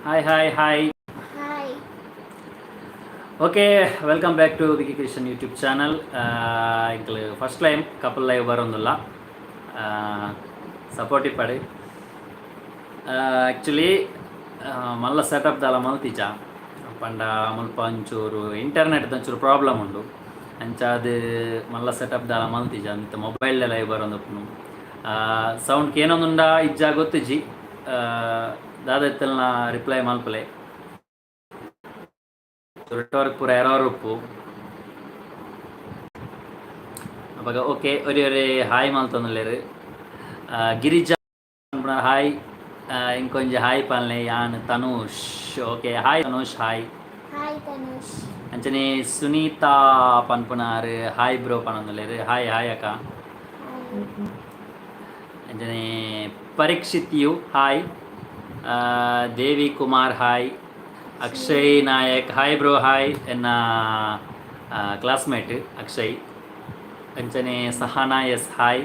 Hi, hi, hi. Hi. Okay, welcome back to Vicky Christian YouTube channel. First time couple live ಬರೋದಿಲ್ಲ supportive ಪಡೆ actually ಮಲ್ಲ setup ದಾಲ ಮಲ್ತಿಜ ಪಂಡ ಮುಲ್ಪ ಒಂಚೂರು internet ಒಂಚೂರು ಪ್ರಾಬ್ಲಮ್ ಉಂಡು ಅಂಚಾದ ಮಲ್ಲ ಸೆಟಪ್ ದಾಲ ಮಲ್ತಿಜ ಅಂತ ಮೊಬೈಲ್ ಲೈವ್ ಬರೋದಪ್ಪನು ಸೌಂಡ್ಗೆ ಏನೊಂದುಂಡ ಇಜ್ಜ ಗೊತ್ತಿಜ್ಜಿ ದಾದೆತ್ತಲ್ನ ರಿಪ್ಲೈ ಮಲ್ಪಲೆ ನೆಟ್ವർക്ക് ಪೂರ ಎರರ್ ಉಪ್ಪು ಅವಾಗ ಓಕೆ ഒരു ഹായ് മാൽത്തൊന്നുള്ളേര് ಗಿರಿಜಾ ಹಾಯ್ ಇಂಕೊಂಜಿ ಹಾಯ್ ಪಾಲ್ನೆ ಯಾನ್ Tanush okay hi Tanush hi Hi, Tanush. ಅಂಚನೆ ಸುನೀತಾ ಪನ್ಪುನಾರ್ ಹಾಯ್ ಬ್ರೋ ಪನೊಂದುಲ್ಲೇರು ಹಾಯ್ ಹಾಯ್ ಅಕ್ಕ Hi. ಅಂಚನೆ Parikshit U hi Devi Kumar hi Akshay Nayak hi bro hi ಎನ್ನ ಕ್ಲಾಸ್ಮೇಟ್ ಅಕ್ಷಯ್ ಅಂಚನೆ Sahana S hi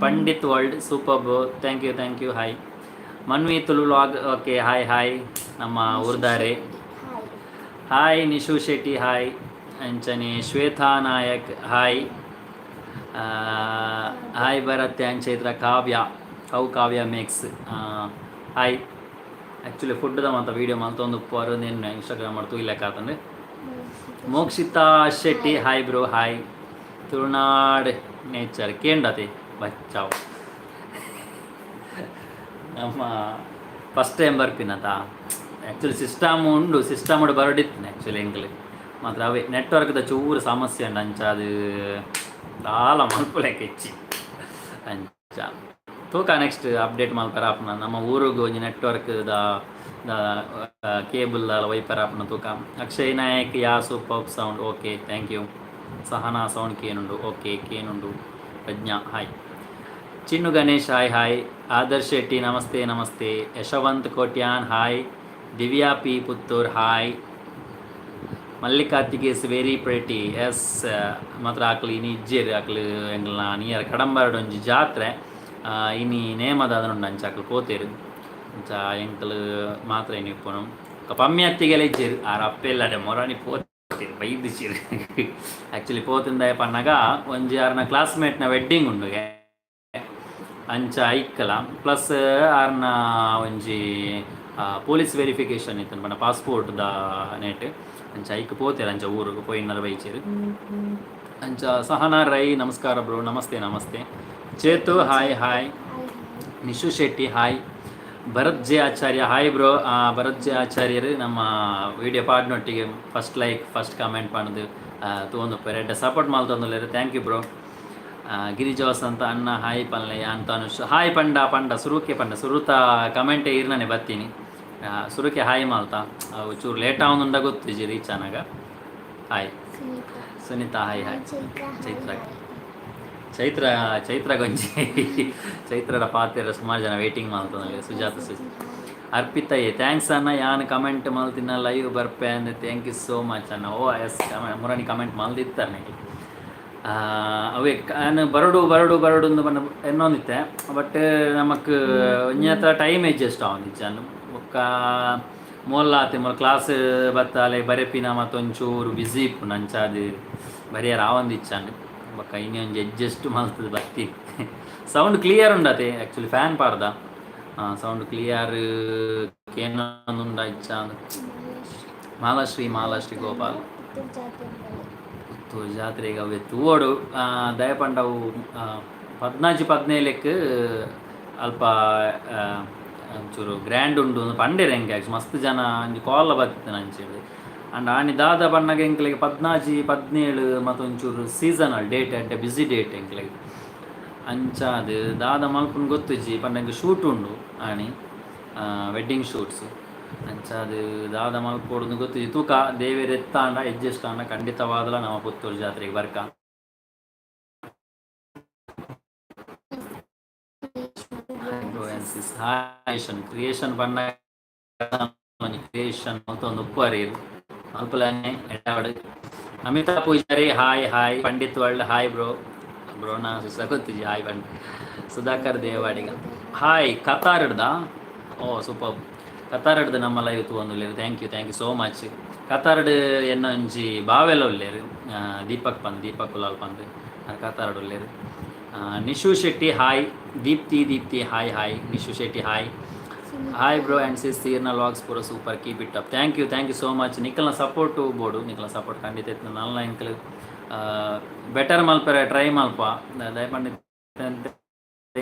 Pandit world super bro thank you hi Manvi Tulu log okay hi hi ನಮ್ಮ ಊರ್ದಾರೆ Hi. Hi Nishu Shetty hi ಅಂಚನೆ Shweta Nayak hi hi Bharat and Chaitra Kavya how Kavya makes hi actually ಫುಡ್ದ ಮತ್ತು video ಮಲ್ತೊಂದು ಉಪ್ಪು ನೀನು ಇನ್ಸ್ಟಾಗ್ರಾಮ್ ಮಾಡ್ತು ಇಲ್ಲಕ್ಕಾತಂದ್ರೆ Mokshita Shetty hi bro hi Tulunad nature ಕೇಂಡತೆ ಬಚ್ಚಾವ್ ನಮ್ಮ ಫಸ್ಟ್ ಟೈಮ್ ಬರ್ಪಿನತ ಆ್ಯಕ್ಚುಲಿ ಸಿಸ್ಟಮ್ ಉಂಡು ಸಿಸ್ಟಮ್ ಉಂಡು ಬರಡಿತ್ತು ಆ್ಯಕ್ಚುಲಿ ಎಂಕ್ಲೆ ಮಾತ್ರ ಅವೇ ನೆಟ್ವರ್ಕ್ದ ಚೂರು ಸಮಸ್ಯೆ ಉಂಡು ಅಂಚ ಅದು ದಾಲ ಮಲ್ಪುಲೆಕ್ಕೆ ಹೆಚ್ಚಿ ಅಂಚ ತೂಕ ನೆಕ್ಸ್ಟ್ ಅಪ್ಡೇಟ್ ಮಲ್ಪರ ಆಪ್ನ ನಮ್ಮ ಊರಿಗೆ ಒಂಜಿ ನೆಟ್ವರ್ಕ್ದ ಕೇಬಲ್ ವೈಪರ್ ಆಪ್ನ ತೂಕ Akshay Nayak yeah super sound okay thank you Sahana sound ಕೇನುಂಡು ಓಕೆ ಕೇನುಂಡು Pragna hi Chinnu Ganesh hi hi Adarsh Shetty namaste namaste Yashwant Kotian hi Divya P Puttur hi Mallikarthik is very pretty yes ಮಾತ್ರ ಆಕಲು ಇನಿ ಇಜ್ಜೇರಿ ಆಕಲು ಎಂಗ್ಲ ನಿಯರ್ ಕಡಂಬರಡು ಒಂಜಿ ಜಾತ್ರೆ ಇನಿ ನೇಮದ ಅದನುಂಡು ಅಂಚ ಆಕಲು ಪೋತೇರು ಅಂಚ ಎಂಕಲು ಮಾತ್ರ ಇನಿ ಇಪ್ಪುನು ಪಮ್ಮಿ ಅತ್ತಿಗೆಲ್ಲ ಇಜ್ಜೇರು ಆರ ಅಪ್ಪೆಲ್ಲಡೆ ಮೊರಾಣಿ ಪೋತೇರು ಬೈದಿச்சிರು ಆ್ಯಕ್ಚುಲಿ ಪೋತಿಂದ ಪನ್ನಗ ಒಂಜಿ ಆರ್ನ ಕ್ಲಾಸ್ಮೇಟ್ನ ವೆಡ್ಡಿಂಗ್ ಉಂಡು ಅಂಚ ಐಕ್ಕಲ ಪ್ಲಸ್ ಆರ್ನ ಒಂಜಿ ಪೊಲೀಸ್ ವೆರಿಫಿಕೇಷನ್ ಇತ್ತು ಪಂಡ ಪಾಸ್ಪೋರ್ಟ್ದ ನೆಟ್ ಅಂಚ ಐಕ್ ಪೋತೇರು ಅಂಚ ಊರಿಗೆ ಪೋಯಿನರ ಬೈಚೇರು ಅಂಚ ಸಹನಾ ರೈ ನಮಸ್ಕಾರ bro namaste namaste Chetu hi hi Nishu Shetty hi Bharat J Acharya hi bro Bharat J ಆಚಾರ್ಯರು ನಮ್ಮ ವಿಡಿಯೋ ಪಾಡ್ನೊಟ್ಟಿಗೆ ಫಸ್ಟ್ ಲೈಕ್ ಫಸ್ಟ್ ಕಮೆಂಟ್ ಪಣದು ತೊಗೊಂಡು ರೆಡ್ ಸಪೋರ್ಟ್ ಮಾಡ್ತಂದುಲ್ಲೇರು ಥ್ಯಾಂಕ್ ಯು ಬ್ರೋ ಗಿರಿಜಾಸ್ ಅಂತ ಅಣ್ಣ ಹಾಯ್ ಪಲ್ಲೆ ಅಂತ ಅನುಷ್ ಹಾಯ್ ಪಂಡ ಸುರುಕೆ ಪಂಡ ಸುರುತ ಕಮೆಂಟೇ ಇರ್ನಾನೆ ಬರ್ತೀನಿ ಸುರುಕೆ ಹಾಯ್ ಮಾಲ್ತಾ ಅವು ಚೂರು ಲೇಟ್ ಆವೊಂದುಂಡ ಗೊತ್ತಿಜಿ ರೀಚ್ ಆನಾಗ hi Sunita hi hi Chaitra Chaitra ಗೊಂಜಿ ಚೈತ್ರದ ಪಾತ್ರೆ ಸುಮಾರು ಜನ ವೇಟಿಂಗ್ ಮಾಡ್ತಾರೆ ಸುಜಾತ ಅರ್ಪಿತಯ್ಯ ಥ್ಯಾಂಕ್ಸ್ ಅಣ್ಣ ಯಾನ್ ಕಮೆಂಟ್ ಮಲ್ತಿನ ಲೈವ್ ಬರ್ಪೆ ಅಂದರೆ ಥ್ಯಾಂಕ್ ಯು ಸೋ ಮಚ್ ಅಣ್ಣ ಓ ಎಸ್ ಮುರಾಣಿ ಕಮೆಂಟ್ ಮಲ್ದಿತ್ತಾನೆ ಅವೇ ನಾನು ಬರಡು ಬಂದು ಎನ್ನೊಂದಿತ್ತೆ ಬಟ್ ನಮಕ್ ಒಂಜತ್ರ ಟೈಮ್ ಅಡ್ಜಸ್ಟ್ ಆವೊಂದಿಜ್ಜಾನು ಬೊಕ್ಕ ಮೋಲ್ಲಾತೆ ಮೊಲ ಕ್ಲಾಸ್ ಬತ್ತಾಲೆ ಬರೆಪಿನ ಮತ್ತೊಂಚೂರು ಬಿಸಿ ಇಪ್ಪು ನಂಚಾದು ಬರೆಯರ್ ಆವೊಂದಿಚ್ಚಾಂಡು ಬೊಕ್ಕ ಇನ್ನೇ ಒಂಜಿ ಅಡ್ಜಸ್ಟ್ ಮಲ್ತದು ಬರ್ತೀನಿ ಸೌಂಡ್ ಕ್ಲಿಯರ್ ಉಂಡತೆ ಆ್ಯಕ್ಚುಲಿ ಫ್ಯಾನ್ ಪಾಡ್ದ ಸೌಂಡ್ ಕ್ಲಿಯರ್ ಕೇನೊಂದುಂಡ ಇಚ್ಚಾಂದು ಮಾಲಾಶ್ರೀ ಗೋಪಾಲ್ ಪುತ್ತೂರು ಜಾತ್ರೆಗೆ ಅವೇ ತೂವೋಡು ದಯಪಂಡವು 14-17 ಅಲ್ಪ ಒಂಚೂರು ಗ್ರ್ಯಾಂಡ್ ಉಂಡು ಪಂಡೇರು ಹೆಂಗೆ ಮಸ್ತ್ ಜನ ಅಂಚೆ ಕಾಲ ಬರ್ತಿದ್ದಾನೆ ಅಂಚೇಳಿ ಅಂಡ್ ಆನಿ ದಾದ ಬಣ್ಣಗೆ ಎಂಕ್ಲೆಗೆ 14-17 ಮತ್ತೊಂಚೂರು ಸೀಸನಲ್ ಡೇಟ್ అంటే ಬಿಸಿ ಡೇಟ್ ಎಂಕ್ಲೆಗೆ ಅಂಚ ಅದು ದಾದ ಮಲ್ಪನ ಗೊತ್ತಿಜ್ಜಿ ಪಂಡಂಗೆ ಶೂಟ್ ಉಂಡು ಆಣಿ ವೆಡ್ಡಿಂಗ್ ಶೂಟ್ಸ್ ಅಂಚ ಅದು ದಾದ ಮಲ್ಪೋಡು ಗೊತ್ತಿಜ್ಜಿ ತೂಕ ದೇವೇರು ಎತ್ತಾಂಡ ಅಡ್ಜಸ್ಟ್ ಆಂಡ ಖಂಡಿತವಾದಲ ನಮ್ಮ ಪುತ್ತೂರು ಜಾತ್ರೆಗೆ ಬರ್ಕ ಕ್ರಿಯೇಷನ್ ಬಣ್ಣ ಕ್ರಿಯೇಷನ್ ಅಂತ ಒಂದು ಉಪ್ಪರೇರು ಅಲ್ಪಲನೆ ಎಡಾವಡು Amita Poojary hi hi Pandit world hi bro ನಾ ಗೊತ್ತಿಜ್ಜಿ ಹಾಯ್ ಬಂದು ಸುಧಾಕರ್ ದೇವಾಡಿಗ ಹಾಯ್ ಕತಾರ್ ಹಿಡ್ದ ಓ ಸೂಪರ್ ಕತಾರಡ್ದು ನಮ್ಮ ಲೈವ್ ತೂವೊಂದುಲ್ಲೆರ್. Thank you so much. ಕತಾರಡ್ ಎನ್ನ ಒಂಜಿ ಬಾವೆಲ ಉಲ್ಲೆರ್, ದೀಪಕ್ ಕುಲಾಲ್ ಪಂದ್ ಕತಾರಡ್ ಉಲ್ಲೆರ್. Nishu Shetty hi. Deepti hi. Nishu Shetty hi. Hi bro and sis ಸೀರ್ನ ಲಾಗ್ಸ್ ಪೂರ super, keep it up. Thank you so much. ನಿಖಲ್ನ ಸಪೋರ್ಟು ಬೋಡು, ನಿಖಲ್ನ ಸಪೋರ್ಟ್ ಖಂಡಿತ ಇತ್ತು. ನಲ್ಲ ಎಂಕಲ್ ಬೆಟರ್ ಮಲ್ಪರೆ ಟ್ರೈ ಮಲ್ಪ ದಯಪಂಡ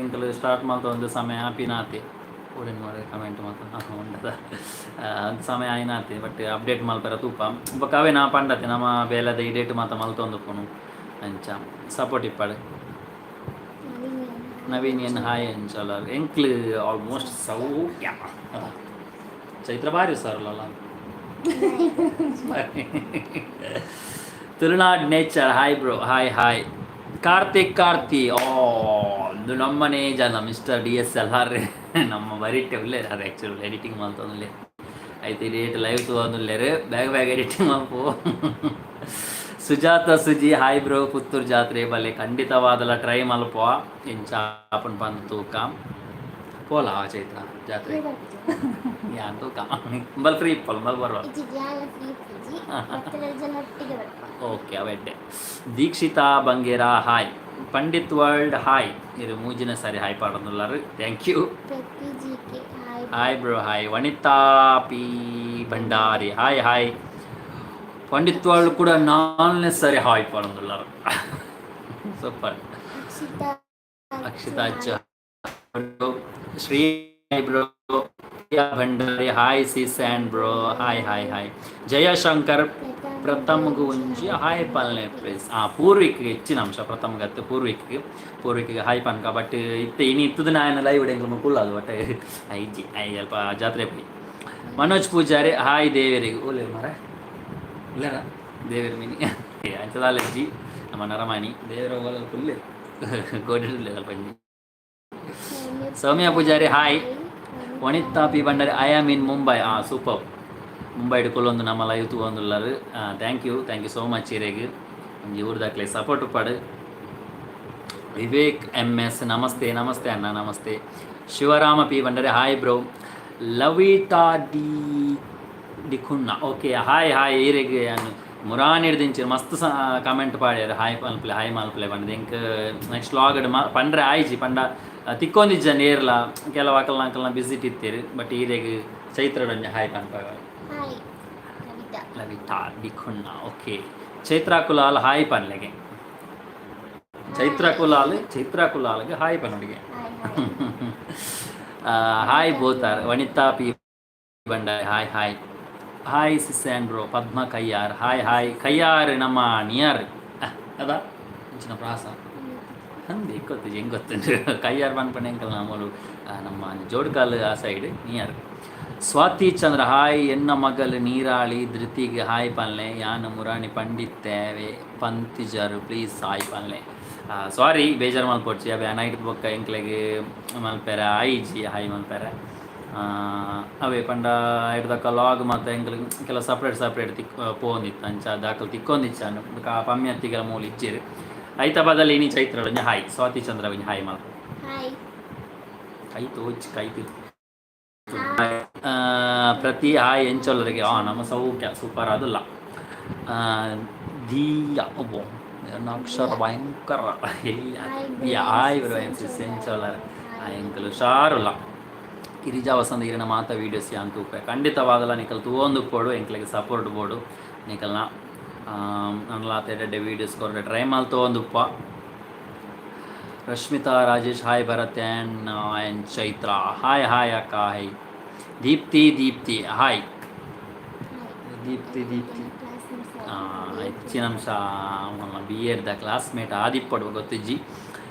ಎಂಕಲ್ ಸ್ಟಾರ್ಟ್ ಮಾಡ್ತಾ ಒಂದು ಸಮಯ ಆಪಿನಾತಿ ಓಡೇನು ಮಾಡಿ ಕಮೆಂಟ್ ಮಾತ್ರ ಉಂಟದ ಒಂದು ಸಮಯ ಆಯ್ನಾತಿ. ಬಟ್ ಅಪ್ಡೇಟ್ ಮಲ್ಪರ ತೂಪ ಬೊಕ್ಕ ಅವೇ ನಾ ಪಂಡತಿ ನಮ್ಮ ಬೇಲದ ಈ ಡೇಟ್ ಮಾತ್ರ ಮಲ್ತೊಂದುಪ್ಪುನು ಅಂಚ ಸಪೋರ್ಟ್ ಇಪ್ಪಾಡು. ನವೀನ್ ಎನ್ ಹಾಯ್ ಅಂಚಲ್ಲ ಎಂಕ್ಲು ಆಲ್ಮೋಸ್ಟ್ ಸೌಕ್ಯ ಚೈತ್ರ ಭಾರಿ ಸಾರಲ್ಲ. Tulunad nature hi bro hi. Karthi ಇದು ನಮ್ಮನೇ ಜನ ಮಿಸ್ಟರ್ DSLR ನಮ್ಮ ಬರೀಟೆ ಉಳ್ಳೇರು ಅದು ಆ್ಯಕ್ಚುಲಿ ಎಡಿಟಿಂಗ್ ಮಾಡ್ತಂದುಲ್ಲೆ ಆಯ್ತು. ಡೇಟ್ ಲೈವ್ ತಗೊಂಡುಲ್ಲೇರು ಬೇಗ ಎಡಿಟಿಂಗ್ ಮಾಡ್ಪೋ. Sujatha Suji hi bro. ಪುತ್ತೂರು ಜಾತ್ರೆ ಬಲ್ಲೆ ಖಂಡಿತವಾದಲ್ಲ ಟ್ರೈ ಮಲ್ಪ ಎಂಚಾಪನ್ ಬಂದು ತೂಕ ಪೋಲ ಚೈತ್ರ ಜಾತ್ರೆ ಯಾನ್ ತೂಕ ಬಲ್ ಫ್ರೀ ಇಪ್ಪಲ್ ಬಲ್ ಬರುವ. ಓಕೆ ಅವೆಡ್ಡೆ. Deekshita Bangera hi. Pandit world hi. ಇದು ಮೂಜಿನ ಸಾರಿ ಹಾಯ್ ಪಾಡೋದುಲ್ಲಾರು. Thank you. Hi bro hi. Vanitha P Bhandary hi. Pandit world ಕೂಡ 4ನೇ ಸಾರಿ ಹಾಯ್ ಪಾಡೋದುಲ್ಲಾರು. Super. Akshitha Shri bro Bhandary hi sis and bro hi. Jayashankar ಪ್ರಥಮ್ಗೂ ಒಂಜಿ ಹಾಯ್ ಪಲ್ನೆ ಪ್ಲೇಸ್ ಪೂರ್ವಿಕ್ಗೆ ಹೆಚ್ಚಿನ ಅಂಶ ಪ್ರಥಮ್ಗತ್ತು ಪೂರ್ವಿಕ್ಗೆ ಹಾಯ್ ಪನ್ಕ. ಬಟ್ ಇನ್ನು ಇತ್ತದ ನಾಯನ ಲೈವ್ ಎಂಗ್ಲು ಕುಳ್ಳದು ಬಟ್ ಐಜಿ ಸ್ವಲ್ಪ ಜಾತ್ರೆ ಪೈ. ಮನೋಜ್ ಪೂಜಾರಿ ಹಾಯ್. ದೇವರಿಗೆ ಓಲೆ ಮರ ಇಲ್ಲರ ದೇವರ ಮೀನಿ ಅಂಚದಾಲಜ್ಜಿ ನಮ್ಮ ನರಮಾನಿ ದೇವರ ಫುಲ್ಲೆ ಗೋಡಿಲ್ಲ ಸ್ವಲ್ಪ. Soumya Poojary hi. Vanitha P Bhandary I am in Mumbai. Super. Mumbai ಹಿಡ್ಕೊಳ್ಳೊಂದು ನಮ್ಮ ಲೈವ್ ತಗೊಂದುಲ್ಲಾರು. Thank you so much. ಇರೆಗೆ ಒಂಜಿ ಊರ್ದಾಕ್ಲೆ ಸಪೋರ್ಟ್ ಉಪ್ಪಾಡು. ವಿವೇಕ್ MS ನಮಸ್ತೆ ಅಣ್ಣ namaste. Shivarama P Bhandary hi bro. Lavita D Cunha okay hi. ಇರೆಗೆ ಮುರಾನ್ ಹಿಡ್ದಿಂಚಿ ಮಸ್ತ್ ಕಮೆಂಟ್ ಪಾಡ್ಯಾರ ಹಾಯ್ ಮಲ್ಪ್ಲೆ ಬಂದ ಎಂಕ್ ನೆಕ್ಸ್ಟ್ ಲಾಗಡ್ ಪಂಡ್ರೆ ಆಯ್ಜಿ ಪಂಡ ತಿಕ್ಕೊಂದಿಜ್ಜ ನೇರ್ಲ ಕೆಲವು ಅಕಲ್ನ ಬಿಸಿಟ್ ಇತ್ತೀರಿ. ಬಟ್ ಈರೆಗೆ ಚೈತ್ರಡೊಂಜಿ ಹಾಯ್ ಪನ್ಪ Lavita D Cunha okay. Chaitra Kulal hi ಪನ್ಲೆಗೆ ಚೈತ್ರ ಕುಲಾಲ್ಗೆ ಹಾಯ್ ಪನ್ನೊಡಿಗೆ ಹಾಯ್ ಬೋತಾರ್. Vanitha P Bhandary hi sis and bro. Padma Kayyar hi. Kayyar ನಮ್ಮ ನಿಯರ್ ಅದಾ ಇಂಚಿನ ಪ್ರಾಸ ಹಂದಿ ಗೊತ್ತಿದ್ದು ಹೆಂಗೆ ಗೊತ್ತುಂಟು ಕಯ್ಯಾರ್ ಪನ್ಪಣೆ ಅಂಕಲ್ ನಮ್ಮಲು ನಮ್ಮ ಜೋಡ್ಕಾಲ್ ಆ ಸೈಡ್ ನಿಯರ್. ಸ್ವಾತಿ ಚಂದ್ರ ಹಾಯ್. ಎನ್ನ ಮಗಲ್ ನೀರಾಳಿ ಧೃತಿಗೆ ಹಾಯ್ ಪನ್ಲೆ. ಯಾನ ಮುರಾಣಿ ಪಂಡಿತ್ತೇವೆ ಪಂತಿಜರು ಪ್ಲೀಸ್ ಹಾಯ್ ಪನ್ಲೆ. ಸಾರಿ ಬೇಜಾರು ಮಲ್ಪೊಡ್ಚಿ ಅವೆ ನೈಟ್ ಬೊಕ್ಕ ಎಂಕ್ಲೆಗೆ ಮಲ್ಪೆರೆ ಐಜಿ ಹಾಯ್ ಮಲ್ಪೆರೆ ಅವೇ ಪಂಡ ಹಿಡ್ದಕ್ಕ ಲಾಗ್ ಮತ್ತು ಎಂಕ್ಲಿಗೆ ಕೆಲವು ಸಪ್ರೇಟ್ ಪೋಂದಿತ್ತು ಅಂಚ ದಾಖಲು ತಿಕ್ಕೊಂದಿಚ್ಚಾನು ಪಮ್ಯತ್ತಿಗೆಲ್ಲ ಮೂಲ ಇಚ್ಚಿರು ಐತಾಬಾದಲ್ಲಿ ಇನಿ ಚೈತ್ರಳಂಜ ಹಾಯ್. ಸ್ವಾತಿ ಚಂದ್ರ ಒಂಜಿ ಹಾಯ್ ಮಲ್ಪ ಕೈತು ಪ್ರತಿ ಹಾಯ್ ಎಂಚೊಲ್ಲರಿಗೆ ನಮ್ಮ ಸೌಖ್ಯ ಸೂಪರ್ ಅದಲ್ಲ. ದೀಯ ಅಕ್ಷರ ಭಯಂಕರ ಹಾಯ್ ಬ್ರೋ ಎಂಚೊಲ್ಲರ ಎಂಕಲು ಶಾರುಲ್ಲ. ಗಿರಿಜಾ ವಸಂತ ಗಿರಿನ ಮಾತ ವೀಡಿಯೋಸ್ ಅಂತ ಉಪ್ಪೆ ಖಂಡಿತವಾದಲ್ಲ ನಿಕಲ್ ತೂವೊಂದು ಕೊಡು ಎಂಕ್ಲೆಗೆ ಸಪೋರ್ಟ್ ಬೋಡು ನಿಕಲ್ನ ನನ್ನಲಾತೆಡೆ ವೀಡಿಯೋಸ್ ಕೊರಡೆ ಟ್ರೈ ಮಾಡಿ ತಗೊಂಡುಪ್ಪ. Rashmitha Rajesh hi. Bharat and Chaitra hi ಅಕ್ಕ ಹಾಯ್. ದೀಪ್ತಿ ಹಾಯ್. ದೀಪ್ತಿ ಹೆಚ್ಚಿನ ಅಂಶ BA ಕ್ಲಾಸ್ಮೇಟ್ ಆದಿಪ್ಪಡು ಗೊತ್ತಿಜ್ಜಿ.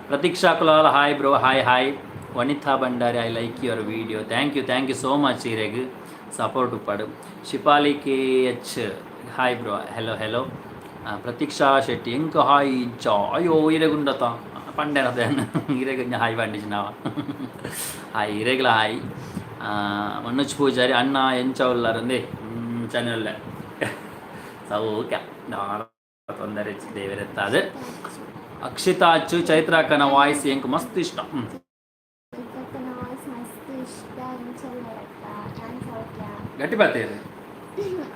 Prateeksha Kulal hi bro hi. Vanitha Bhandary I like your video. Thank you so much. ಇರೆಗೆ ಸಪೋರ್ಟ್ ಉಪ್ಪಾಡು. Shipali KH hi bro. Hello. Pratiksha Shetty ಎಂಕ ಹಾಯ್ ಇಜ್ಜ ಅಯ್ಯೋ ಇರೆಗುಂಡತ ಪಂಡೆನದೇನು ಇರೆಗುಂಜ ಹಾಯ್ ಪಂಡಿಜ್ ನಾವ ಹಾಯ್ ಇರೆಗ್ಲ ಹಾಯ್. ಮನೋಜ್ ಪೂಜಾರಿ ಅಣ್ಣ ಎಂಚ ಉಲ್ಲಾರಂದೆ ಚಾನಲ್ ಸೌಖ್ಯ ತೊಂದರೆ ದೇವರೆತ್ತಾದೆ. ಅಕ್ಷಿತಾ ಅಚ್ಚು ಚೈತ್ರ ಅಕ್ಕನ ವಾಯ್ಸ್ ಎಂಕ್ ಮಸ್ತ್ ಇಷ್ಟ. ಗಟ್ಟಿ ಬರ್ತೀರಿ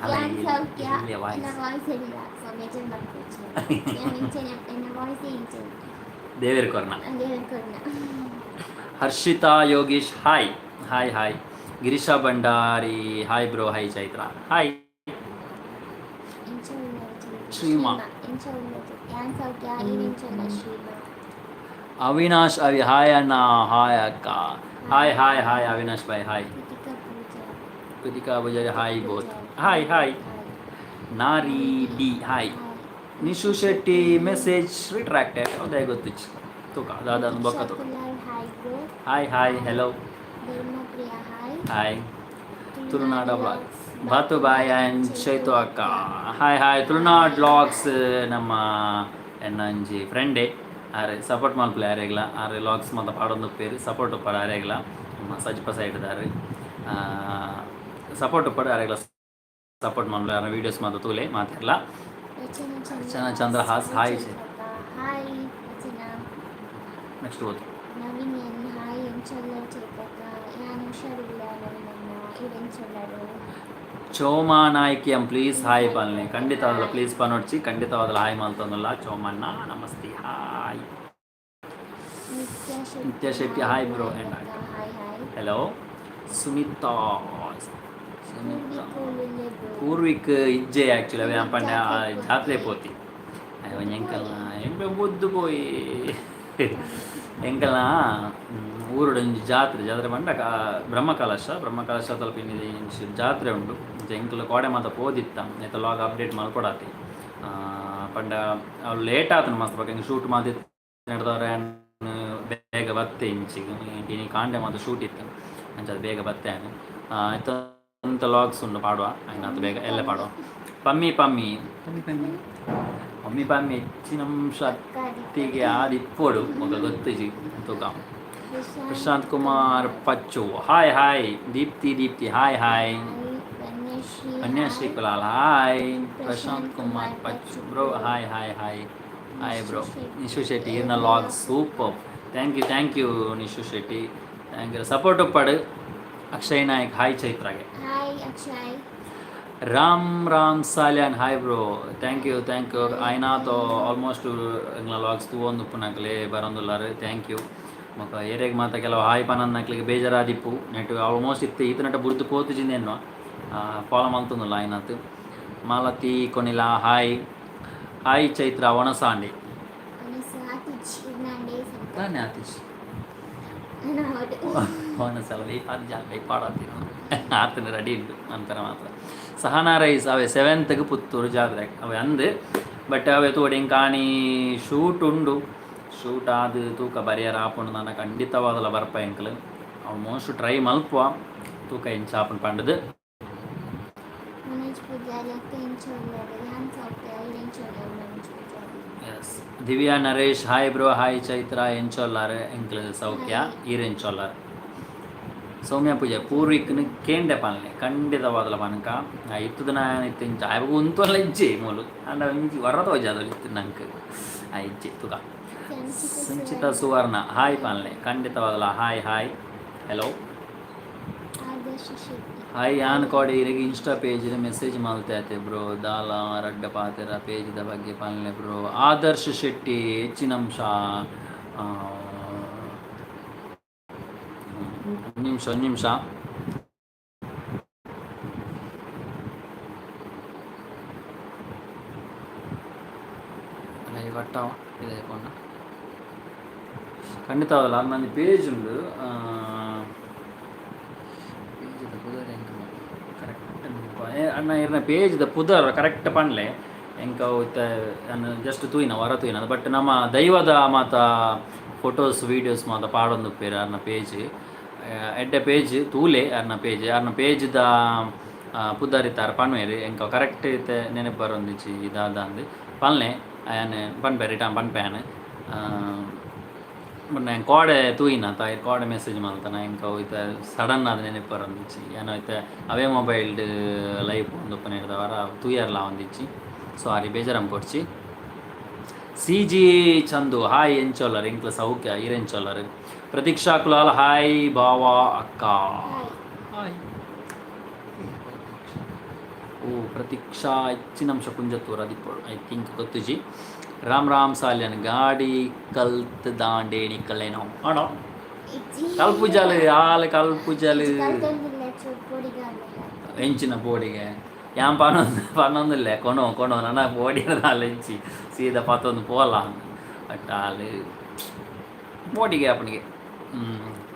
Yang Saukia, India voice. ena voice illa, so mejan bakkochu. Yang inchen ena voice inchen. ದೇವೇರ್ ಕೊರ್ನ Devan korna. Harshitha Yogish hi hi hi Girisha Bhandary hi bro hi Chaitra hi Inchen Shrima. Inchen Yang Saukia, inchen Shrima. Avinash hi ಅಣ್ಣ hi ಅಕ್ಕ hi hi hi Avinash bye hi Kritika Puja. Kritika Poojary hi both hi hi Nari D hi Nishu Shetty message retracted ಅದೇ ಗೊತ್ತಿಚ್ಚು ತೂಕ ಅದಾದ ಬೊಕ್ಕ Shakular, hi bro. Hi hi hello Dharma Priya, hi. Hi Tulunada blogs ಬಾತು bye and Chaitu ಅಕ್ಕ hi hi Tulunad blogs ನಮ್ಮ ಎನ್ನಂಜಿ ಫ್ರೆಂಡೇ ಆರೆ support ಮಲ್ಪಲೆ ಆರೆಗ್ಲ ಆರೆ ಲಾಗ್ಸ್ ಮಾತ ಪಾಡೊಂದು ಪೇರು ಸಪೋರ್ಟ್ ಉಪ್ಪಡ ಆರೆಗ್ಲ ನಮ್ಮ ಸಜ್ಪ ಸೈಡ್ ದಾರೆ ಸಪೋರ್ಟ್ ಉಪ್ಪಡ ಆರೆಗ್ಲ ಸಪೋರ್ಟ್ ಮಲ್ಪಲೆ ಆರ ವೀಡಿಯೋಸ್ ಮಾತ ತೂಲೆ ಮಾತಿರ್ಲ Rachana Chandrahas hi Hi, Rachana. Next ಓದು Navin N, hi, Inchallar Chaitaka. Yanu Sharula, Navinamma, Iren Challaru. Choma ನಾಯ್ಕಿಯಂ ಪ್ಲೀಸ್ ಹಾಯ್ ಪಾಲನೆ ಖಂಡಿತವಾದ please ಪನೋಡ್ಚಿ ಖಂಡಿತವಾದ hi ಮಾಲ್ತಂದಲ್ಲ ಚೋಮಣ್ಣ namaste hi Nitya Shetty hi bro and Hi, hi. Hello Sumitha Purvikulu bro. Purvik ఇజ్జే actually అవి పండ జాతలే పోతి అవి ఎంకల్ ఎంపే బుద్ధు పోయి ಎಂಕಲ್ನ ಊರುಡೊಂಜಿ ಜಾತ್ರೆ ಪಂಡ ಬ್ರಹ್ಮಕಲಶ ತಲುಪಿನಿದೆ ಜಾತ್ರೆ ಉಂಡು ಎಂಕಲ್ ಕೋಡೆ ಮಾತ ಪೋದಿತ್ತ ಐತ ಲಾಗ್ ಅಪ್ಡೇಟ್ ಮಲ್ಪಡಾತಿ ಪಂಡ ಅವ್ರು ಲೇಟ್ ಆತನ ಮಸ್ತ್ ಬಗ್ಗೆ ಶೂಟ್ ಮಾತಿ ನಡೆದವ್ರೆ ಬೇಗ ಬತ್ತೆ ಇಂಚಿ ಇನಿ ಕಾಂಡೆ ಮಾತ ಶೂಟ್ ಇತ್ತು ಅಂಚ ಅದು ಬೇಗ ಬತ್ತೆ ಆಯ್ತು ಅಂತ ಲಾಗ್ಸ್ ಉಂಡು ಪಾಡುವ ಆಯ್ತು ಅದು ಬೇಗ ಎಲ್ಲ ಪಾಡುವ ಪಮ್ಮಿ ಹೆಚ್ಚಿನ ಶಕ್ತಿಗೆ ಆದಿಪ್ಪೋಡು ಮಗ ಗೊತ್ತಿಜಿ ತೂಕ Prashanth Kumar Pachchu hi hi Deepti hi hi Kanyashree Kulal hi Prashanth Kumar Pachchu bro hi hi hi hi bro Nishu Shetty ಇರ್ನ log super thank you Nishu Shetty thank you support ಉಪ್ಪಡು ಅಕ್ಷಯ್ ನಾಯಕ್ ಹಾಯ್ ಚೈತ್ರಾಗೆ Hi, Akshay. Ram Salian hi bro thank you ಆಯ್ನಾತು ಆಲ್ಮೋಸ್ಟ್ ಎಂಗ್ಲ ಲಾಗ್ಸ್ ತೂವೊಂದು ಉಪ್ಪುನಕ್ಲೆ ಬರೊಂದುಲ್ಲಾರು ಥ್ಯಾಂಕ್ ಯು ಮೊಕ ಏರೆಗ್ ಮಾತ ಕೆಲವು ಹಾಯ್ ಪನನ್ನಕ್ಲಿಗೆ ಬೇಜಾರಾದಿಪ್ಪು ನೆಟ್ ಆಲ್ಮೋಸ್ಟ್ ಇತ್ತು ಈತ ನೆಟ್ಟ ಬುರ್ದು ಪೋತುಜಿಂದ ಎನ್ನುವ ಫಾಲೋ ಮಲ್ತೊಂದುಲ್ಲ ಆಯ್ನಾತು ಮಾಲತಿ ಕೊನಿಲ ಹಾಯ್ ಚೈತ್ರ ಒಣಸಾಂಡೆ ತಾನೇ ಆತೀಶ್ ಒಂದೊಂದ್ಸಲ ಪಾಡಾತೀನಿ ಆತನ ರೆಡಿ ಉಂಟು ನಂತರ ಮಾತ್ರ ಸಹನಾ ರೈಸ್ ಅವೆ 7th ಪುತ್ತೂರು ಜಾತ್ರೆ ಅವೆ ಅಂದು ಬಟ್ ಅವೆ ತೋಡಿ ಕಾಣಿ ಶೂಟ್ ಉಂಡು ಶೂಟ್ ಆದ ತೂಕ ಬರಿಯರ ಆಪುಂಡು ನಾನು ಖಂಡಿತವಾದಲ್ಲ ಬರ್ಪ ಎಂಕಲು ಆಲ್ಮೋಸ್ಟ್ ಟ್ರೈ ಮಲ್ಪುವ ತೂಕ ಇಂಚ ಆಪುಂಡು ಪಂಡದು yes Divya Naresh hi bro hi Chaitra ಎಂಚೊಲ್ಲಾರು ಎಂಕ್ಲು ಸೌಖ್ಯ ಈರೆಂಚೊಲ್ಲಾರು ಸೌಮ್ಯ ಪೂಜೆ ಪೂರ್ವಿಕ್ನ ಕೇಂಡೆ ಪಾಲನೆ ಖಂಡಿತವಾದಲ ಪನಕ ಇತ್ತು ದಿನ ಇತ್ತಿಂಚ ಅವಾಗ ಉಂತಲ್ಲ ಇಜ್ಜೆ ಮೂಲು ಅಂಡ ಇಂಚಿ ವರದ ವಜಾದಲ್ಲಿ ಇತ್ತು ನಂಗೆ ಇಜ್ಜೆ ತುಕ ಸಂಚಿತ ಸುವರ್ಣ ಹಾಯ್ ಪಾಲನೆ ಖಂಡಿತವಾದಲ ಹಾಯ್ ಹೆಲೋ ಹಾಯ್ ಯಾನ್ ಕೋಡೆ ಇರಗೆ ಇನ್ಸ್ಟಾ ಪೇಜ್ ಮೆಸೇಜ್ ಮಾಡ್ತಾ ಬ್ರೋ ದಾಲ ರಡ್ಡ ಪಾತೆರ ಪೇಜ್ದ ಬಗ್ಗೆ ಪಾಲನೆ ಬ್ರೋ ಆದರ್ಶ್ ಶೆಟ್ಟಿ ಹೆಚ್ಚಿನಂಶ ಒಂದು ನಿಮಿಷ ಕಟ್ಟಾವ ಇದೆ ಕೊಂಡ ಖಂಡಿತವಲ್ಲ ನನ್ನ ಪೇಜ್ ಉಂಡು ಪೇಜ್ದ ಪುದರ್ ಎಂಕ ಕರೆಕ್ಟ್ ಅಣ್ಣ ಇರ್ನ ಪೇಜ್ದ ಪುದರ್ ಕರೆಕ್ಟ್ ಪನ್ಲೆ ಎಂಕ ಜಸ್ಟ್ ತೂಯಿನ ಹೊರ ತೂಯಿನ ಬಟ್ ನಮ್ಮ ದೈವದ ಮಾತ ಫೋಟೋಸ್ ವೀಡಿಯೋಸ್ ಮಾತ ಪಾಡೊಂದು ಪೇರು ಅರ್ನ ಪೇಜ್ ಎಡ್ಡೆ ಪೇಜ್ ತೂಲೆ ಅರ್ನ ಪೇಜ್ದ ಪುದರಿತಾರ ಪನ್ವೇರು ಎಂಕ ಕರೆಕ್ಟ್ ಇತ್ತೆ ನೆನಪು ಬರೊಂದಿಚ್ಚಿ ಇದಾದ ಅಂದು ಪನ್ಲೆ ಅಯ್ಯಾನೆ ಪನ್ಪೆ ರಿಟರ್ನ್ ಪನ್ಪೇನೆ ಬಟ್ ನಾನು ಕೋಡೆ ತೂಯಿನ ತಾಯಿ ಕೋಡೆ ಮೆಸೇಜ್ ಮಾಡ್ತಾನೆ ಎಂಕ ಹೋಯ್ತ ಸಡನ್ ಆದ ನೆನಪು ಬರೊಂದಿಚ್ಚಿ ಏನೋ ಹೋಯ್ತೆ ಅವೇ ಮೊಬೈಲ್ಡ್ ಲೈಫ್ ಒಂದು ಒಪ್ಪನೆ ಹಿಡ್ದವರ ತೂಯರ್ಲ ಒಂದಿಚ್ಚಿ ಸಾರಿ ಬೇಜಾರಂ ಕೊಡ್ಚಿ ಸಿ ಜಿ ಚಂದು ಹಾಯ್ ಎಂಚೋಲ್ಲರ್ ಎಂಕ್ಲ ಸೌಖ್ಯ ಈರೆಂಚೋಲ್ಲರ್ ಪ್ರತೀಕ್ಷಾ ಕುಲಾಲ್ ಹಾಯ್ ಬಾವಾ ಅಕ್ಕ ಹಾಯ್ ಓ ಪ್ರತೀಕ್ಷಾ ಹೆಚ್ಚಿನಂಶ ಕುಂಜತ್ತೂರು ಅದಿಪ್ಪಳು ಐ ಥಿಂಕ್ ಗೊತ್ತುಜಿ. ರಾಮ್ ರಾಮ್ ಸಾಲ್ಯನ್ ಗಾಡಿ ಕಲ್ತ್ ದಾಂಡೇಣಿ ಕಲ್ಲೇನೋ ಆಣ ಕಲ್ಪುಜಲು ಹಾಲು ಕಲ್ಪುಜಲು ಹೆಂಚಿನ ಪೋಡಿಗೆ ಯಾನ್ ಪನ್ನೊಂದಿಲ್ಲ ಕೊಣೋ ನನ್ನ ಪೋಡಿನ ಹೆಂಚಿ ಸೀದಾ ಪತ್ತೊಂದು ಪೋಲ ಬಟ್ ಹಾಲು ಪೋಡಿಗೆ ಅಪ್ಪನಿಗೆ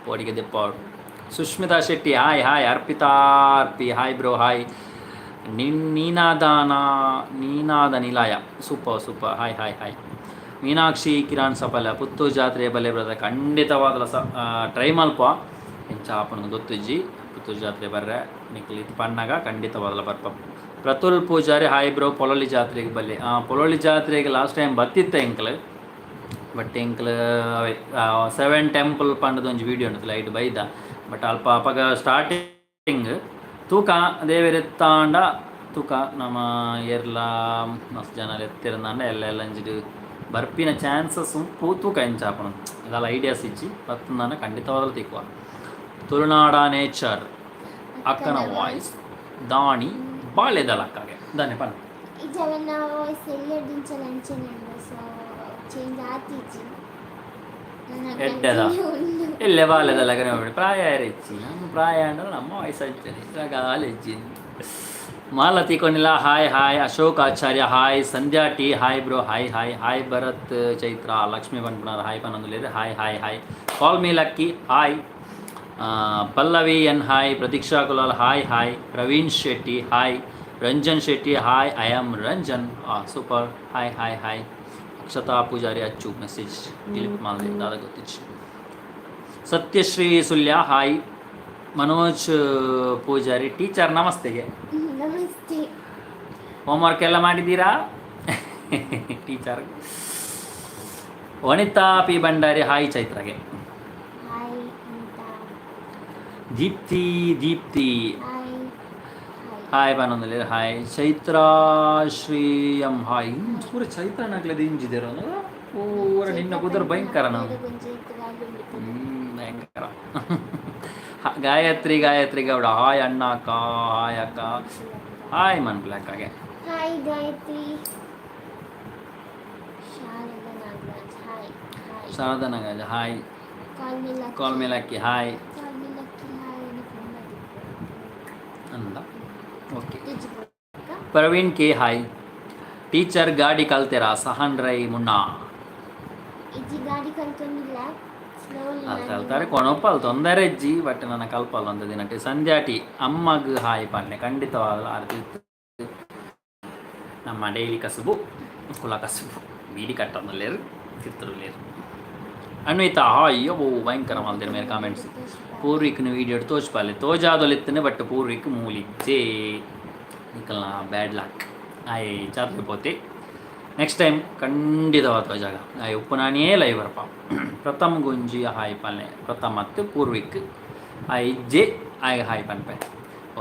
ಪೋಡಿಗೆ ದೆಪ್ಪಾಡು. Sushmitha Shetty hi hi. Arpi hi bro hi. ನೀನಾದ ನಿಲಾಯ super hi hi hi. Meenakshi Kiran ಸಫಲ ಪುತ್ತೂರು ಜಾತ್ರೆ ಬಲೆ ಬರದ ಖಂಡಿತವಾದ ಟ್ರೈ ಮಲ್ಪ ಹೆಂಚಾಪನ ಗೊತ್ತುಜ್ಜಿ ಪುತ್ತೂರು ಜಾತ್ರೆ ಬರ್ರೆ ನಿಕ್ಲಿ ಪಣ್ಣಗ ಖಂಡಿತವಾದಲ ಬರ್ಪ. Pratul Poojary hi bro. ಪೊಲೊಳ್ಳಿ ಜಾತ್ರೆಗೆ ಬಲ್ಲೆ ಪೊಲೊಳ್ಳಿ ಜಾತ್ರೆಗೆ ಲಾಸ್ಟ್ ಟೈಮ್ ಬತ್ತಿತ್ತ ಎಂಕ್ಲು ಬಟ್ ಎಂಕ್ಲು ಅವೇ 7 ಟೆಂಪಲ್ ಪಂಡದೊಂದು ವೀಡಿಯೋ ಉಂಟು ಲೈಟ್ ಬೈದ ಬಟ್ ಅಲ್ಪ ಅಪಗ ಸ್ಟಾರ್ಟಿಂಗ್ ತೂಕ ದೇವರೆತ್ತಾಂಡ ತೂಕ ನಮ್ಮ ಏರ್ಲ ಮಸ್ತ್ ಜನ ಎತ್ತಿರಂದಾಂಡ ಎಲ್ಲ ಅಂಜಿಡು ಬರ್ಪಿನ ಚಾನ್ಸಸ್ ತೂಕ ಎಂಚಾಪಣ ಇದೆಲ್ಲ ಐಡಿಯಾಸ್ ಇಚ್ಚಿ ಬರ್ತಂದಾಂಡ ಖಂಡಿತವಾದಲು ತಿಕ್ಕುವ. ತುಳುನಾಡ ನೇಚರ್ ಅಕ್ಕನ ವಾಯ್ಸ್ ದಾಣಿ ಬಾಳೆದಲ್ಲ ಅಕ್ಕಗೆ ದಾನೆ ಪನ್ ಎಡ್ಡದ ಎಲ್ಲೇ ಬಾಲ್ಯದಲ್ಲ ನೋಡಿ ಪ್ರಾಯ ಹೆಚ್ಚಿ ನಮ್ಮ ಪ್ರಾಯ ಅಂದ್ರೆ ನಮ್ಮ ವಯಸ್ಸಾಗ್ತದೆ ಇದ್ರಾಗ ಹೆಚ್ಚಿ. ಮಾಲತಿ ಕೊನಿಲ್ಲ hi hi. Ashok Acharya hi. Sandhya T hi bro hi hi hi. Bharat Chaitra Lakshmi ಬಂಟ್ಪುಣರ್ ಹಾಯ್ ಪನ್ನೊಂದು hi hi hi. Call me Lucky hi. Pallavi N hi. Prateeksha Kulal hi hi. Praveen Shetty hi. Ranjan Shetty hi. I am Ranjan super hi hi hi. Akshatha Poojary Achchu message delete ಮಾಡಲಿ ದಾದ ಗೊತ್ತಿಚ್ಚು. ಸತ್ಯಶ್ರೀ ಸುಲ್ಯ ಹಾಯ್. ಮನೋಜ್ ಪೂಜಾರಿ ಟೀಚರ್ ನಮಸ್ತೆಗೆ homework ಎಲ್ಲ ಮಾಡಿದ್ದೀರಾ teacher. ವನಿತಾ P Bhandary hi. ಚೈತ್ರಗೆ Deepti hi ಬಾನೊಂದಲ್ಲಿ hi. Chaitra Shri M hi. ಪೂರ ಚೈತ್ರ ನಾಗ್ಲದ ಇಂಜಿದೇರ ಪೂರ ನಿನ್ನ ಕುದುರೆ ಭಯಂಕರ ನಾವು ಭಯಂಕರ. ಗಾಯತ್ರಿ ಗೌಡ ಹಾಯ್. ಅಣ್ಣ ಅಕ್ಕ ಹಾಯ್. ಅಕ್ಕ ಹಾಯ್ ಮನ್ಪ್ಲೆ ಅಕ್ಕಗೆ hi. Gayathri Sharada Nagaraj hi. Call ಮೇಲಕ್ಕಿ ಹಾಯ್ ಅಂದ okay. Praveen K hi. Teacher ಗಾಡಿ ಕಲ್ತೆರಾ ಸಹನ್ ರೈ ಮುನ್ನಾ ಕಲ್ತಾರೆ ಕೊಣೊಪ್ಪಲ್ ತೊಂದರೆ ಅಜ್ಜಿ ಬಟ್ ನನ್ನ ಕಲ್ಪಲ್ಲ ಒಂದು ದಿನಕ್ಕೆ. ಸಂಧ್ಯಾಟಿ ಅಮ್ಮಗ್ ಹಾಯ್ ಪನ್ನೆ ಖಂಡಿತವಾಗಲ್ಲ ಆರ್ತಿ ನಮ್ಮ ಡೈಲಿ ಕಸುಬು ಕುಲ ಕಸುಬು ಬೀಡಿ ಕಟ್ಟೊಂದಲ್ಲೇರು ತಿರ್ತಲೇರು. ಅನ್ವಿತಾ ಹಾಯ್. ಓ ಭಯಂಕರ ಮಲ್ದಿರ ಮೇಲೆ ಕಾಮೆಂಟ್ಸ್. ಪೂರ್ವಿಕ್ನ ವೀಡಿಯೋ ತೋಚ್ಪಾಲೆ ತೋಜಾದೊಲಿತ್ತನೆ ಬಟ್ ಪೂರ್ವಿಕ್ ಮೂಲಿಜ್ಜೆ ನಿಕಲ್ನ ಬ್ಯಾಡ್ ಲಕ್ ಆಯ್ ಜಾತ್ರೆ ಪೋತೆ ನೆಕ್ಸ್ಟ್ ಟೈಮ್ ಖಂಡಿತವಾದ ಜಾಗ ಆಯ್ ಉಪ್ಪುನಾಣಿಯೇ ಲೈವ್ ಬರಪ್ಪ. ಪ್ರಥಮ್ ಗುಂಜಿ ಹಾಯ್ ಪಲ್ಲೆ ಪ್ರಥಮ್ ಮತ್ತು ಪೂರ್ವಿಕ್ ಆಯ್ ಇಜ್ಜೆ ಆಯ್ ಹಾಯ್ ಪನ್ಪೆ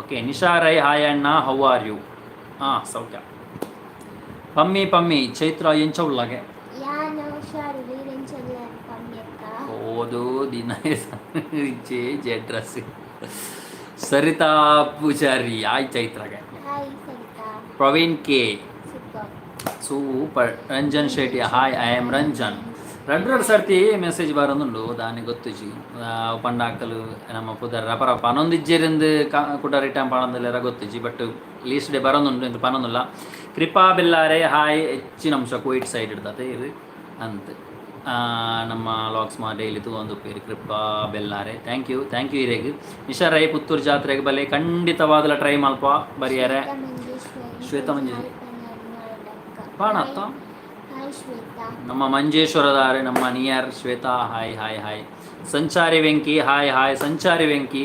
ಓಕೆ. ನಿಶಾ ರೈ ಹಾಯ್ ಅಣ್ಣ ಹೌ ಆರ್ ಯು ಸೌಖ್ಯ. ಪಮ್ಮಿ ಚೈತ್ರ ಎಂಚೌಲ್ಲಾಗೆ ಓದು ದಿನ ಇಜ್ಜೆ ಜೆ ಡ್ರೆಸ್. ಸರಿತಾ ಪೂಜಾರಿ ಆಯ್ ಚೈತ್ರಗೆ. Praveen K super. Ranjan Shetty hi. I am Ranjan. 2 ಸರ್ತಿ ಮೆಸೇಜ್ ಬರೋದುಂಡು ದಾನಿ ಗೊತ್ತುಜಿ ಪಂಡಾಕಲು ನಮ್ಮ ಪುದರ್ ರಪರ ಪನೊಂದಿಜ್ಜೆರಿಂದ ಕುಟ ರಿಟರ್ನ್ ಪಣಂದೆಲ್ಲ ಗೊತ್ತುಜಿ ಬಟ್ ಲೀಸ್ಟ್ ಡೇ ಬರೋದುಂಡು ಇಂದು ಪನೊಂದಿಲ್ಲ. ಕೃಪಾ ಬೆಲ್ಲಾರೆ ಹಾಯ್. ಹೆಚ್ಚಿನ ಅಂಶ ಕುವೈಟ್ ಸೈಡ್ ಇಡ್ತದೆ ಇದು ಅಂತ ನಮ್ಮ ಲಾಗ್ಸ್ ಮಾ ಡೈಲಿ ತಗೊಂಡು ಪೇರು ಕೃಪಾ ಬೆಲ್ಲಾರೆ ಥ್ಯಾಂಕ್ ಯು ಹಿರೇಗ್. ನಿಶಾ ರೈ ಪುತ್ತೂರು ಜಾತ್ರೆಗೆ ಬಲೆ ಖಂಡಿತವಾದಲ ಟ್ರೈ ಮಲ್ಪ ಬರಿಯಾರೆ. ಶ್ವೇತಾ ಮಂಜೇಶ್ವರಿ ಪಾಣತ್ತ ನಮ್ಮ ಮಂಜೇಶ್ವರದಾರೆ ನಮ್ಮ near Shweta hi hi hi. ಸಂಚಾರಿ ವೆಂಕಿ ಹಾಯ್ ಹಾಯ್. ಸಂಚಾರಿ ವೆಂಕಿ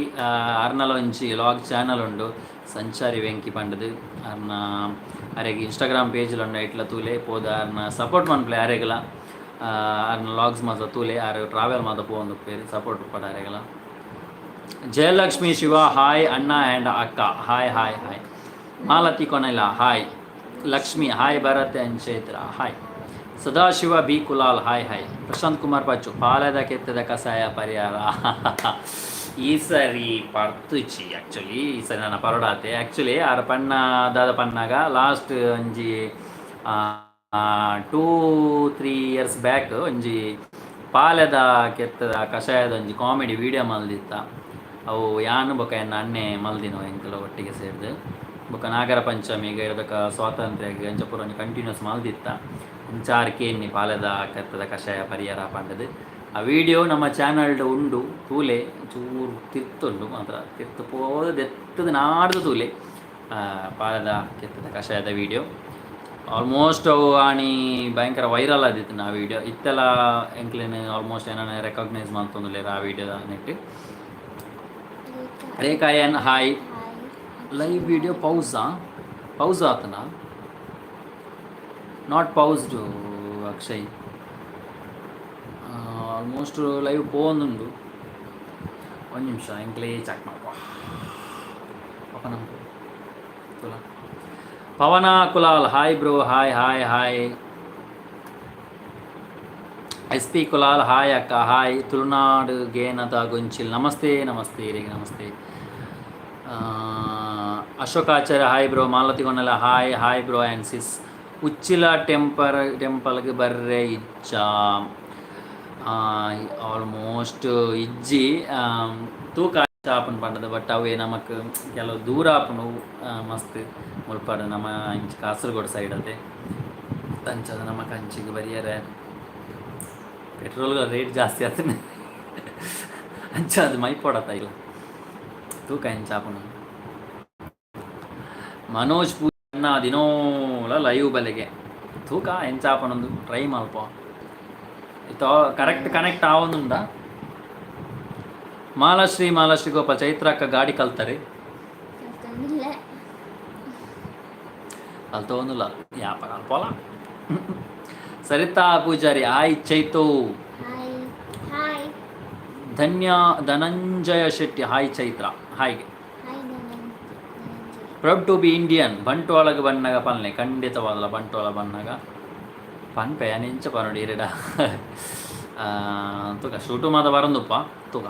ಅರ್ನಲೊಂಚಿ ಲಾಗ್ ಚಾನಲ್ ಉಂಡು ಸಂಚಾರಿ ವೆಂಕಿ ಪಂಡದು ಅರ್ನ ಅರೆಗೆ ಇನ್ಸ್ಟಾಗ್ರಾಮ್ ಪೇಜ್ಲುಂಡ ಇಟ್ಲ ತೂಲೆ ಪೋದ ಅರ್ನ ಸಪೋರ್ಟ್ ಮನ್ಪ್ಲೆ ಅರೆಗಲ ಅರ್ನ ಲಾಗ್ಸ್ ಮಾತ ತೂಲೆ ಅರೆ ಟ್ರಾವೆಲ್ ಮಾತ ಪೋಂದು ಪೇರು ಸಪೋರ್ಟ್ ಪಡ ಅರೆಗಲ. ಜಯಲಕ್ಷ್ಮಿ ಶಿವ ಹಾಯ್. ಅಣ್ಣ ಆ್ಯಂಡ್ ಅಕ್ಕ ಹಾಯ್ ಹಾಯ್ ಹಾಯ್. ಮಾಲತಿ ಕೊನೆಲ hi. Lakshmi hi. Bharat and Chaitra hi. Sadashiva B Kulal hi hi. Prashanth Kumar Pachchu ಪಾಲದ ಕೆತ್ತದ ಕಸಾಯ ಪರಿಹಾರ ಈ ಸರಿ ಪರ್ತಿಚ್ಚಿ ಆ್ಯಕ್ಚುಲಿ ಈ ಸರಿ ನನ್ನ ಪರೋಡಾತೆ ಆ್ಯಕ್ಚುಲಿ ಆರ ಪಣ್ಣ ದಾದ ಪನ್ನಾಗ ಲಾಸ್ಟ್ ಒಂಜಿ 2-3 ಇಯರ್ಸ್ ಬ್ಯಾಕ್ ಒಂಜಿ ಪಾಲೆದ ಕೆತ್ತದ ಕಷಾಯದ ಒಂಜಿ ಕಾಮಿಡಿ ವಿಡಿಯೋ ಮಲ್ದಿತ್ತ ಅವು ಯಾನು ಬೊಕ ಎನ್ನ ಅನ್ನೆ ಮಲ್ದಿನೋ ಎಂಕಲ ಒಟ್ಟಿಗೆ ಸೇರಿದು ಬೊಕ ನಾಗರ ಪಂಚಮಿಗೆ ಇರಬೇಕ ಸ್ವಾತಂತ್ರ್ಯಗೆ ಅಂಚ ಪೂರ ಕಂಟಿನ್ಯೂಸ್ ಮಲ್ದಿತ್ತ ಅಂಚಾರು ಕೇನ್ನಿ ಪಾಲೆದ ಕೆತ್ತದ ಕಷಾಯ ಪರಿಹಾರ ಪಂಡದು ಆ ವಿಡಿಯೋ ನಮ್ಮ ಚಾನಲ್ಡ್ ಉಂಡು ತೂಲೆ ಚೂರು ತಿರ್ತುಂಡು ಮಾತ್ರ ತಿರ್ತು ಪೋದು ಎತ್ತದ ನಾಡ್ದು ತೂಲೆ ಪಾಲದ ಕೆತ್ತದ ಕಷಾಯದ ವಿಡಿಯೋ ಆಲ್ಮೋಸ್ಟ್ ಅವು ಆಣಿ ಭಯಂಕರ ವೈರಲ್ ಆದಿತ್ತು ಆ ವಿಡಿಯೋ ಇತ್ತೆಲ್ಲ ಎಂಕ್ಲೇನು ಆಲ್ಮೋಸ್ಟ್ ಏನಾನ ರೆಕಗ್ನೈಸ್ ಮಾಡ್ತೊಂದುಲ್ಲೇರ ಆ ವಿಡಿಯೋದ ನೆಟ್ಟು ರೇಖಾಯನ್ ಹಾಯ್ ಲೈವ್ ವಿಡಿಯೋ ಪೌಸ್ ಆತನ not paused Akshay almost live ಪೋನುಂಡು ಒಂದು ನಿಮಿಷ ಎಂಕ್ಲೇ ಚೆಕ್ ಮಾಡ್ಕೊ Pavan Kulal hi bro hi SP Kulal hi ಅಕ್ಕ ಹಾಯ್ ತುಳುನಾಡು ಗೇನದ ಗೊಂಚಿಲ್ ನಮಸ್ತೆ ರೀ ನಮಸ್ತೆ ಅಶೋಕಾಚಾರ್ಯ ಹಾಯ್ ಬ್ರೋ ಮಾಲತಿ ಗೊಂಡಲ hi bro and sis Uchila ಟೆಂಪಲ್ಗೆ ಬರ್ರೆ ಇಚ್ಛಾ ಆಲ್ಮೋಸ್ಟ್ ಇಜ್ಜಿ ತೂಕ ಆಪನ್ ಪಂಡದ ಬಟ್ ಅವೇ ನಮಕ್ ಕೆಲವು ದೂರ ಆಪನು ಮಸ್ತ್ ಮುಲ್ಪಾಡ ನಮ್ಮ ಇಂಚ್ ಕಾಸರಗೋಡು ಸೈಡ್ ಅದೇ ಅಂಚದ ನಮ್ಮ ಕಂಚಿಗೆ ಬರಿಯರೆ ಪೆಟ್ರೋಲ್ ರೇಟ್ ಜಾಸ್ತಿ ಆಗ್ತಾನೆ ಅಂಚ ಅದು ಮೈ ಪೋಡತ್ತ ಇಲ್ಲ ತೂಕ ಇಂಚಾಪನು ಮನೋಜ್ ಪೂಜನ್ನ ದಿನೋಲ ಲೈವ್ ಬೆಲೆಗೆ ತೂಕ ಎಂಚಾಪನೊಂದು ಟ್ರೈ ಮಲ್ಪ ಇತ್ತು ಕರೆಕ್ಟ್ ಕನೆಕ್ಟ್ ಆವೊಂದುಂಡ ಮಾಲಾಶ್ರೀ ಗೋಪಾಲ್ ಚೈತ್ರಕ್ಕ ಗಾಡಿ ಕಲ್ತಾರೆ ಕಲ್ತೋಂದಿಲ್ಲ ಯಾಪ ಕಲ್ಪೋಲ ಸರಿತಾ ಪೂಜಾರಿ ಹಾಯ್ ಚೈತು ಧನಂಜಯ ಶೆಟ್ಟಿ ಹಾಯ್ ಚೈತ್ರ ಹಾಯ್ಗೆ ಪ್ರೌಡ್ ಟು ಬಿ ಇಂಡಿಯನ್ ಬಂಟ್ವಾಳಗೆ ಬಣ್ಣಗ ಪಲ್ಲೆ ಖಂಡಿತವಾದಲ್ಲ ಬಂಟ್ವಾಳ ಬಣ್ಣಗ ಪನ್ಪೆ ನೆಂಚ ಪನೋಡಿ ಇರಡ ತೂಕ ಶೂಟು ಮಾದ ಬರಂದುಪ್ಪ ತೂಕ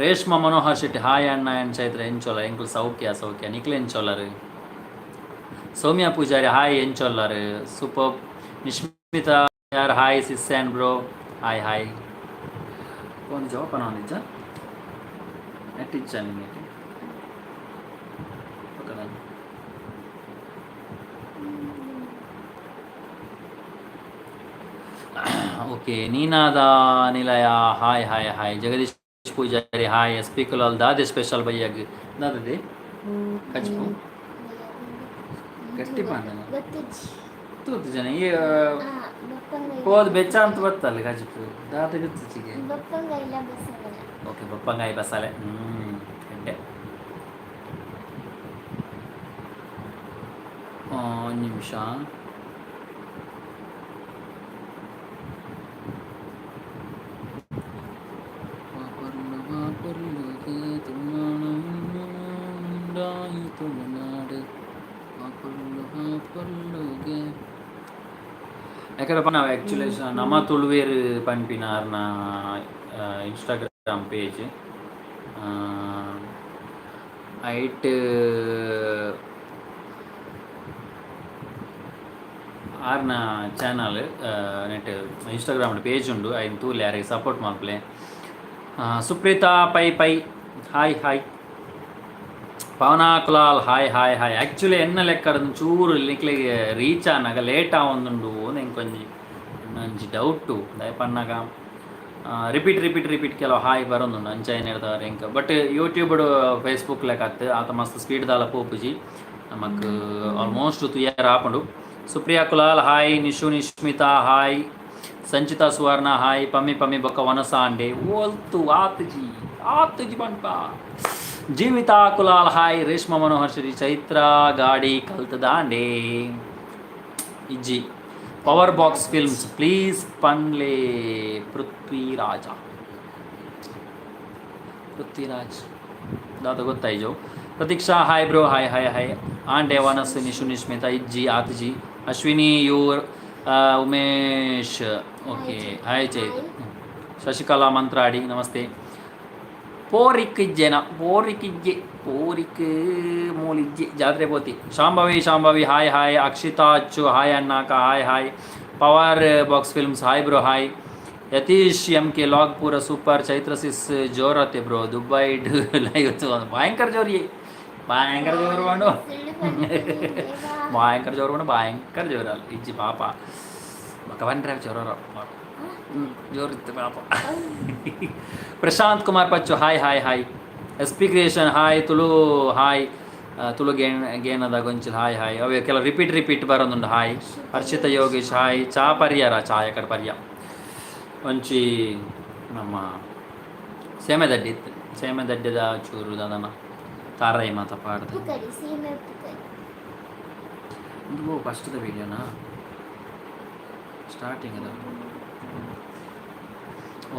ರೇಷ್ಮಾ ಮನೋಹರ್ ಶೆಟ್ಟಿ ಹಾಯ್ ಅಣ್ಣ ಆ್ಯಂಡ್ ಚೈತ್ರ ಎಂಚೋಲ ಎಂಕುಲ್ ಸೌಖ್ಯ ನಿಖಿಲ್ ಎಂಚೋಲರು ಸೌಮ್ಯ ಪೂಜಾರಿ ಹಾಯ್ ಎಂಚೋಲ್ಲರು ಸೂಪರ್ ನಿಶ್ಮಿತಾ ಯಾರ್ hi sis and bro hi ಒಂದು ಜವಾಬನ ನಿಜ ನೆಟ್ಟಿಚ್ಚ ನಿಮಗೆ ಓಕೆ ನೀನಾದ ನಿಲಯ hi Jagadish Poojary hi SP Kulal ದಾದೆ ಸ್ಪೆಷಲ್ ಬೈಯಾಗಿ ದಾದದೆ ಕಜ್ಪು ಗಟ್ಟಿ ಪಾಂಡನ ತೂತು ಜನ ಈ ಹೋದ್ ಬೆಚ್ಚ ಅಂತ ಬರ್ತಲ್ಲ ಕಜ್ಪು ದಾದ ಗೊತ್ತಿಗೆ ಓಕೆ ಬಪ್ಪಂಗಾಯಿ ಬಸಾಲೆ ಗಡ್ಡೆ ಒಂದು ನಿಮಿಷ ಯಾಕಂದ್ರೆ ನಾವು ಆ್ಯಕ್ಚುಲಿ ನಮ್ಮ ತುಳುವೇರು ಪನ್ಪಿನಾರ್ನ ಇನ್ಸ್ಟಾಗ್ರಾಮ್ ಪೇಜ್ ಐಟ್ ಆರ್ನ ಚಾನಲ್ ನೆಟ್ ಇನ್ಸ್ಟಾಗ್ರಾಮ್ ಪೇಜ್ ಉಂಡು ಐನ್ ತೂಲೆ ಯಾರಿಗೆ ಸಪೋರ್ಟ್ ಮಾಡ್ಪ್ಲೆ ಸುಪ್ರೀತಾ ಪೈ ಹಾಯ್ ಪವನ ಕುಲಾಲ್ ಹಾಯ್ ಆ್ಯಕ್ಚುಲಿ ಎನ್ನ ಲೆಕ್ಕ ಚೂರು ನಿಕ್ಲಿಗೆ ರೀಚ್ ಆನಾಗ ಲೇಟ್ ಆವೊಂದುಂಡು ನಂಗೆ ಒಂಜಿ ಡೌಟು ದಯಪನ್ನಾಗ ರಿಪೀಟ್ ಕೆಲವು ಹಾಯ್ ಬರೋದುಂಡು ಅಂಚ ಏನು ಹೇಳ್ದವ್ರು ಹೆಂಗೆ ಬಟ್ ಯೂಟ್ಯೂಬ್ಡು ಫೇಸ್ಬುಕ್ ಲೆಕ್ಕ ಆತ ಮಸ್ತ್ ಸ್ಪೀಡ್ ದಾಲ ಪೋಪುಜಿ ನಮಕ್ ಆಲ್ಮೋಸ್ಟ್ 2 ಇಯರ್ ಆಪುಂಡು Supriya Kulal hi Nishmitha hi Sanchitha Suvarna hi Pammi ಬೊಕ್ಕ ವನಸಾಂಡೆ ಓಲ್ತು ಆತುಜಿ ಬಂಟ ಜೀವಿತಾ ಕುಲಾಲ್ ಹಾಯ್ ರೇಷ್ಮಾ ಮನೋಹರ್ ಶ್ರೀ ಚೈತ್ರ ಗಾಡಿ ಕಲ್ತದಾಂಡೆ ಇಜ್ಜಿ ಪವರ್ ಬಾಕ್ಸ್ ಫಿಲ್ಮ್ಸ್ ಪ್ಲೀಸ್ ಪನ್ಲೆ ಪೃಥ್ವಿರಾಜ್ ದಾದ ಗೊತ್ತಾಯ್ಜೋ ಪ್ರತೀಕ್ಷಾ ಹಾಯ್ ಬ್ರೋ ಹಾಯ್ ಆಂಡೆ ವನಸ್ ನಿಶ್ಮಿತಾ ಇಜ್ಜಿ ಆತಜಿ ಅಶ್ವಿನಿ ಯೂರ್ ಉಮೇಶ್ ಓಕೆ ಹಾಯ್ ಚೈತ್ ಶಶಿಕಲಾ ಮಂತ್ರಾಡಿ ನಮಸ್ತೆ ಪೋರಿಕ್ ಮೂಲಿಜ್ಜೆ ಜಾತ್ರೆ ಪೋತಿ. Shambhavi hi hi. Akshitha Achchu hi ಅಣ್ಣಾಕ hi. Power box films hi bro hi. Yathish MK ಲಾಗ್ಪುರ ಸೂಪರ್. ಚೈತ್ರ ಸಿಸ್ ಜೋರತ್ತೆ ಬ್ರೋ. ದುಬೈ ಲೈವ್ ಭಯಂಕರ ಜೋರು ಭಯಂಕರ ಜೋರು ಮಾಡು ಭಯಂಕರ ಜೋರಲ್ಲ ಇಜ್ಜಿ ಪಾಪ ಭಗವಂತರ ಜೋರ ಜೋರಿತ್ತು ಪಾಪ. Prashanth Kumar Pachchu hi. SP creation hi. Tulu ಗೇನದ ಗೊಂಚಲ್ ಹಾಯ್. ಅವೇ ಕೆಲವು ರಿಪೀಟ್ ಬರೋದುಂಡು ಹಾಯ್. ಹರ್ಷಿತ ಯೋಗೇಶ್ ಹಾಯ್. ಚಾ ಪರ್ಯಾರ ಚಾಯಕಡೆ ಪರ್ಯ ಒಂಚಿ ನಮ್ಮ ಸೇಮೆದಡ್ಡಿ ಇತ್ತು. ಸೇಮೆದಡ್ಡಿದ ಚೂರು ಅದನ್ನು ತಾರೈ ಮಾತ ಪಾಡ್ದು ಇದು ಫಸ್ಟ್ದ ವೀಡಿಯೋನಾ ಸ್ಟಾರ್ಟಿಂಗ್ ಅದ.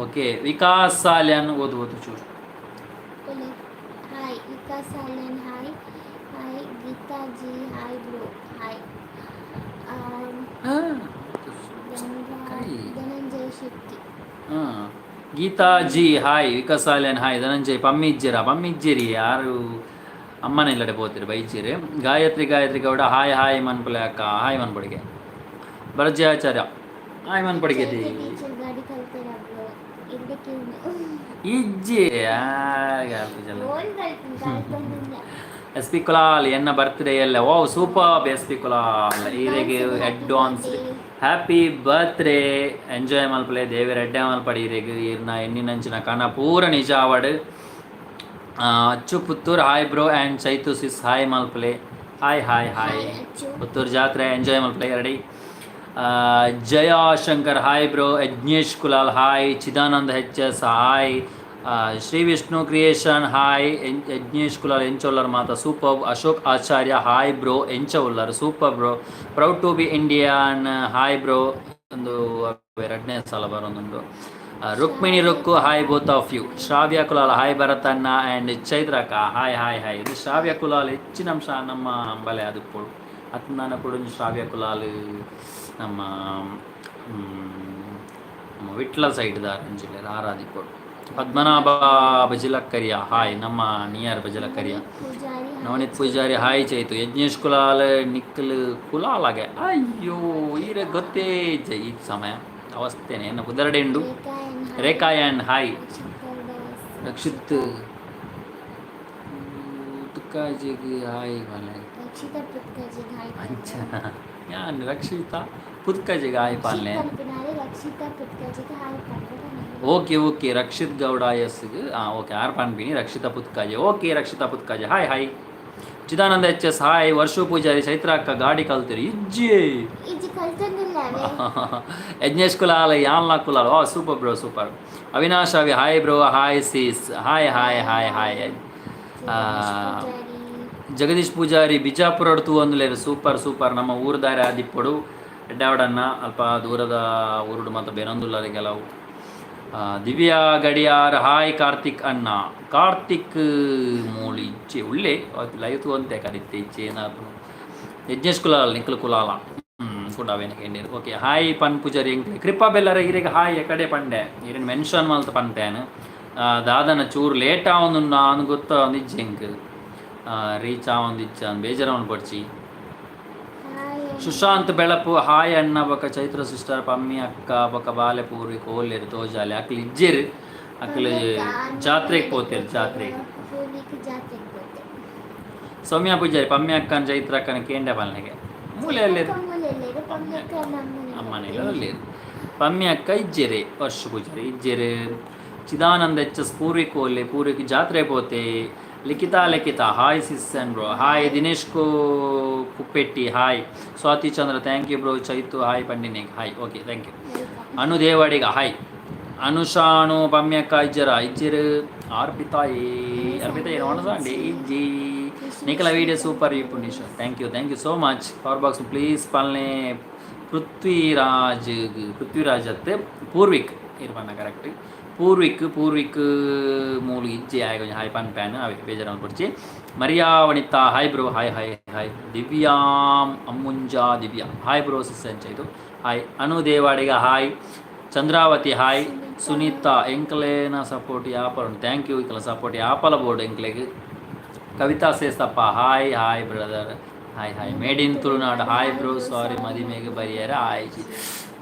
ಓಕೆ ವಿಕಾಸ್ ಸಾಲ್ಯಾನ್ ಓದು ಚೂರು. Hi Vikas Salian hi. Geethaji hi bro hi. Dhananjay Shetty Geethaji hi. Vikas Salian hi. Dhananjay ಪಮ್ಮಿಜ್ಜಿರಿ ಯಾರು ಅಮ್ಮನ ಇಲ್ಲಡೆ ಪೋತಿರು ಬೈಜಿರಿ. ಗಾಯತ್ರಿ ಗೌಡ ಹಾಯ್ ಮನ್ಪುಲೆ ಅಕ್ಕ ಹಾಯ್ ಮನ್ಪಡಿಗೆ. ಭರಜಾಚಾರ್ಯ ಹಾಯ್ ಮನ್ಪಡಿಗೆದಿ ಇಜ್ಜಿ SP ಕುಲಾಲ್ ಎನ್ನ ಬರ್ತ್ಡೇ ಎಲ್ಲ. ಓ ಸೂಪರ್ SP ಕುಲಾಲ್ ಈರೆಗೆ ಅಡ್ವಾನ್ಸ್ ಹ್ಯಾಪಿ ಬರ್ತ್ಡೇ ಎಂಜಾಯ್ ಮಲ್ಪಲೆ ದೇವರ ಎಡ್ಡೆ ಮಲ್ಪಡಿ ಈರೆಗೆ ಇರ್ನ ಎನ್ನಿನಂಚಿನ ಕಣ ಪೂರ ನಿಜ ಅವಡ್. Achchu Puttur hi bro and Chaitu sis hi ಮಲ್ಪಲೆ ಹಾಯ್. ಪುತ್ತೂರು ಜಾತ್ರೆ ಎಂಜಾಯ್ ಮಲ್ಪಲೆ ಎರಡಿ. Jaya Shankar hi bro. Yajnesh Kulal hi. Chidananda HS hi. Shri Vishnu creation hi. Yajnesh Kulal ಎಂಚೊಲ್ಲರ್ ಮಾತ super. Ashok Acharya hi bro ಎಂಚೊಲ್ಲರ್ super bro. Proud to be Indian hi bro. ಒಂದು 2ನೇ ಸಲ ಬರೋದೊಂದು. Rukmini Rukku hi both of you. Shravya Kulal hi ಭರತಣ್ಣ ಆ್ಯಂಡ್ ಚೈತ್ರಕ ಹಾಯ್. ಇದು ಶ್ರಾವ್ಯ ಕುಲಾಲ್ ಹೆಚ್ಚಿನ ಅಂಶ ನಮ್ಮ ಅಂಬಲೆ ಅದು ಕೊಡು ಅತ್ನಾನ ಕೊಡು. ಶ್ರಾವ್ಯ ಕುಲಾಲ್ ನಮ್ಮ ವಿಟ್ಲ ಸೈಡ್ದ ಜಿಲ್ಲೆ ಆರಾಧಿಕೊಡು. ಪದ್ಮನಾಭ ಬಜಲಕ್ಕರಿಯ ಹಾಯ್. ನಮ್ಮ ನಿಯರ್ ಬಜಲಕ್ಕರಿಯ. ನವನೀತ್ ಪೂಜಾರಿ ಹಾಯ್. ಚೈತು ಯಜ್ಞೇಶ್ ಕುಲಾಲ್ ನಿಖಿಲ್ ಕುಲಾಲಾಗೆ ಅಯ್ಯೋ ಈರೆ ಗೊತ್ತೇ ಈ ಸಮಯ ಅವಸ್ಥೆನೇ ಏನು ಕುದರಡೆಂಡು. ರೇಖಾಯನ್ ಹಾಯ್. ರಕ್ಷಿತ್ ತುಕ್ಕಾಜಿಗೆ ಹಾಯ್ ಮಲೆ ಯಾನ್ ರಕ್ಷಿತಾ ಪುತ್ಕಜಿಗೆ ಹಾಯ್ ಪಾಲ್ನೆ. ಓಕೆ ರಕ್ಷಿತ್ ಗೌಡ ಎಸ್ಗೆ ಓಕೆ ಆರ್ ಪಾನ್ಬಿನಿ. Rakshitha Putkaji okay. Rakshitha Putkaji hi. Chidananda HS hi. Varshu Poojary Chaitra ಅಕ್ಕ ಗಾಡಿ ಕಲ್ತಿರಿ ಇಜ್ಜಿ ಯಜ್ಞೇಶ್ ಕುಲಾಲ್ ಯಾನ್ಲಾ ಕುಲಾಲ್ ಓ super bro super. Avinash Avi hi bro hi sis hi. Jagadish Poojary Bijapur ಅಡ್ತು ಅಂದ್ಲೇರು ಸೂಪರ್ ನಮ್ಮ ಊರ್ದಾರೆ ಆದಿಪ್ಪಡು ಎಡ್ಡಾವಡನ್ನ ಅಲ್ಪ ದೂರದ ಊರುಡು ಮತ್ತು ಬೇನೊಂದುಲ್ಲರೆ ಕೆಲವು. ದಿವ್ಯಾ ಗಡಿಯಾರ್ ಹಾಯ್. ಕಾರ್ತಿಕ್ ಮೂಳಿ ಇಚ್ಚೆ ಉಳ್ಳೆ ಲೈತು ಅಂತೆ ಕರಿತೆ ಇಚ್ಚೆ ಏನಾದ್ರು. ಯಜ್ಞೇಶ್ ಕುಲಾಲ್ ನಿಖಿಲ್ ಕುಲಾಲ ಕೂಡ ಅವೇನಕ್ಕೆ ಎಂಡಿರು. ಓಕೆ ಹಾಯ್ ಪನ್ ಪೂಜಾರಿ ಎಂಕ್ಲೆ ಕೃಪಾ ಬೆಲ್ಲರ ಈರೆಗೆ ಹಾಯ್ ಎಕಡೆ ಪಂಡೆ ಈರೇನು ಮೆನ್ಷನ್ ಮಲ್ತ ಪಂತೇನು ದಾದನ ಚೂರು ಲೇಟ್ ಆವೊಂದು ನಾನು ಗೊತ್ತ ಒಂದಿಜ್ಜೆ ಎಂಕ್ ರೀಚ್ ಆವೊಂದಿಚ್ಚ ಬೇಜಾರವನು ಪಡ್ಚಿ. ಸುಶಾಂತ್ ಬೆಳಪು ಹಾಯ್ ಅಣ್ಣ ಬೊಕ ಚೈತ್ರ ಸಿಸ್ಟರ್ ಪಮ್ಮಿ ಅಕ್ಕ ಬೊಕ ಬಾಲೆ ಪೂರ್ವಿ ಕೋಲ್ಲೇರು ತೋಜಾಲೆ ಅಕ್ಲು ಇಜ್ಜೇರು ಅಕ್ಲು ಜಾತ್ರೆಗೆ ಪೋತೇರು ಜಾತ್ರೆಗೆ. ಸೌಮ್ಯ ಪೂಜಾರಿ ಪಮ್ಮಿ ಅಕ್ಕನ ಚೈತ್ರ ಅಕ್ಕನ ಕೇಂಡೆ ಪಾಲನೆಗೆ ಮೂಲೆಯಲ್ಲಿರು ಅಮ್ಮನೆಲ್ಲರು. ಪಮ್ಮಿ ಅಕ್ಕ ಇಜ್ಜೇರೆ. ವರ್ಷ ಪೂಜಾರಿ ಇಜ್ಜೇರು. ಚಿದಾನಂದ HS ಪೂರ್ವಿ ಕೋಲ್ಲೆ ಪೂರ್ವಿಗೆ ಜಾತ್ರೆ ಪೋತೆ. Likhitha hi sis and bro hi. Dinesh Kuppetti hi. Swathi Chandra thank you bro. Chaitu hi ಪಂಡಿನಿಗೆ hi. Okay thank you. Anu Devadiga hi. ಅನುಷಾಣು ಪಮ್ಯಕ್ಕ ಇಜ್ಜರು. ಅರ್ಪಿತಾ ಏನು ಮಾಡೋದಂಡಿ ಇಜ್ಜಿ ನಿಖಲ ವೀಡಿಯೋ ಸೂಪರ್ ಈ Puneshwar thank you so much. Power box please ಪಾಲನೆ. ಪೃಥ್ವಿರಾಜ್ ಅತ್ತೆ ಪೂರ್ವಿಕ್ ಇರ್ಬಣ್ಣ ಕರೆಕ್ಟ್. ಪೂರ್ವಿಕ್ ಮೂಲು ಇಜ್ಜೆ ಹಾಯ್ ಕೊಂಚ ಹಾಯ್ ಪನ್ಪ್ಯಾನ್ ಅವೇ ಬೇಜಾರನ್ನು ಕೊಡ್ಚಿ. Maria Vanitha hi bro hi. ದಿವ್ಯಾಂ ಅಮ್ಮುಂಜಾ Divya hi bro sis ಅಂಚ ಇದು hi. Anu Devadiga hi. Chandravathi hi, Sunitha Sunitha ಎಂಕ್ಲೇನ ಸಪೋರ್ಟ್ ಯಾಪಲ್ ಥ್ಯಾಂಕ್ ಯು ಇಕ್ಕಲ ಸಪೋರ್ಟ್ ಯಾಪಲ ಬೋರ್ಡ್ ಎಂಕ್ಲೆಗ್. ಕವಿತಾ ಸೇಸ್ತಪ್ಪ hi hi brother hi hi. Made in Tulunadu hi bro sorry ಮದಿಮೆಗೆ ಬರಿಯಾರ ಹಾಯ್.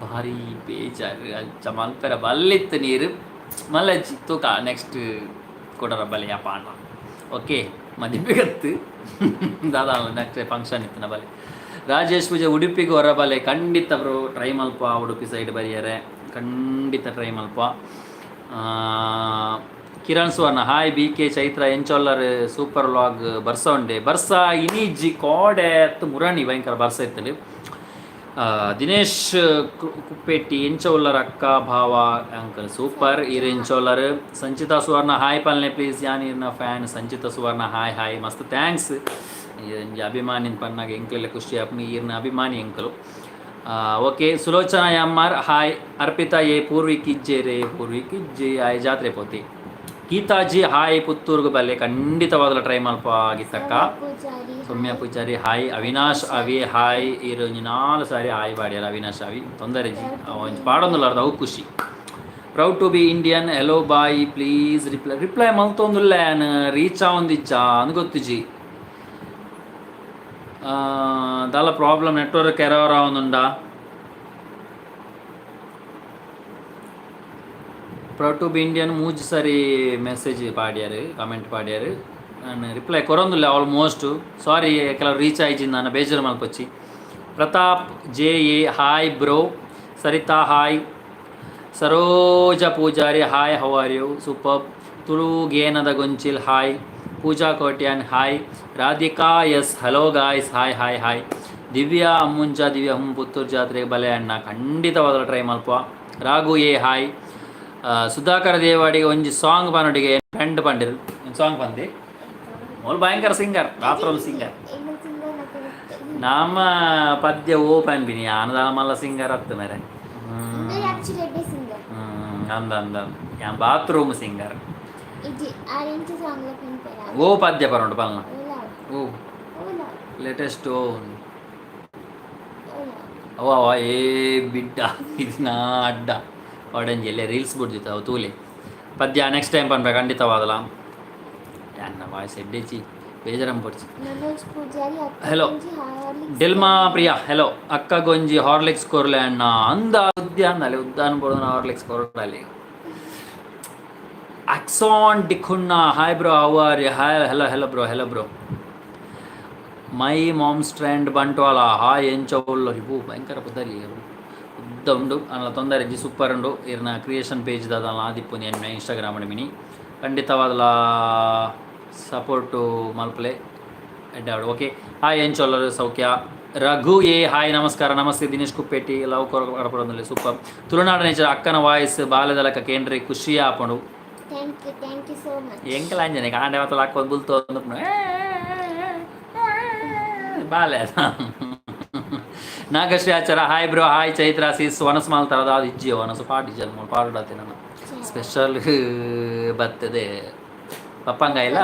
ಭಾರಿ ಬೇಜಾರು ಅಂಚ ಮಲ್ಪೆರ ಬಲ್ಲಿತ್ತು ನೀರು ಮಲ್ಲಜ್ಜಿ ತೂಕ ನೆಕ್ಸ್ಟ್ ಕೊಡರ ಬಲೆ ಯಪ್ಪ ಅಣ್ಣ. ಓಕೆ ಮದಿಮೆಗತ್ತು ದಾದಾ ನೆಕ್ಸ್ಟ್ ಫಂಕ್ಷನ್ ಇತ್ತು ಬಲೆ. ರಾಜೇಶ್ ಪೂಜೆ ಉಡುಪಿಗೆ ಹೊರ ಬಲೆ ಖಂಡಿತ ಬ್ರೋ ಟ್ರೈ ಮಲ್ಪ. ಉಡುಪಿ ಸೈಡ್ ಬರಿಯಾರೆ ಖಂಡಿತ ಟ್ರೈ ಮಲ್ಪ. Kiran Suvarna hi B K Chaitra ಎಂಚೊಲ್ಲರ್ ಸೂಪರ್ ವ್ಲಾಗ್ ಬರ್ಸ ಉಂಡೆ ಬರ್ಸ ಇನಿಜ್ಜಿ ಕೋಡೆ ಅತ್ತು ಮುರಣಿ ಭಯಂಕರ ಬರ್ಸ ಇತ್ತಲ್ಲಿ. ದಿನೇಶ್ ಕುಪ್ಪೆಟ್ಟಿ ಎಂಚೋಲ್ಲರ್ ಅಕ್ಕ ಭಾವ ಅಂಕಲ್ ಸೂಪರ್ ಇರು ಎಂಚೋಲ್ಲರ್. ಸಂಚಿತಾ ಸುವರ್ಣ ಹಾಯ್ ಪಲ್ನೆ ಪ್ಲೀಸ್ ಯಾನ್ ಇರ್ನ fan Sanchitha Suvarna hi hi ಮಸ್ತ್ ಥ್ಯಾಂಕ್ಸ್. ಅಭಿಮಾನಿ ಪನ್ನಾಗ ಎಂಕ್ಲೆಲ್ಲ ಖುಷಿ ಅಪ್ನಿ ಈರ್ನ ಅಭಿಮಾನಿ ಎಂಕಲು. Okay Sulochana M R hi. Arpitha ಎ ಪೂರ್ವಿಕಿಜ್ಜೆ ರೇ ಪೂರ್ವಿಕಿಜ್ಜೆ ಹಾಯ್ ಜಾತ್ರೆ ಪೋತಿ. ಗೀತಾಜಿ ಹಾಯ್ ಪುತ್ತೂರ್ಗು ಬಲ್ಲೆ ಖಂಡಿತವಾಗಲು ಟ್ರೈ ಮಲ್ಪ ಗೀತಕ್ಕ. ಸೌಮ್ಯ ಪೂಜಾರಿ ಹಾಯ್. ಅವಿನಾಶ್ ಅವಿ ಹಾಯ್ ಇರು 4 ಸಾರಿ ಹಾಯ್ ಬಾಡ್ಯಾರ ಅವಿನಾಶ್ ಅವಿ ತೊಂದರೆ ಜಿ ಒಂಚು ಪಾಡೊಂದುಲ್ಲಾರ್ದು ಅವು ಖುಷಿ. Proud to be Indian hello bye please reply ಮಲ್ತೊಂದುಲ್ಲ ರೀಚ್ ಆವೊಂದಿಜ್ಜ ಅಂದು ಗೊತ್ತು ಜಿ. ದಾಲ ಪ್ರಾಬ್ಲಮ್ ನೆಟ್ವರ್ಕ್ ಎರರ್ ಆವೊಂದುಂಡ. ಪ್ರೌಡ್ ಟು ಬಿ ಇಂಡಿಯನ್ ಮೂಜಿ ಸರಿ ಮೆಸೇಜ್ ಪಾಡ್ಯಾರು ಕಮೆಂಟ್ ಪಾಡ್ಯಾರು ನಾನು ರಿಪ್ಲೈ ಕೊರೊಂದುಲ್ಲ ಆಲ್ಮೋಸ್ಟ್ ಸಾರಿ ಕೆಲವು ರೀಚ್ ಆಯ್ಜಿಂದ ನಾನು ಬೇಜಾರು ಮಲ್ಪಚ್ಚಿ. Prathap J A hi bro. Sarita hi. Saroja Poojary hi how are you super. Tulu ಗೇನದ ಗೊಂಚಿಲ್ hi. Pooja Kotian hi. Radhika S hello guys hi hi hi. Divya ಅಮ್ಮುಂಜ ದಿವ್ಯಾ ಪುತ್ತೂರು ಜಾತ್ರೆಗೆ ಬಲೆ ಅಣ್ಣ ಖಂಡಿತವಾದ ಟ್ರೈ ಮಲ್ಪ. Raghu A hi. ಸುಧಾಕರ ದೇವಾಡಿಗೆ ಒಂಜಿ ಸಾಂಗ್ ಪನ್ನೊಟ್ಟಿಗೆ ಫ್ರೆಂಡ್ ಪಂಡಿರು ಸಾಂಗ್ ಪಂದೆ ಅವ್ರು ಭಯಂಕರ ಸಿಂಗರ್ ರಾತ್ರೋಲ್ ಸಿಂಗರ್. ನಮ್ಮ ಪದ್ಯ ಓ ಪನ್ಬಿನಿ ಆನದಾನ ಮಲ್ಲ ಸಿಂಗರ್ ಹತ್ತು ಮೇರೆ ಅಂದ ಅಂದ ಬಾತ್ರೂಮ್ ಸಿಂಗರ್ ಓ ಪದ್ಯ ಪರೋಂಡು ಪಲ್ನ ಓ ಲೇಟೆಸ್ಟ್ ಅವ ಅವ ಏ ಬಿಡ್ಡ ಇದು ನಾ ಅಡ್ಡ ಆರೆಂಜ್ ಎಲ್ಲೇ ರೀಲ್ಸ್ ಬಿಡ್ದಿತ್ತು ಅವು ತೂಲೆ ಪದ್ಯ ನೆಕ್ಸ್ಟ್ ಟೈಮ್ ಪನ್ಬೇಕು ಖಂಡಿತವಾದಲ್ಲ ನನ್ನ ವಾಯ್ಸ್ ಎಡ್ಡೆಚ್ಚಿ ಬೇಜಾರಂ ಪಡ್ಚಿ. ಹೆಲೋ ಡೆಲ್ಮಾ ಪ್ರಿಯಾ ಹೆಲೋ ಅಕ್ಕ ಗೊಂಜಿ ಹಾರ್ಲಿಕ್ಸ್ ಕೊರ್ಲೆ ಅಣ್ಣ ಅಂದ ಉದ್ಯಾನದಲ್ಲಿ ಉದ್ದಾನ ಪಡೋದು ಹಾರ್ಲಿಕ್ಸ್ ಕೊರಡಲ್ಲಿ. ಅಕ್ಸಾನ್ ಡಿಖುಣ್ಣ hi bro how are you hi hello hello bro hello bro. My mom's trend Bantwal hi ಎಂಚೌಲ್ಲ ಇವು ಭಯಂಕರ ಪುದರಿ ಉದ್ದ ಉಂಡು ಅಲ್ಲ ತೊಂದರೆ ಜಿ ಸೂಪರ್ ಉಂಡು ಇರ್ನ ಕ್ರಿಯೇಷನ್ ಪೇಜ್ ದಾದಲ್ಲ ಆದಿಪ್ಪು ಎನ್ನ ಇನ್ಸ್ಟಾಗ್ರಾಮ್ ಮಿನಿ ಖಂಡಿತವಾದಲ ಸಪೋರ್ಟು ಮಲ್ಪಲೆ ಎಡ್ಡಾಡು. ಓಕೆ ಹಾಯ್ ಎಂಚೊಲ್ಲರು ಸೌಖ್ಯ. ರಘು ಎ ಹಾಯ್ ನಮಸ್ಕಾರ ನಮಸ್ತೆ. ದಿನೇಶ್ ಕುಪ್ಪೆಟ್ಟಿ ಲವ್ ಕೊರಪಡದಲ್ಲಿ ಸೂಪರ್. ತುಳುನಾಡು ನೇಚರ್ ಅಕ್ಕನ ವಾಯ್ಸ್ ಬಾಲ್ಯದಲಕ ಕೇಂದ್ರ ಖುಷಿ ಆಪಣು ಎಂಕಲ ಅಂಜನೆ ಕಾಂಡೆ ಮಾತ್ರ ಹಾಕೋದು ಬುಲ್ತೋ ಬಾಲ್ಯ. Nagashree Achar hi bro hi. Chaitra ಸೀಸ್ ವನಸ್ ಮಾಲ್ತಾರದ ಅದು ಇಜ್ಜಿಯೋ ವನಸು ಪಾಡಿಜಲ್ ಪಾಡಾತಿ ನನ್ನ ಸ್ಪೆಷಲ್ ಬರ್ತದೆ ಪಪ್ಪಂಗಾಯಿಲ್ಲ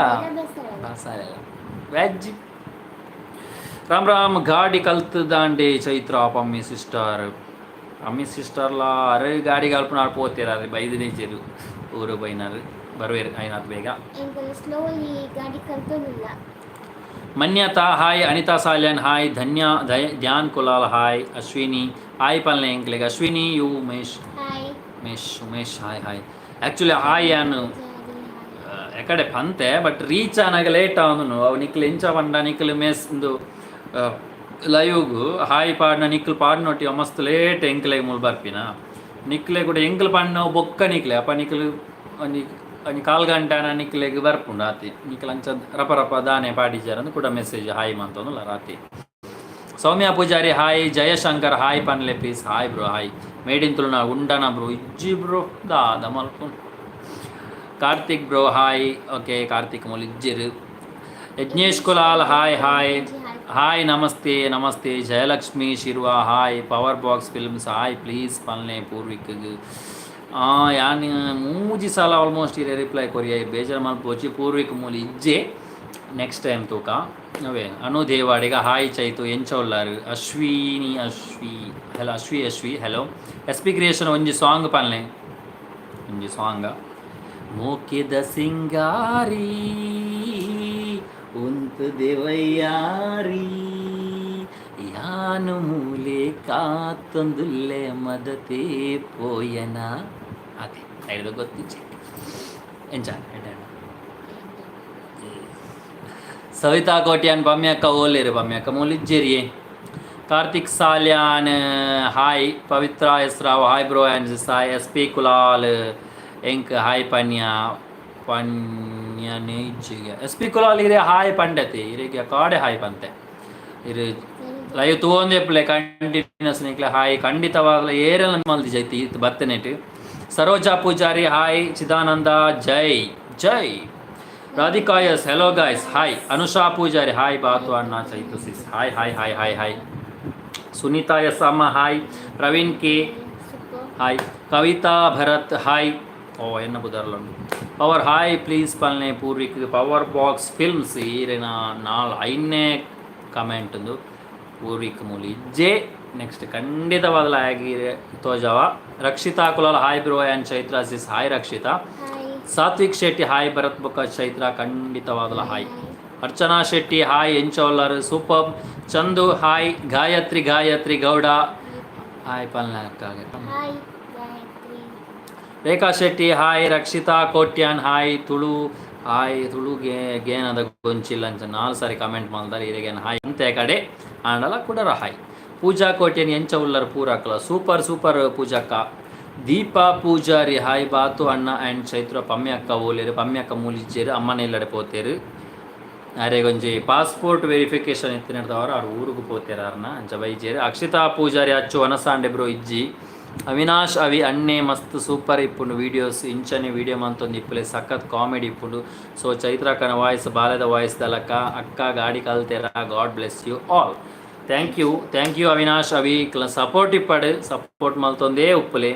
ಬಸಾಲ ವೆಜ್. ರಾಮ್ ರಾಮ್ ಗಾಡಿ ಕಲ್ತು ದಾಂಡೆ ಚೈತ್ರ ಪಮ್ಮಿ ಸಿಸ್ಟರ್ಲಾ ಅರೆ ಗಾಡಿ ಕಲ್ಪನಾಡು ಪೋತೀರ ಅರೆ ಬೈದು ನಿಜರು ಊರು ಬೈನಾರು ಬರುವೇರು ಐನಾರು ಬೇಗ. Manyatha hi. Anitha Salian hi. Dhanya Dhyan Kulal hi. Ashwini hi ಪಲ್ನೆ ಎಂಕ್ಲೆಗೆ Ashwini U Umesh hi hi. Actually hi ಯಾನು ಎಕಡೆ ಪಂತೆ ಬಟ್ ರೀಚ್ ಆನಾಗ ಲೇಟ್ ಅವನು ಅವು ನಿಕ್ಲು ಎಂಚ ಪಂಡ ನಿಕ್ಲು ಮೇಸ್ ಒಂದು ಲೈವ್ಗು ಹಾಯ್ ಪಾಡ್ನ ನಿಕ್ಲು ಪಾಡ್ನೊಟ್ಟಿ ಮಸ್ತ್ ಲೇಟ್ ಎಂಕ್ಲೆಗೆ ಮುಲ್ ಬರ್ಪಿನ ನಿಕ್ಲೆ ಕೂಡ ಎಂಕ್ಲು ಪಣ್ಣ ಬೊಕ್ಕ ನಿಕ್ಲೆ ಅಪ್ಪ ನಿಕ್ಲು ಒಂದು ಕಾಲು ಗಂಟೆ ನಿಕ್ಲೆಗೆ ಬರ್ಪುಂಡು ಆತಿ ನಿಕ್ಲು ಅಂಚ ರಪ ರಪ ದಾನೆ ಪಾಡಿಜಾರಂದು ಕೂಡ ಮೆಸೇಜ್ ಹಾಯ್ ಮಂತಂದುಲ್ಲ ರಾತಿ. ಸೌಮ್ಯ ಪೂಜಾರಿ ಹಾಯ್. ಜಯಶಂಕರ್ ಹಾಯ್ ಪನ್ಲೆ please hi bro hi. Made in Tulunadu ಉಂಡನ ಬ್ರೋ ಇಜ್ಜಿ ಬ್ರೋ ದಾದ ಮಲ್ಪುಂಡು. Karthik bro hi. Okay Karthik ಮೊಲಿಜ್ಜಿರು. Yajnesh Kulal hi hi hi ನಮಸ್ತೆ ನಮಸ್ತೆ. Jayalakshmi Shirva hi. Power box films hi please ಪಲ್ನೆ ಪೂರ್ವಿಕ್ಗೆ ಯಾನ್ ಮೂಜಿ ಸಲ ಆಲ್ಮೋಸ್ಟ್ ಇರೇ ರಿಪ್ಲೈ ಕೊರಿಯ ಬೇಜಾರು ಮಲ್ಪೋಚಿ ಪೂರ್ವಿಕ್ ಮೂಲಿ ಇಜ್ಜೆ ನೆಕ್ಸ್ಟ್ ಟೈಮ್ ತೂಕ ಅವೇ Anu Devadiga hi Chaitu ಎಂಚೊಲ್ಲಾರು Ashwi hello Ashwi hello S P creation ಒಂಜಿ ಸಾಂಗ್ ಪನ್ಲೆ ಒಂಜಿ ಸಾಂಗ ಮೋಕಿದ ಸಿಂಗಾರಿ ಉಂತು ದೇವಯ್ಯಾರಿ ಯಾನು ಮೂಲೆ ಕಾತೊಂದುಲ್ಲೆ ಮದತೆ ಪೋಯನ ಅದೇ ಹೇಳಿದ ಗೊತ್ತಿಚ್ಚೆ ಎಂಜಾಯ್ ಸವಿತಾ ಕೋಟ್ಯಾನ್ ಪಮ್ಯಕ್ಕ ಓಲೇರು ಪಮ್ಯಕ್ಕ ಮೂಲಿಜ್ಜೇರಿಯೇ ಕಾರ್ತಿಕ್ ಸಾಲ್ಯಾನ್ ಹಾಯ್ ಪವಿತ್ರ ಎಸ್ರಾವ್ hi bro and Sai S P Kulal ಎಂಕ್ ಹಾಯ್ ಪನ್ಯನೇಜಿಗೆ ಎಸ್ ಪಿ ಕುಲಾಲ್ ಇರೇ ಹಾಯ್ ಪಂಡತೆ ಇರಿಗೆ ಕಾಡೆ ಹಾಯ್ ಪಂತೆ ಇರು ಲೈವ್ ತೂಂದೆಪ್ಲೆ ಕಂಟಿನ್ಯೂಸ್ ನಿಕ್ಲೆ ಹಾಯ್ ಖಂಡಿತವಾಗಲೂ ಏರೆಲ್ಲ ಮಲ್ದಿ ಜೈತಿ ಬರ್ತನೆಟ್ ಸರೋಜಾ ಪೂಜಾರಿ ಹಾಯ್ ಚಿದಾನಂದ ಜೈ ಜೈ Radhika S hello guys hi Anusha Poojary hi ಬಾತು ಅಣ್ಣ Chaitu sis hi hi hi hi hi Sunita S ಅಮ್ಮ hi Praveen K hi Kavitha Bharath hi ಓ ಎನ್ನ ಬುದರ್ಲ ಪವರ್ ಹಾಯ್ ಪ್ಲೀಸ್ ಪಲ್ನೆ ಪೂರ್ವಿಕ್ ಪವರ್ ಬಾಕ್ಸ್ ಫಿಲ್ಮ್ಸ್ ಈರಿನ ನಾಲ್ ಐದನೇ ಕಮೆಂಟ್ದು ಪೂರ್ವಿಕ್ ಮೂಲಿ ಜೆ ನೆಕ್ಸ್ಟ್ ಖಂಡಿತವಾಗಲ ಆಗಿ ತೋಜವ Rakshitha Kulal hi bro and Chaitra sis hi Rakshitha Sathvik Shetty hi Bharath ಬುಕ್ಕ ಚೈತ್ರ ಖಂಡಿತವಾಗಲ ಹಾಯ್ ಅರ್ಚನಾ ಶೆಟ್ಟಿ ಹಾಯ್ ಎಂಚೋಲ್ಲರ್ super Chandu hi Gayathri Gowda hi ಪಲ್ನಾಕಾಗೆ Rekha Shetty hi Rakshitha Kotian hi Tulu hi ತುಳುಗೆ ಗೇನದ ಗೊಂಚಿಲ್ಲ ಅಂತ 4 ಸಾರಿ ಕಮೆಂಟ್ ಮಾಡ್ತಾರೆ ಇರಿಗೇನು ಹಾಯ್ ಅಂತೆ ಕಡೆ ಆಂಡಲ ಕುಡರ ಹಾಯ್ ಪೂಜಾ ಕೋಟ್ಯಾನ್ ಎಂಚ ಉಲ್ಲರ್ ಪೂರಕ್ಲ ಸೂಪರ್ ಪೂಜಕ್ಕ ದೀಪಾ ಪೂಜಾರಿ ಹಾಯ್ ಬಾತು ಅಣ್ಣ ಆ್ಯಂಡ್ ಚೈತ್ರ ಪಮ್ಯಕ್ಕ ಓಲೇರು ಪಮ್ಯಕ್ಕ ಮೂಲಿಚ್ಚೇರು ಅಮ್ಮನ ಇಲ್ಲಡೆ ಪೋತೇರು ಅರೆ ಗೊಂಜಿ ಪಾಸ್ಪೋರ್ಟ್ ವೆರಿಫಿಕೇಶನ್ ಎತ್ತಿನಡ್ದವರು ಅವ್ರು ಊರಿಗೆ ಪೋತೇರಾರನ್ನ ಅಂಚ ಬೈಜೇರು ಅಕ್ಷಿತಾ ಪೂಜಾರಿ ಅಚ್ಚು ವನಸಾಂಡೆ ಬ್ರೋ ಇಜ್ಜಿ ಅವಿನಾಶ್ ಅವಿ ಅಣ್ಣೆ ಮಸ್ತ್ ಸೂಪರ್ ಇಪ್ಪುಂಡು ವೀಡಿಯೋಸ್ ಇಂಚನೆ ವೀಡಿಯೋ ಮಂತೊಂದು ಇಪ್ಪಲೆ ಸಖತ್ ಕಾಮಿಡಿ ಇಪ್ಪುಂಡು ಸೊ ಚೈತ್ರಕ್ಕನ ವಾಯ್ಸ್ ಬಾಲ್ಯದ ವಾಯ್ಸ್ ದಲಕ ಅಕ್ಕ ಗಾಡಿ ಕಲ್ತೇರ god bless you all thank you Avinash Avi support ಇಪ್ಪಡು ಸಪೋರ್ಟ್ ಮಲ್ತೊಂದೇ ಉಪ್ಪಲೆ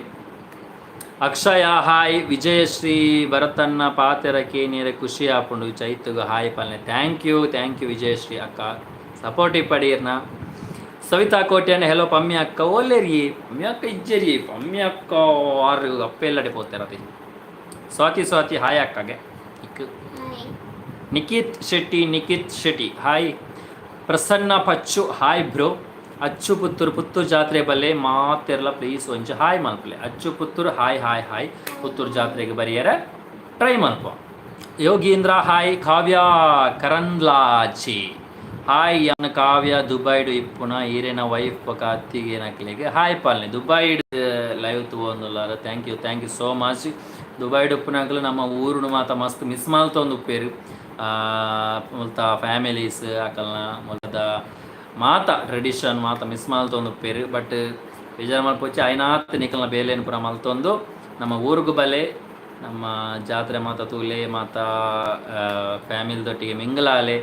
ಅಕ್ಷಯ ಹಾಯ್ ವಿಜಯಶ್ರೀ ಭರತನ್ನ ಪಾತೆರ ಕೇನಿಯರ ಖುಷಿ ಆಪುಂಡು ಚೈತುಗ ಹಾಯ್ ಪಲ್ನೆ ಥ್ಯಾಂಕ್ ಯು ವಿಜಯಶ್ರೀ ಅಕ್ಕ ಸಪೋರ್ಟ್ ಇಪ್ಪಡೀರ್ನ ಸವಿತಾ ಕೋಟ್ಯಾನ ಹೆಲೋ ಪಮ್ಮಿ ಅಕ್ಕ ಒಲ್ಲೆರಿ ಪಮ್ಮಿ ಅಕ್ಕ ಇಜ್ಜರಿ ಪಮ್ಮಿ ಅಕ್ಕ ಆರು ಅಪ್ಪೆಲ್ಲಡೆ ಪೋತಾರತಿ ಸ್ವಾತಿ ಹಾಯ್ ಅಕ್ಕಗೆ ಇಕ್ಕು Nikhith Shetty hi Prasanna Pachu hi bro Achu Puttur ಜಾತ್ರೆ ಬಲ್ಲೆ ಮಾತೆರ್ಲ ಪ್ಲೀಸ್ ಒಂಚು ಹಾಯ್ ಮಲ್ಪಲೆ ಅಚ್ಚು ಪುತ್ತೂರು ಹಾಯ್ ಪುತ್ತೂರು ಜಾತ್ರೆಗೆ ಬರಿಯರ ಟ್ರೈ ಮಲ್ಪ ಯೋಗೀಂದ್ರ ಹಾಯ್ ಕಾವ್ಯ ಕರನ್ಲಾಚಿ ಹಾಯ್ ಯಾನ ಕಾವ್ಯ ದುಬೈಡು ಇಪ್ಪುನ ಈರೇನ ವೈಫ್ ಪಕ್ಕ ಅತ್ತಿಗೆ ನಕ್ಲಿಗೆ ಹಾಯ್ ಪಾಲ್ನೆ ದುಬೈಡ್ ಲೈವ್ ತಗೊಂದುಲ್ಲಾರ ಥ್ಯಾಂಕ್ ಯು ಸೋ ಮಚ್ ದುಬೈಡ್ ಉಪ್ಪುನಾಗಲು ನಮ್ಮ ಊರುನು ಮಾತ ಮಸ್ತ್ ಮಿಸ್ ಮಾಡ್ತೊಂದು ಉಪ್ಪೇರು ಮುಲ್ತ ಫ್ಯಾಮಿಲೀಸ್ ಅಕಲ್ನ ಮುಲ್ದ ಮಾತ ಟ್ರೆಡಿಷನ್ ಮಾತ ಮಿಸ್ ಮಾಡ್ತೊಂದು ಉಪ್ಪೇರು ಬಟ್ ಬೇಜಾರು ಮಲ್ಪೊಚ್ಚಿ ಐನಾತ್ ನಿಕಲ್ನ ಬೇಲೇನು ಪುರ ಮಲ್ತೊಂದು ನಮ್ಮ ಊರಿಗೂ ಬಲೆ ನಮ್ಮ ಜಾತ್ರೆ ಮಾತ ತೂಲೆ ಮಾತ ಫ್ಯಾಮಿಲಿದೊಟ್ಟಿಗೆ ಮಿಂಗಲಾಲೆ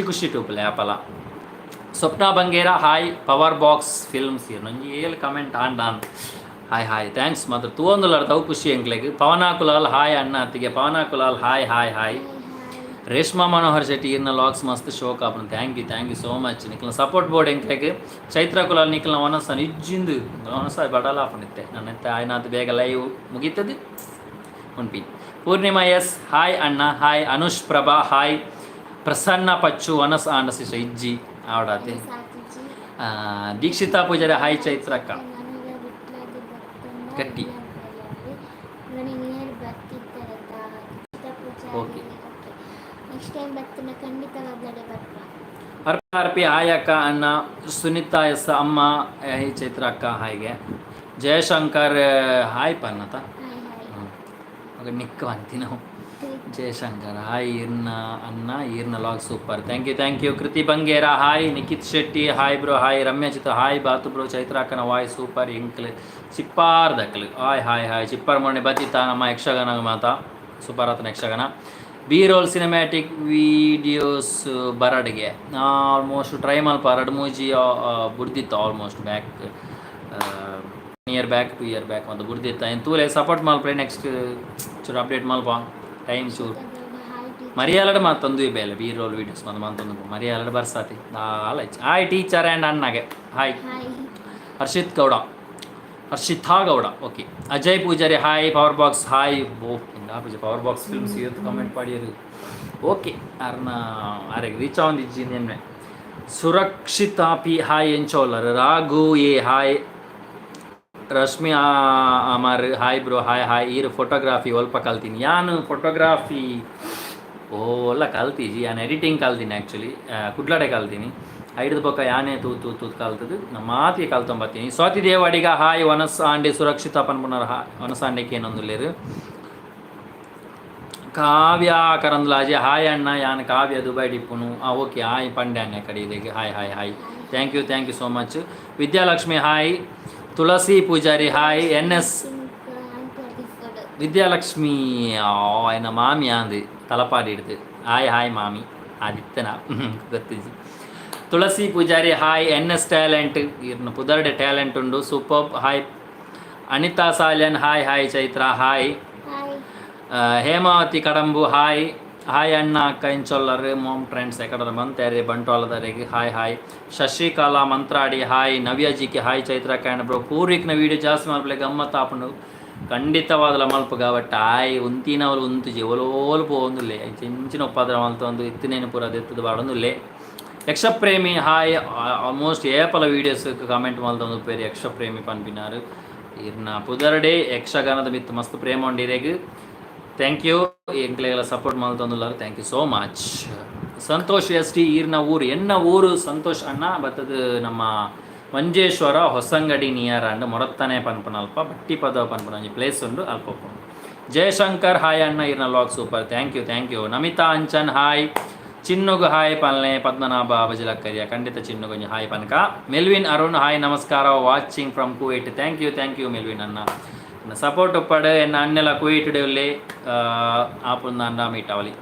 ಖುಷಿ ಟೂಪಲೆ ಆಪಲ Swapna Bangera hi power box films ನಂಗೆ ಏಳು ಕಮೆಂಟ್ ಆನ್ ಹಾಯ್ ಥ್ಯಾಂಕ್ಸ್ ಮಾತ್ರ ತೂವೊಂದುಲ್ಲರ ತವು ಖುಷಿ ಎಂಕ್ಲೆಗ್ ಪವನಾ ಕುಲಾಲ್ ಹಾಯ್ ಅಣ್ಣ ಅತ್ತಿಗೆ ಪವನಾ ಕುಲಾಲ್ ಹಾಯ್ ರೇಷ್ಮಾ ಮನೋಹರ್ ಶೆಟ್ಟಿ ಇರ್ನ ಲಾಗ್ಸ್ ಮಸ್ತ್ ಶೋಕ್ ಆಪನ ಥ್ಯಾಂಕ್ ಯು ಸೋ ಮಚ್ ನಿಕ್ಲ ಸಪೋರ್ಟ್ ಬೋರ್ಡ್ ಎಂಕ್ಲೆಗ್ ಚೈತ್ರ ಕುಲಾಲ್ ನಿಕ್ಲ ಒನಸ ನಿಜ್ಜಿಂದು ಒನಸ ಬಡಲ ಆಪನಿತ್ತೆ ನನ್ನತ್ತೆ ಆಯ್ನಾತ್ ಬೇಗ ಲೈವ್ ಮುಗೀತದೆ ಉಂಪಿ ಪೂರ್ಣಿಮಾ ಎಸ್ ಹಾಯ್ ಅಣ್ಣ ಹಾಯ್ ಅನುಷ್ ಪ್ರಭಾ ಹಾಯ್ ಪ್ರಸನ್ನ ಪಚ್ಚು ವನಸ್ ಆಂಡಸಿಶ ಇಜ್ಜಿ ಆವಡಾತೆ ದೀಕ್ಷಿತಾ ಪೂಜಾರಿ ಹಾಯ್ ಚೈತ್ರಕ್ಕ ಗಟ್ಟಿ ಓಕೆ ಅರ್ಪಿ ಹಾಯ್ ಅಕ್ಕ ಅಣ್ಣ ಸುನೀತಾ ಎಸ್ ಅಮ್ಮ ಹೈ ಚೈತ್ರ ಅಕ್ಕ ಹಾಯ್ಗೆ ಜಯಶಂಕರ್ ಹಾಯ್ ಪನ್ನತ ನಿಕ್ಕ ಅಂತಿ ನಾವು ಜಯಶಂಕರ್ ಹಾಯ್ ಈರ್ನ vlog super thank you Kruthi Bangera hi Nikhith Shetty hi bro hi Ramya Chitra hi ಬಾತು ಬ್ರೋ ಚೈತ್ರಾಕನ ವಾಯ್ ಸೂಪರ್ ಇಂಕ್ಲೆ ಚಿಪ್ಪಾರ್ ದಕ್ಲು ಹಾಯ್ ಚಿಪ್ಪಾರ್ ಮೊನ್ನೆ ಬತ್ತಿತ್ತ ನಮ್ಮ ಯಕ್ಷಗಾನ ಮಾತ ಸೂಪರ್ ಆತನ Yakshagana B roll cinematic videos ಬರಡ್ಗೆ ಆಲ್ಮೋಸ್ಟ್ ಟ್ರೈ ಮಲ್ಪ 2-3 ಬುಡ್ದಿತ್ತು almost back 1 year back 2 year back ಮತ್ತು ಬುಡ್ದಿತ್ತ ಏನು ತೂಲೆ ಸಪೋರ್ಟ್ ಮಲ್ಪೆ ನೆಕ್ಸ್ಟ್ ಚೂರು ಅಪ್ಡೇಟ್ ಮಲ್ಪ ಟೈಮ್ ಚೂರು ಮರಿಯಾಲಡ ಮಾತೊಂದು ಬೇಲೆ ಬೀರೋಲ್ ವೀಡಿಯೋಸ್ ಮಾತೊಂದು ಮರಿಯಾಲಡ ಬರ್ಸಾತಿ ದಾಲ ಹಾಯ್ ಟೀಚರ್ ಆ್ಯಂಡ್ ಅಣ್ಣಗೆ hi. Harshitha Gowda okay. Ajay Poojary hi. Power box hi. Power box films ಇವತ್ತು ಕಮೆಂಟ್ ಮಾಡಿಯರು ಓಕೆ ಅರ್ನ ಅರೆಗೆ ರೀಚ್ ಆವಂದಿಜ್ಜಿನ್ನೆ. ಸುರಕ್ಷಿತಾ ಪಿ ಹಾಯ್ ಎಂಚೋಲರ್. Raghu A hi. Rashmi Amar hi bro hi. ಈರು ಫೋಟೋಗ್ರಾಫಿ ಒಲ್ಪ ಕಲ್ತೀನಿ ಯಾನು ಫೋಟೋಗ್ರಾಫಿ ಓಲ್ಲ ಕಲ್ತೀಜಿ ಯಾನು ಎಡಿಟಿಂಗ್ ಕಲ್ತೀನಿ ಆ್ಯಕ್ಚುಲಿ ಕುಡ್ಲಾಡೆ ಕಲ್ತೀನಿ ಐದು ಪಕ್ಕ ಯಾನೇ ತೂತು ಕಲ್ತದ್ದು ನಮ್ಮ ಮಾತಿಗೆ ಕಲ್ತೊಂಬತ್ತೀನಿ. ಸ್ವಾತಿ ದೇವಾಡಿಗ ಹಾಯ್. ವನಸ್ ಆಂಡೆ ಸುರಕ್ಷಿತ ಪನ್ಪುನರ್ ವನಸ್ ಆಂಡೆಗೆ ಏನೊಂದು ಲೇರು. ಕಾವ್ಯ ಕರಂದ್ಲಾಜೆ ಹಾಯ್ ಅಣ್ಣ ಯಾನ್ ಕಾವ್ಯ ದುಬೈ ಡಿಪ್ಪುನು ಓಕೆ ಹಾಯ್ ಪಂಡೆ ಅಣ್ಣ ಕಡೆ ಇದಕ್ಕೆ hi. Thank you so much. Vidyalakshmi hi. Tulasi Poojary hi. NS Vidyalakshmi ಆಯ್ನ ಮಾಮಿ ಅಂದು ತಲಪಾಡಿ ಹಿಡ್ದು ಹಾಯ್ ಮಾಮಿ ಆದಿತ್ತನ ಗೊತ್ತಿಜಿ. Tulasi Poojary hi. NS talent ಇರ್ನ ಪುದರ್ಡೆ ಟ್ಯಾಲೆಂಟ್ ಉಂಡು super hi. Anitha Salian hi. Chaitra hi. Hemavathi Kadambu hi ಅಣ್ಣ ಅಕ್ಕ ಇಂಚೊಲ್ಲರು ಮೋಮ್ ಫ್ರೆಂಡ್ಸ್ ಎಕಡರ ಬಂತಾರೆ ಬಂಟ್ವಾಳದವರೆಗೆ ಹಾಯ್. ಶಶಿಕಲಾ ಮಂತ್ರಾಡಿ ಹಾಯ್. ನವ್ಯಜಿಗೆ ಹಾಯ್. ಚೈತ್ರ ಕ್ಯಾಂಡ್ ಬ್ರೋ ಪೂರ್ವಿಕ್ನ ವೀಡಿಯೋ ಜಾಸ್ತಿ ಮಲ್ಪಲೆ ಗಮ್ಮತ್ ಆಪುಂಡು ಖಂಡಿತವಾದಲ ಮಲ್ಪ కాబట్టి ಉಂತಿನವಲು ಉಂತುಜಿ ಒಲೋಲು ಪೋಂದುಲ್ಲೆ ಚೆಂಚಿನ ಒಪ್ಪಾದ್ರ ಮಲ್ತೊಂದು ಇತ್ತಿನೇನು ಪೂರ ದೆತ್ತದು ಬಾಡೊಂದುಲ್ಲೆ. ಯಕ್ಷಪ್ರೇಮಿ ಹಾಯ್. ಆಲ್ಮೋಸ್ಟ್ ಏಪಲ ವೀಡಿಯೋಸ್ ಕಮೆಂಟ್ ಮಲ್ತೊಂದು ಪೇರು ಯಕ್ಷಪ್ರೇಮಿ ಪನ್ಪಿನಾರು ಇರ್ನ ಪುದರ್ಡೆ ಯಕ್ಷಗಾನದ ಮಿತ್ತು ಮಸ್ತ್ ಪ್ರೇಮ ಉಂಡಿರೆಗ್ ಥ್ಯಾಂಕ್ ಯು. ಎಂಕ್ಲೆಗೆಲ್ಲ ಸಪೋರ್ಟ್ ಮಲ್ತೊಂದುಲ್ಲಾರು thank you so much. Santhosh ST ಈರ್ನ ಊರು ಎನ್ನ ಊರು ಸಂತೋಷ್ ಅಣ್ಣ ಬತ್ತದು ನಮ್ಮ ಮಂಜೇಶ್ವರ ಹೊಸಂಗಡಿ ನಿಯರ್ ಅಂಡ್ ಮೊರತ್ತನೆ ಪನ್ಪುನ ಬಟ್ಟಿ ಪದ ಪನ್ಪುನ ಪ್ಲೇಸ್ ಉಂಡು ಅಲ್ಪ. ಜಯಶಂಕರ್ ಹಾಯ್ ಅಣ್ಣ ಈರ್ನ vlog super thank you. Namitha Anchan hi. ಚಿನ್ನುಗು ಹಾಯ್ ಪಲ್ಲೆ. ಪದ್ಮನಾಭ ಬಜಲಕ್ಕರಿಯ ಖಂಡಿತ ಚಿನ್ನುಗೊಂಜಿ ಹಾಯ್ ಪನ್ಕ. ಮೆಲ್ವಿನ್ ಅರುಣ್ ಹಾಯ್ ನಮಸ್ಕಾರ watching from Kuwait thank you Melvin ಅಣ್ಣ ಸಪೋರ್ಟ್ ಉಪ್ಪಡು ಎನ್ನ ಅನ್ನೆಲ್ಲ ಕುವೈಟ್ ಉಳ್ಳಿ ಆಪುಂದ ಅಂಡ ಮೀಟ್ ಅವಲಿ.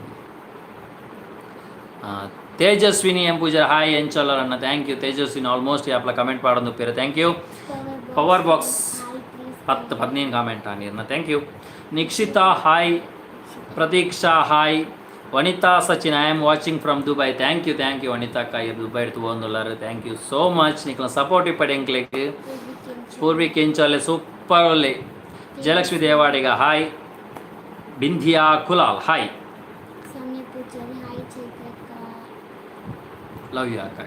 ತೇಜಸ್ವಿನಿ ಎಂಪೂಜ ಹಾಯ್ ಎಂಚೋಲ್ಲರ್ ಅಣ್ಣ ಥ್ಯಾಂಕ್ ಯು. ತೇಜಸ್ವಿನಿ ಆಲ್ಮೋಸ್ಟ್ ಯಾಪ್ಲ ಕಮೆಂಟ್ ಪಾಡೊಂದು ಉಪ್ಪೇರು thank you. Power box 10-15 comment ನೀರ್ನ thank you. Nikshitha hi. Pratheeksha hi. Vanitha Sachin I am watching from Dubai thank you Vanitha ಅಕ್ಕ ದುಬೈ ಇಡ್ತು ಒಂದುಲ್ಲರು ಥ್ಯಾಂಕ್ ಯು ಸೋ ಮಚ್. ನಿಕ್ಲ ಸಪೋರ್ಟ್ ಇಪ್ಪಡೆ ಎಂಕ್ಲೆಗ್ ಪೂರ್ವಿ ಕೆಂಚೋಲೆ ಸೂಪರ್ ಒಳ್ಳೆ. Jayalakshmi Devadiga hi. Bindhiya Kulal hi. Love you ಅಕ್ಕ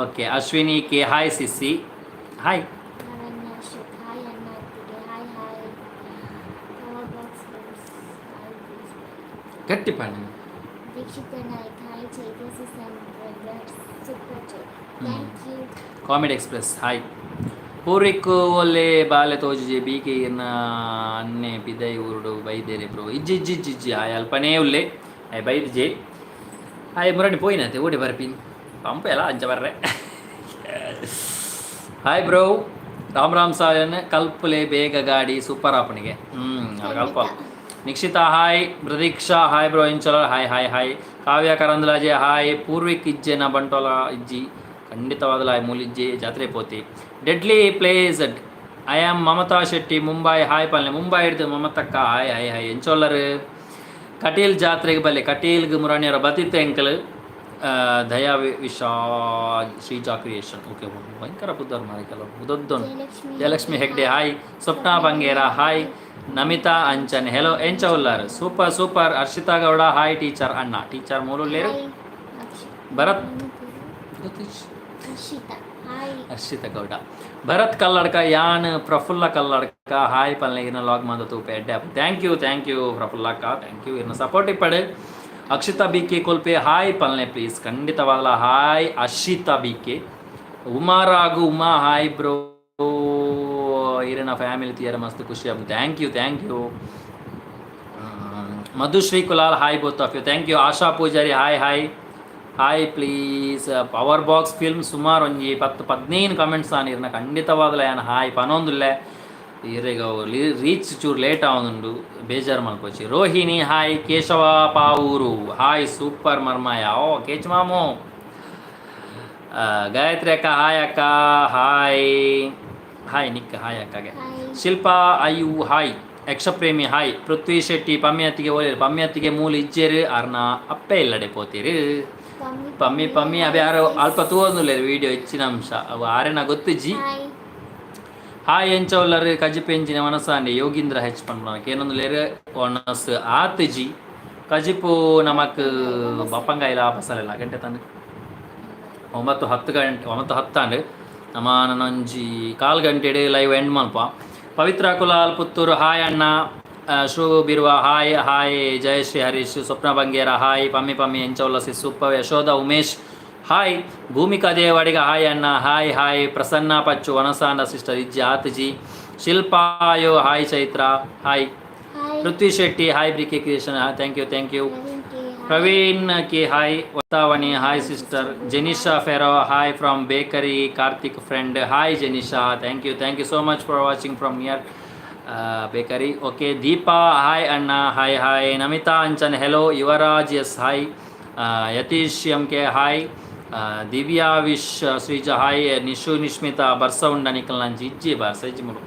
ಓಕೆ. Ashwini K hi. ಸಿಸಿ ಹಾಯ್. ಗಟ್ಟಿ ಪಾಡಿ. Comedy express hi. ಪೂರ್ವಿಕ್ ಒಳ್ಳೆ ಬಾಲೆ ತೋಜಿ BK ಇರ್ನ ಅನ್ನೆ ಪಿದೈ ಊರುಡು ಬೈದೇರೆ ಬ್ರೋ ಇಜ್ಜಿ ಹಾಯ್ ಅಲ್ಪನೇ ಉಲ್ಲೆ ಹಾಯ್ ಬೈದ್ ಜೆ ಹಾಯ್ ಮುರಡಿ ಪೋಯಿನತೆ ಓಡಿ ಬರ್ಪಿನ್ ಪಂಪ ಎಲ್ಲ ಅಂಚ ಬರ್ರೆ ಹಾಯ್ ಬ್ರೋ. ರಾಮ್ ಸಾಯನ್ ಕಲ್ಪಲೆ ಬೇಗ ಗಾಡಿ ಸೂಪರ್ ಆಪಣಿಗೆ ಕಲ್ಪ. Nikshitha hi. Pradeeksha hi bro ಇಂಚಲರ್ ಹಾಯ್. ಕಾವ್ಯ ಕರಂದ್ಲಾಜೆ ಹಾಯ್. ಪೂರ್ವಿಕ್ ಇಜ್ಜೆನ ಬಂಟೋಲ ಇಜ್ಜಿ ಖಂಡಿತವಾದಲ ಮೂಲಿಜ್ಜೆ ಜಾತ್ರೆ ಪೋತಿ. ಡೆಡ್ಲಿ ಪ್ಲೇಸ್ಡ್ I am Mamatha Shetty Mumbai hi ಪಲ್ಲೆ. ಮುಂಬೈ ಹಿಡ್ದು ಮಮತಕ್ಕ ಹಾಯ್ ಎಂಚೋಲ್ಲರ್. ಕಟೀಲ್ ಜಾತ್ರೆಗೆ ಬಲ್ಲೆ ಕಟೀಲ್ಗೆ ಮುರಾಣಿಯವರ ಬತಿತ್ತು ಎಂಕಲ್ ದಯಾ ವಿಶಾ ಶ್ರೀಜಾ ಕ್ರಿಯೇಷನ್ ಓಕೆ ಭಯಂಕರ ಪುದ್ದರ್ ಮಾರಿ ಕೆಲವು ಉದೊದ್ದೊಂದು. Jayalakshmi Hegde hi. Swapna Bangera hi. Namitha Anchan hello ಎಂಚೌಲ್ಲರ್ super. Harshitha Gowda hi. Teacher ಅಣ್ಣ ಟೀಚರ್ ಮೂಲುಲ್ಲೇರು. ಭರತ್ ಹರ್ಷಿತಾ ಗೌಡ. ಭರತ್ ಕಲ್ಲಡ್ಕ ಯಾನ್ ಪ್ರಫುಲ್ಲ ಕಲ್ಲಡ್ಕ ಹಾಯ್ ಪಲ್ಲೆ ಇರ್ನ ಲಾಗ್ ಮಾದ ತೂಪೆ ಎಡ್ಡೆ ಥ್ಯಾಂಕ್ ಯು ಪ್ರಫುಲ್ಲಕ್ಕ ಥ್ಯಾಂಕ್ ಯು ಇರ್ನ ಸಪೋರ್ಟ್ ಇಪ್ಪಡು. ಅಕ್ಷಿತಾ BK ಕೊಲ್ಪೆ ಹಾಯ್ ಪಲ್ಲೆ ಪ್ಲೀಸ್ ಖಂಡಿತವಾಗಲ್ಲ hi. Akshitha BK. Uma hi bro ಇರನ ಫ್ಯಾಮಿಲಿ ತೀರ ಮಸ್ತ್ ಖುಷಿ ಆಗ thank you. Madhushree Kulal hi both of you thank you. Asha Poojary hi please. Power box film ಸುಮಾರು ಒಂಜಿ 10-15 ಕಮೆಂಟ್ಸ್ ಆನಿರ್ನ ಖಂಡಿತವಾಗಲ ಯಾನು ಹಾಯ್ ಪನೊಂದುಲ್ಲೆ ಇರೆಗ ರೀಚ್ ಚೂರು ಲೇಟ್ ಆವೊಂದುಂಡು ಬೇಜಾರು ಮಲ್ಪೋಚಿ. Rohini hi. Keshava Pavoor hi super ಮರ್ಮಾಯ ಕೇಚ್ ಮಾಮು. ಗಾಯತ್ರಿ ಅಕ್ಕ ಹಾಯ್ ಅಕ್ಕ ಹಾಯ್ ನಿಕ್ಕ ಹಾಯ್ ಅಕ್ಕಗೆ. ಶಿಲ್ಪಾ ಅಯ್ಯು ಹಾಯ್. ಯಕ್ಷಪ್ರೇಮಿ ಹಾಯ್ ಪೃಥ್ವಿ ಶೆಟ್ಟಿ ಪಮ್ಮಿಯತ್ತಿಗೆ ಓಲೇರು ಪಮ್ಮಿಯತ್ತಿಗೆ ಮೂಲ ಇಜ್ಜೇರು ಅರ್ನ ಅಪ್ಪೆ ಇಲ್ಲಡೆ ಪೋತೀರು ಪಮ್ಮಿ ಅವು ಯಾರು ಅಲ್ಪ ತೂವೊಂದುಲ್ಲೇರು ವಿಡಿಯೋ ಹೆಚ್ಚಿನ ಅಂಶ ಅವು ಆರೆನ ಗೊತ್ತಿಜ್ಜಿ ಹಾಯ್ ಎಂಚೌಲ್ಲರು ಕಜಿ ಪೆಂಚಿನ ಮನಸ್ಸಾಂಡೆ ಯೋಗೀಂದ್ರ ಹೆಚ್ ಪಂಡ್ನಕ್ಕೆ ಏನೊಂದುಲೇರು ಒನಸ್ ಆತ್ಜಿ ಕಜಿಪು ನಮಕ್ ಬಪ್ಪಂಗಾಯಿಲ ಆಪಸಲೆಲ್ಲ ಗಂಟೆ ತಂದು 9:10 ನಮ್ಮ ನನ್ನೊಂಜಿ 4 ಗಂಟೆಡೆ ಲೈವ್ ಎಂಡ್ ಮಲ್ಪ ಪವಿತ್ರ ಕುಲಾಲ್ ಪುತ್ತೂರು ಹಾಯ್ ಅಣ್ಣ ಶ್ರೂ ಬಿರುವ hi hi Jayashree Harish Swapna Bangera hi Pammi ಎಂಚೌಲ್ಲಸಿ ಸೂಪ ಯಶೋಧ ಉಮೇಶ್ ಹಾಯ್ ಭೂಮಿಕಾ ದೇವಾಡಿಗ ಹಾಯ್ ಅಣ್ಣ ಹಾಯ್ ಹಾಯ್ ಪ್ರಸನ್ನ ಪಚ್ಚು ವನಸಾಂಡ ಸಿಸ್ಟರ್ ಇಜ್ಜಿ ಆತ್ಜಿ ಶಿಲ್ಪಾಯೋ hi Chaitra hi Prithvi Shetty hi ಬ್ರಿಕೆ creation thank you Praveen K hi ವತಾವಣಿ ಹಾಯ್ ಸಿಸ್ಟರ್ ಜೆನಿಶಾ ಫೆರೋ hi from bakery Karthik friend hi Jenisha thank you so much for watching from near bakery okay Deepa hi ಅಣ್ಣ hi Namitha Anchan hello Yuvaraj S hi Yatheesh M K hi Divya Vish Shreeja hi Nishu Nishmitha ಬರ್ಸ ಉಂಡ ನಿಖಲ್ ನಂಜಿ ಇಜ್ಜಿ ಬರ್ಸ ಇಜ್ಜಿ ಮುರು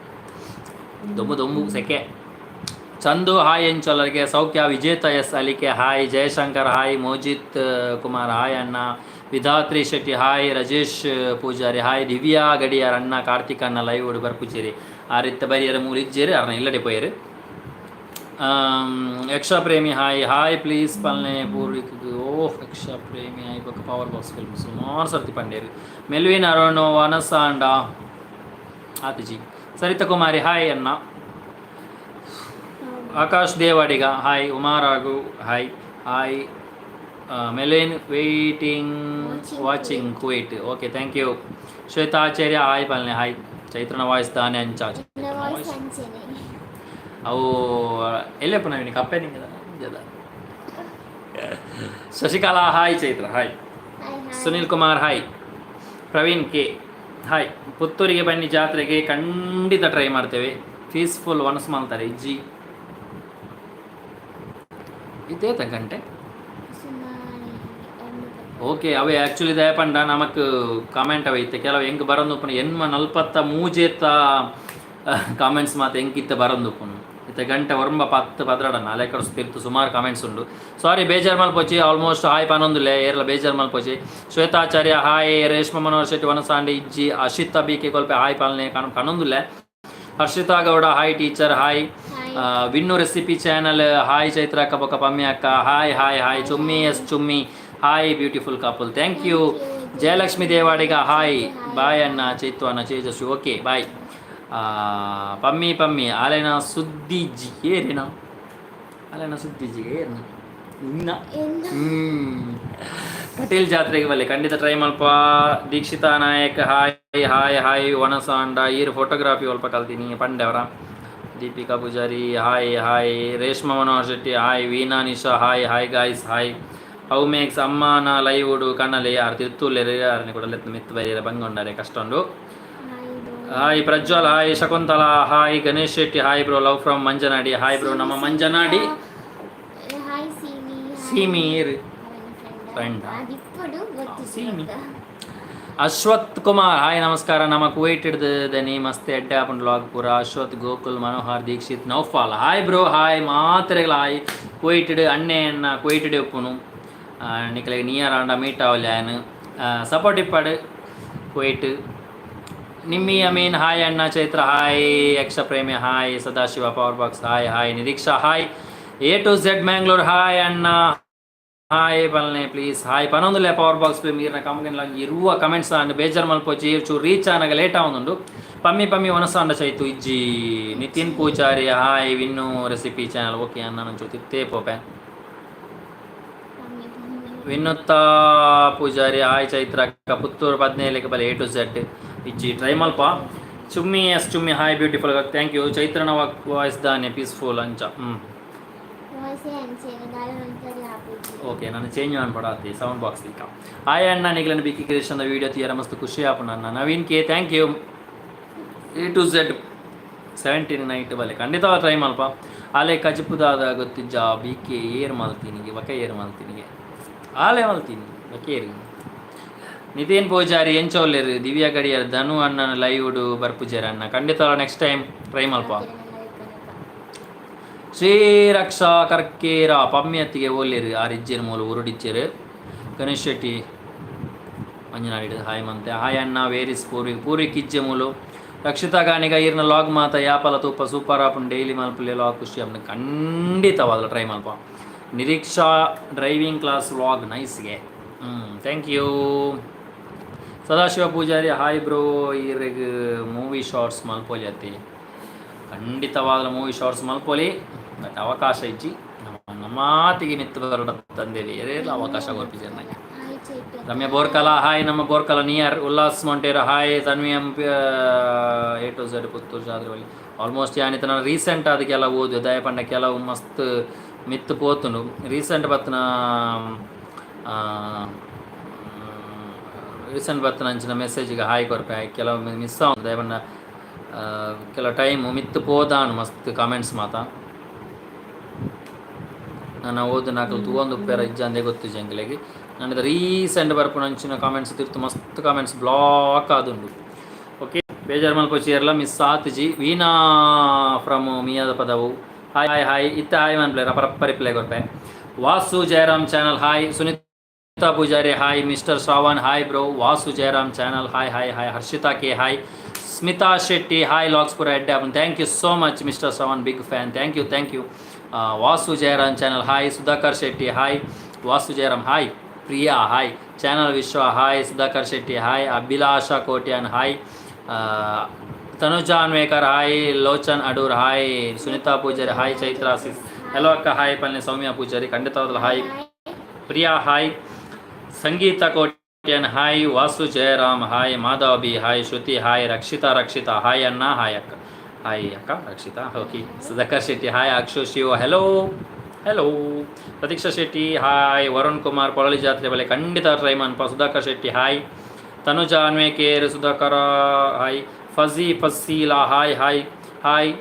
ದೊಂಬು ಸೆಕೆ Chandu hi ಎಂಚೊಲ್ಲರಿಗೆ ಸೌಖ್ಯ ವಿಜೇತ ಎಸ್ ಅಲಿಕೆ hi Jayashankar hi Mojith Kumar hi ಅಣ್ಣ ವಿಧಾತ್ರಿ ಶೆಟ್ಟಿ ಹಾಯ್ ರಾಜೇಶ್ ಪೂಜಾರಿ ಹಾಯ್ ದಿವ್ಯಾ ಗಡಿಯಾರ್ ಅಣ್ಣ ಕಾರ್ತಿಕ್ ಅಣ್ಣ ಲೈವ್ ಓಡಿ ಬರ್ಪುಜೇರಿ ಆ ರೀತಿ ಬರಿಯರ ಮೂರು ಇಜ್ಜೇರಿ ಅರ್ನ ಇಲ್ಲಡೆ ಪೋಯರು ಯಕ್ಷ ಪ್ರೇಮಿ ಹಾಯ್ ಪ್ಲೀಸ್ ಪಲ್ನೆ ಪೂರ್ವಿಕ್ ಯಕ್ಷ ಪ್ರೇಮಿ ಹಾಯ್ ಬೊಕ್ಕ ಪವರ್ ಬಾಕ್ಸ್ ಫಿಲ್ಮ್ ಸುಮಾರು ಸರ್ತಿ ಪಂಡೇರು ಮೆಲ್ವಿನ್ ಅರೋಣೋ ವನಸಾಂಡ ಆತಿಜಿ ಸರಿತಾ ಕುಮಾರಿ ಹಾಯ್ ಅಣ್ಣ ಆಕಾಶ್ ದೇವಾಡಿಗ ಹಾಯ್ ಉಮಾರಾಗು hi Melvin watching Kuwait okay thank you Shwethacharya hi ಪಲ್ನೆ ಹಾಯ್ ಚೈತ್ರನ ವಾಯ್ಸ್ ದಾನೆ ಅಂಚಾಚ ಅವು ಎಲ್ಲಪ್ಪ ನಾವಿನಿ ಕಪ್ಪೆ ನಿಂಗದ Shashikala hi Chaitra hi Sunil Kumar hi Praveen K hi ಪುತ್ತೂರಿಗೆ ಬನ್ನಿ ಜಾತ್ರೆಗೆ ಖಂಡಿತ ಟ್ರೈ ಮಾಡ್ತೇವೆ ಪೀಸ್ಫುಲ್ ಒನ್ಸ್ ಮಾಡ್ತಾರೆ ಇಜ್ಜಿ ಇದೇ ಗಂಟೆ ಓಕೆ ಅವೇ ಆ್ಯಕ್ಚುಲಿ ದಯಪಂಡ ನಮಕ್ ಕಾಮೆಂಟ್ ಅವ ಇತ್ತೆ ಕೆಲವು ಹೆಂಗೆ ಬರೋದು ಎನ್ಮ 43 ಕಾಮೆಂಟ್ಸ್ ಮಾತು ಹೆಂಗಿತ್ತೆ ಬರೋದು ಇತ್ತೆ ಗಂಟೆ ಒರಂಬ 10 ಪದ್ರಡನ ಅಲೆ ಕಡಿಸ್ತಿರ್ತು ಸುಮಾರು ಕಾಮೆಂಟ್ಸ್ ಉಂಡು ಸಾರಿ ಬೇಜಾರು ಮಲ್ಪೋಚಿ ಆಲ್ಮೋಸ್ಟ್ ಹಾಯ್ ಪನೊಂದುಲೆ ಏರ್ಲ ಬೇಜಾರು ಮಲ್ಪೋಚಿ ಶ್ವೇತಾಚಾರ್ಯ ಹಾಯ್ ರೇಷ್ಮಾ ಮನೋಹರ್ ಶೆಟ್ಟಿ ವನಸಾಂಡಿ ಇಜ್ಜಿ ಅಶಿತಾ ಬಿ ಕೆ ಕೊಲ್ಪೆ ಹಾಯ್ ಪಾಲನೆ ಕನೊಂದುಲೆ Harshitha Gowda hi teacher hi Vinnu recipe channel hi Chaitra ಅಕ್ಕ ಪಕ್ಕ ಪಮ್ಮಿ ಅಕ್ಕ hi Chummi S Chummi hi beautiful couple thank you Jayalakshmi Devadiga hi bye ಅಣ್ಣ ಚೈತು ಅಣ್ಣ ತೇಜಸ್ವಿ ಓಕೆ ಬಾಯ್ ಪಮ್ಮಿ ಆಲೆನ ಸುದ್ದಿಜ್ಜಿ ಏರಿನ ಅಲೆನ ಸುದ್ದಿಜ್ಜಿಗೆ ಏರ್ನ ಇನ್ನ ಕಟೀಲ್ ಜಾತ್ರೆಗೆ ಬಲ್ಲಿ ಖಂಡಿತ ಟ್ರೈ ಮಲ್ಪ ದೀಕ್ಷಿತಾ ನಾಯಕ್ ಹಾಯ್ ವನಸಾಂಡ ಈರ್ ಫೋಟೋಗ್ರಾಫಿ ಸ್ವಲ್ಪ ಕಲ್ತೀನಿ ಪಂಡೆವರ Deepika Poojary hi Reshma Manohar Shetty hi Veena Nisha hi guys hi how makes ಅಮ್ಮನ ಲೈವ್ ಉಡು ಕಣ್ಣಲ್ಲಿ ಯಾರು ತಿರ್ತೂಲೇರು ಯಾರನ್ನ ಕೂಡ ಮಿತ್ತು ಬರೀರ ಬಂದ್ಕೊಂಡಾರೆ ಕಷ್ಟ ಉಂಡು hi Prajwal hi Shakuntala hi Ganesh Shetty hi bro love from Manjanady hi bro ನಮ್ಮ ಮಂಜನಾಡಿ ಸೀಮಿ ಫ್ರೆಂಡ್ ಸೀಮಿ ಅಶ್ವಥ್ ಕುಮಾರ್ ಹಾಯ್ ನಮಸ್ಕಾರ ನಮ್ಮ ಕುವೈಟ್ ಹಿಡ್ದನಿ ಮಸ್ತ್ ಎಡ್ಡೆ ಹಾಕೊಂಡು ಲಾಗ್ ಪೂರ Ashwath Gokul Manohar Dikshith Noufal hi bro hi ಮಾತ್ರೆಗಳ ಹಾಯ್ ಕುವೈಟ್ ಅಣ್ಣೆ ಅಣ್ಣ ಕುವೈಟ್ ಉಪ್ಪುನು ನಿಖಲಿಗೆ ನಿಯರ್ ಆಂಡ ಮೀಟ್ ಅವಲ್ಯಾನ್ ಸಪೋರ್ಟ್ ಇಪ್ಪಾಡು ಕುವೈಟ್ ನಿಮ್ಮಿ ಅಮೀನ್ ಹಾಯ್ ಅಣ್ಣ Chaitra hi Yaksha Premi hi Sadashiva power box hi Nireeksha hi A to Z Mangalore hi ಅಣ್ಣ ಹಾಯ್ ಪಲ್ನೆ ಪ್ಲೀಸ್ ಹಾಯ್ ಪನೊಂದುಲೆ ಪವರ್ ಬಾಕ್ಸ್ ಮೀರ್ನ ಕಮಗನ್ಲ ಇರುವ ಕಮೆಂಟ್ಸ್ ಅಂಡ್ ಬೇಜಾರ್ ಮಲ್ಪೋಚಿ ಚೂ ರೀಚ್ ಆನಾಗ ಲೇಟ್ ಆವೊಂದುಂಡು ಪಮ್ಮಿ ವನಸಾಂಡ ಚೈತು ಇಜ್ಜಿ Nitin Poojary hi Vinnu recipe channel okay ಅಣ್ಣ ನಂಚು ತಿತ್ತೇ ಪೋಪೆ ವಿನುತ್ತಾ ಪೂಜಾರಿ ಹಾಯ್ ಚೈತ್ರ ಪುತ್ತೂರು 17 ಬಲೆ A to Z ಇಜ್ಜಿ ಟ್ರೈ ಮಲ್ಪ Chummi hi beautiful thank you ಚೈತ್ರನ ವಾಯ್ಸ್ ದಾನೆ ಪೀಸ್ಫುಲ್ ಅಂಚ ಓಕೆ ನಾನು ಚೇಂಜ್ ಮಾಡ್ಬಿಡತ್ತಿ ಸೌಂಡ್ ಬಾಕ್ಸ್ ಲಿಕ್ಕ ಹಾಯ್ ಅಣ್ಣ ನಿಗ್ಲನ್ನು ಬಿಕ್ಕಿ ಕ್ರಿಯೇಷನ್ ವೀಡಿಯೋ ತೀರ ಮಸ್ತ್ ಖುಷಿ ಆಪು ನನ್ನ Naveen K thank you A to Z 17 night ಬಲೆ ಖಂಡಿತ ಟ್ರೈ ಮಲ್ಪ ಆಲೆ ಕಜಿಪುದಾದ ಗೊತ್ತಿಜ್ಜ ಬಿ ಕೆ ಏರ್ ಮಲ್ತೀನಿಗೆ ವಕ ಏರ್ ಮಲ್ತೀನಿಗೆ ಆಲೆ ಮಲ್ತೀನಿ ವಕೇರಿ ನಿತಿನ್ ಪೂಜಾರಿ ಎಂಚೋಲ್ಲೇರು ದಿವ್ಯಾ ಗಡಿಯರ್ ಧನು ಅಣ್ಣನ ಲೈವ್ ಬರ್ಪುಜೇರ ಅಣ್ಣ ಖಂಡಿತ ನೆಕ್ಸ್ಟ್ ಟೈಮ್ ಟ್ರೈ ಮಲ್ಪ ಶ್ರೀರಕ್ಷಾ ಕರ್ಕೇರ ಪಮ್ಯತ್ತಿಗೆ ಓಲಿರು ಆ ರಿಜ್ಜಿನ ಮೂಲ ಉರುಡಿಚ್ಚರು. ಗಣೇಶ್ ಶೆಟ್ಟಿ ಮಂಜನಾಡಿ ಹಾಯ್ ಮಂತೆ ಹಾಯ್ ಅಣ್ಣ ವೇರಿಸ್ ಪೂರಿ ಕಿಜ್ಜೆ ಮೂಲು. ರಕ್ಷಿತಾ ಗಾಣಿಗ ಈರ್ನ ಲಾಗ್ ಮಾತ ಯಾಪಲ ತೂಪ ಸೂಪರ್ ಆಪನ್ ಡೈಲಿ ಮಲ್ಪಲೆ ಲಾಗ್ ಖುಷಿ ಅಪ್ಪನ ಖಂಡಿತವಾದ ಟ್ರೈ ಮಲ್ಪ. ನಿರೀಕ್ಷಾ ಡ್ರೈವಿಂಗ್ ಕ್ಲಾಸ್ ವ್ಲಾಗ್ ನೈಸ್ಗೆ thank you. Sadashiva Poojary hi bro ಈರಿಗೆ ಮೂವಿ ಶಾರ್ಟ್ಸ್ ಮಲ್ಪೋಲಿ ಅತ್ತಿ ಖಂಡಿತವಾದ ಮೂವಿ ಶಾರ್ಟ್ಸ್ ಮಲ್ಪೋಲಿ ಬಟ್ ಅವಕಾಶ ಇಜ್ಜಿ ನಮ್ಮ ಮಾತಿಗೆ ಮಿತ್ತು ಬರಡ ತಂದೇರಿ ಏರೆಲ್ಲ ಅವಕಾಶ ಗೊತ್ತಿದೆ ನನಗೆ. ರಮ್ಯ ಬೋರ್ಕಲ ಹಾಯ್ ನಮ್ಮ Borkala near Ullas Montera hi Tanvi A to Z Puttur ಜಾತ್ರೆ ಆಲ್ಮೋಸ್ಟ್ ಯಾನಿತ ನಾನು ರೀಸೆಂಟ್ ಅದಕ್ಕೆಲ್ಲ ಓದು ದಯಪಂಡ ಕೆಲವು ಮಸ್ತ್ ಮಿತ್ತು ಪೋತುಂಡು ರೀಸೆಂಟ್ ಬತ್ತನ ಅಂಚಿನ ಮೆಸೇಜಿಗೆ ಹಾಯ್ ಕೊರಪೆ ಕೆಲವು ಮಿಸ್ ಆಗ ದಯಪಂಡ ಕೆಲವು ಟೈಮು ಮಿತ್ತು ಪೋದಾನು ಮಸ್ತ್ ಕಮೆಂಟ್ಸ್ ಮಾತ ನಾನು ಓದು ನಾಲ್ಕು ತೂವೊಂದು ಉಪ್ಪೇರ ಇಜ್ಜಂದೆ ಗೊತ್ತು ಜಂಗಿಲೆಗೆ ನನಗೆ ರೀಸೆಂಟ್ ಬರ್ಪುನ ಅಂಚಿನ ಕಾಮೆಂಟ್ಸ್ ತಿರ್ತು ಮಸ್ತ್ ಕಾಮೆಂಟ್ಸ್ ಬ್ಲಾಕ್ ಆದುಂಡು. ಓಕೆ ಬೇಜಾರು ಮಲ್ಪೋಚಿಯರ್ಲ ಮಿಸ್ ಆತ್ಜಿ Veena from Miyapadavu hi hi hi ಇತ್ತ ಹಾಯ್ ಮನ್ಪ್ಲೆ ರಪ್ಪ ರಿಪ್ಲೈ ಕೊಡ್ಪೆ. Vasu Jayaram channel hi. Sunitha Poojary hi. Mister Shravan hi bro. Vasu Jayaram channel hi hi hi. Harshitha K hi. Smitha Shetty hi ಲಾಗ್ಸ್ಪುರ ಎಡ್ಡೆ ಅಪ್ಪನ್ thank you so much mister Shravan big fan thank you. Vasu Jayaram channel hi. Sudhakar Shetty hi. Vasu Jayaram hi. Priya hi. Channel Vishwa hi. Sudhakar Shetty hi. Abhilasha Kotian hi. Tanuja Anvekar hi. Lochan Adoor hi. Sunitha Poojary hi. Chaitra sis hello ಅಕ್ಕ hi. ಪಲ್ಲೆ ಸೌಮ್ಯ ಪೂಜಾರಿ ಖಂಡಿತವಾದ hi. Priya hi. Sangeetha Kotian hi. Vasu Jayaram hi. Madhava B hi. Shruthi hi. Rakshitha hi ಅಣ್ಣ hi ಅಕ್ಕ hi ಅಕ್ಕ Rakshitha okay. Sudhakar Shetty hi. Akshu Shiva hello. Pratiksha Shetty hi. Varun Kumar Polali ಜಾತ್ರೆ ಬಲೆ ಖಂಡಿತ try ಮನ್ಪ. Sudhakar Shetty hi. Tanuja ಅನ್ವೇಕೇರ್ Sudhakar hi. Faseela hi hi.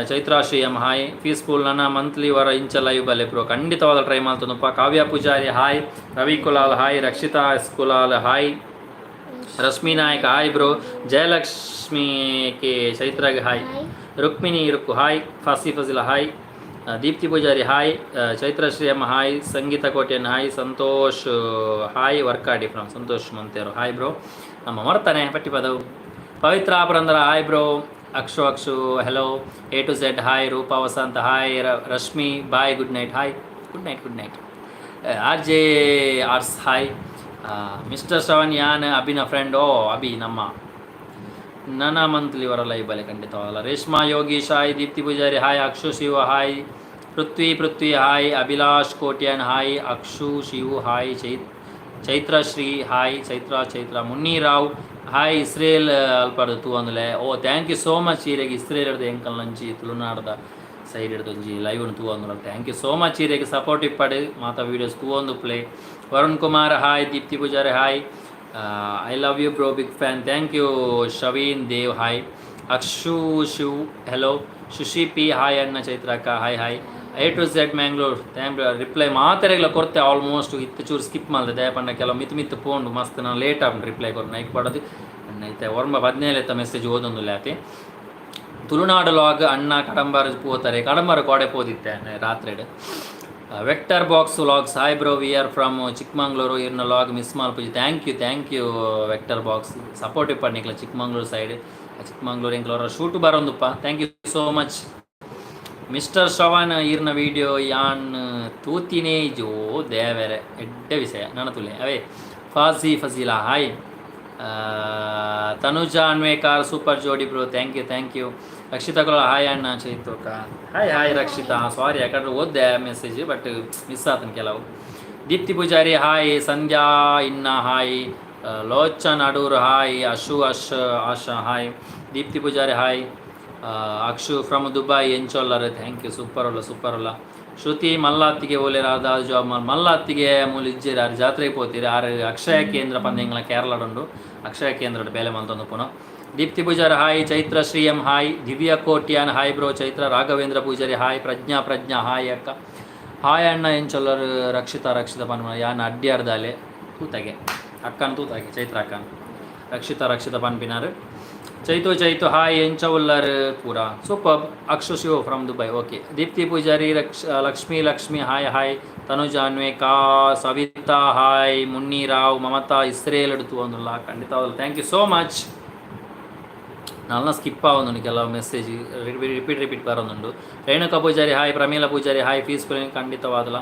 Chaitra Shreeyam hi. Peaceful ನನ್ನ ಮಂತ್ಲಿ ವರ ಇಂಚ ಲೈವ್ ಬಲೆ ಬ್ರೋ ಖಂಡಿತವಾದ ಟ್ರೈ ಮಾಡ್ತನಪ್ಪ. Kavya Poojary hi. Ravi Kulal hi. Rakshitha Kulal hi. Rashmi Nayak hi bro. Jayalakshmi K ಚೈತ್ರಾಗೆ ಹಾಯ್. ರುಕ್ಮಿಣಿ ಇರುಕ್ಕು hi. Faseela hi. Deepthi Poojary hi. Chaitra Shreeyamma hi. Sangeetha Kotian hi. Santhosh hi. Varkady from Santhosh ಮಂತೇರು ಹಾಯ್ ಬ್ರೋ. ನಮ್ಮ ಮರ್ತಾನೆ ಪಟ್ಟಿ ಪದವು. Pavithra Purandara hi bro. Akshu hello. A to Z hi. Roopa Vasantha hi. Rashmi bye. Good night hi. Good night. RJ ಆರ್ಸ್ hi. Mister Shravan ಯಾನ್ ಅಭಿನ ಫ್ರೆಂಡ್ ಓ ಅಭಿ ನಮ್ಮ ನನ್ನ ಮಂತ್ಲಿ ವರ ಲೈವ್ ಬಲೆ ಖಂಡಿತವಾಗಲ್ಲ. Reshma Yogeesh hi. Deepthi Poojary hi. Akshu Shiva hi. Prithvi hi. Abhilash Kotian hi. Akshu Shivu hi. Chaitrashree hi. Chaitra Munnirao hi. Israel ಅಲ್ಪರ್ದು ತೂ ಅಂದಲೆ oh thank you so much. ಈರೆಗೆ ಇಸ್ರೇಲ್ ಹಿಡ್ದು ಎಂಕಲ್ ನಂಚಿ ತುಳುನಾಡ್ದ ಸೈಡ್ ಹಿಡ್ದೊಂಜಿ ಲೈವ್ ತೂ ಅಂದ್ರು ಥ್ಯಾಂಕ್ ಯು ಸೋ ಮಚ್. ಈರೆಗೆ ಸಪೋರ್ಟ್ ಇಪ್ಪಡು ಮಾತಾ ವೀಡಿಯೋಸ್ ತೂ ಒಂದು play. Varun Kumar hi. Deepthi Poojary hi. I love you bro big fan thank you. Shaveen Dev hi. Akshu Shiv hello. Shushi P hi ಅಣ್ಣ. ಚೈತ್ರಕ್ಕ hi. A to Z Mangalore thank reply ಮಾತಾರೆಲ್ಲ ಕೊಡ್ತೆ ಆಲ್ಮೋಸ್ಟ್ ಇತ್ತು ಚೂರು ಸ್ಕಿಪ್ ಮಾಡಿದೆ ದಯಪಂಡ ಕೆಲವು ಮಿತ್ತು ಪೋಂಡು ಮಸ್ತ್ ನಾನು ಲೇಟ್ ಆಗ್ಬಿಟ್ಟು ರಿಪ್ಲೈ ಕೊಡು ನೈಕ್ ಪಡೋದು ಐತೆ ಒರ್ಮ 17 ಮೆಸೇಜ್ ಓದೊಂದು ಲಾತಿ. ತುಳುನಾಡು ಲಾಗ್ ಅಣ್ಣ ಕಡಂಬಾರ ಪೋತಾರೆ ಕಡಂಬಾರ ಕೋಡೆ ಪೋದಿತ್ತೆ ರಾತ್ರಿ. Vector box vlogs hi bro. V R from Chikmagalur. ಇರ್ನ ಲಾಗ್ ಮಿಸ್ ಮಾಡ್ಪೋಜಿ thank you vector box support ಇಪ್ಪಣ್ಣಿಕ್ಲ ಚಿಕ್ಕಮಂಗ್ಳೂರು ಸೈಡ್. ಚಿಕ್ಕಮಂಗ್ಳೂರು ಎಂಕ್ಲವರ ಶೂಟು ಬರೋಂದುಪ್ಪ thank you so much. Mister Shravan ಈರ್ನ ವಿಡಿಯೋ ಯಾನ್ ತೂತಿನೇ ಜೋ ದೇವರೆ ಎಡ್ಡೆ ವಿಷಯ ನನ್ನ ತುಲೆ ಅವೇ. ಫಸೀಲಾ ಹಾಯ್. ತನುಜಾ ಅನ್ವೇಕಾರ್ ಸೂಪರ್ ಜೋಡಿ ಬ್ರೋ ಥ್ಯಾಂಕ್ ಯು. ರಕ್ಷಿತಾ ಕುಲ ಹಾಯ್ ಅಣ್ಣ. ಚೈತೋಕ ಹಾಯ್ ರಕ್ಷಿತಾ ಸಾರಿ ಯಾಕಂದ್ರೆ ಓದ್ದೆ ಮೆಸೇಜ್ ಬಟ್ ಮಿಸ್ ಆತನ ಕೆಲವು. ದೀಪ್ತಿ ಪೂಜಾರಿ ಹಾಯ್. ಸಂಧ್ಯಾ ಇನ್ನ hi. Lochan Adoor hi. Asha hi. Deepthi Poojary hi. Akshu from Dubai ಎಂಚೋಲ್ಲರ್ ಥ್ಯಾಂಕ್ ಯು ಸೂಪರ್ ಅಲ್ಲ. ಶ್ರುತಿ ಮಲ್ಲಾತ್ತಿಗೆ ಓಲೇರಾದ ಜಾಬ್ ಮಲ್ಲಾತ್ತಿಗೆ ಮೂಲ ಇಜ್ಜೇರಿ ಆರು ಜಾತ್ರೆಗೆ ಪೋತೀರಿ ಆರು ಅಕ್ಷಯ ಕೇಂದ್ರ ಪಂದ್ಯಂಗಳ ಕೇರಳಡುಂಡು ಅಕ್ಷಯ ಕೇಂದ್ರ ಬೇಲೆ ಮಂತೊಂದು ಪುನಃ. Deepthi Poojary hi. Chaitra Shreeyam hi. Divya Kotian hi bro. Chaitra Raghavendra Poojary hi. Prajna hi ಅಕ್ಕ ಹಾಯ್ ಅಣ್ಣ. ಎಂಚೊಲ್ಲರು ರಕ್ಷಿತಾ ಪನ್ಮ ಯಾನ್ ಅಡ್ಡಿಯಾರ್ದಾಲೆ ತೂತಾಗೆ ಅಕ್ಕನ ತೂತಾಗೆ ಚೈತ್ರ ಅಕ್ಕನ ರಕ್ಷಿತಾ ಪನ್ಪಿನಾರು ಚೈತು ಹಾಯ್ ಎಂಚ ಉಲ್ಲರ್ ಪೂರ super. Akshu Shiva from Dubai. Okay. Deepthi Poojary Lakshmi hi hi. Tanuja Anvekar Savitha hi. Munnirao Mamatha Israel എടുത്തു വന്നുള്ള ಖಂಡಿತವಾಗಲು ಥ್ಯಾಂಕ್ ಯು ಸೋ ಮಚ್. നല്ല സ്കിപ്പാവുന്നുണ്ട് ಕೆಲವು ಮೆಸೇಜ್ ರಿಪೀಟ್ ಬರೋದುಂಟು. Renuka Poojary hi. ಪ್ರಮೀಲಾ Poojary hi. Peaceful ಖಂಡಿತವಾದಲ್ಲ.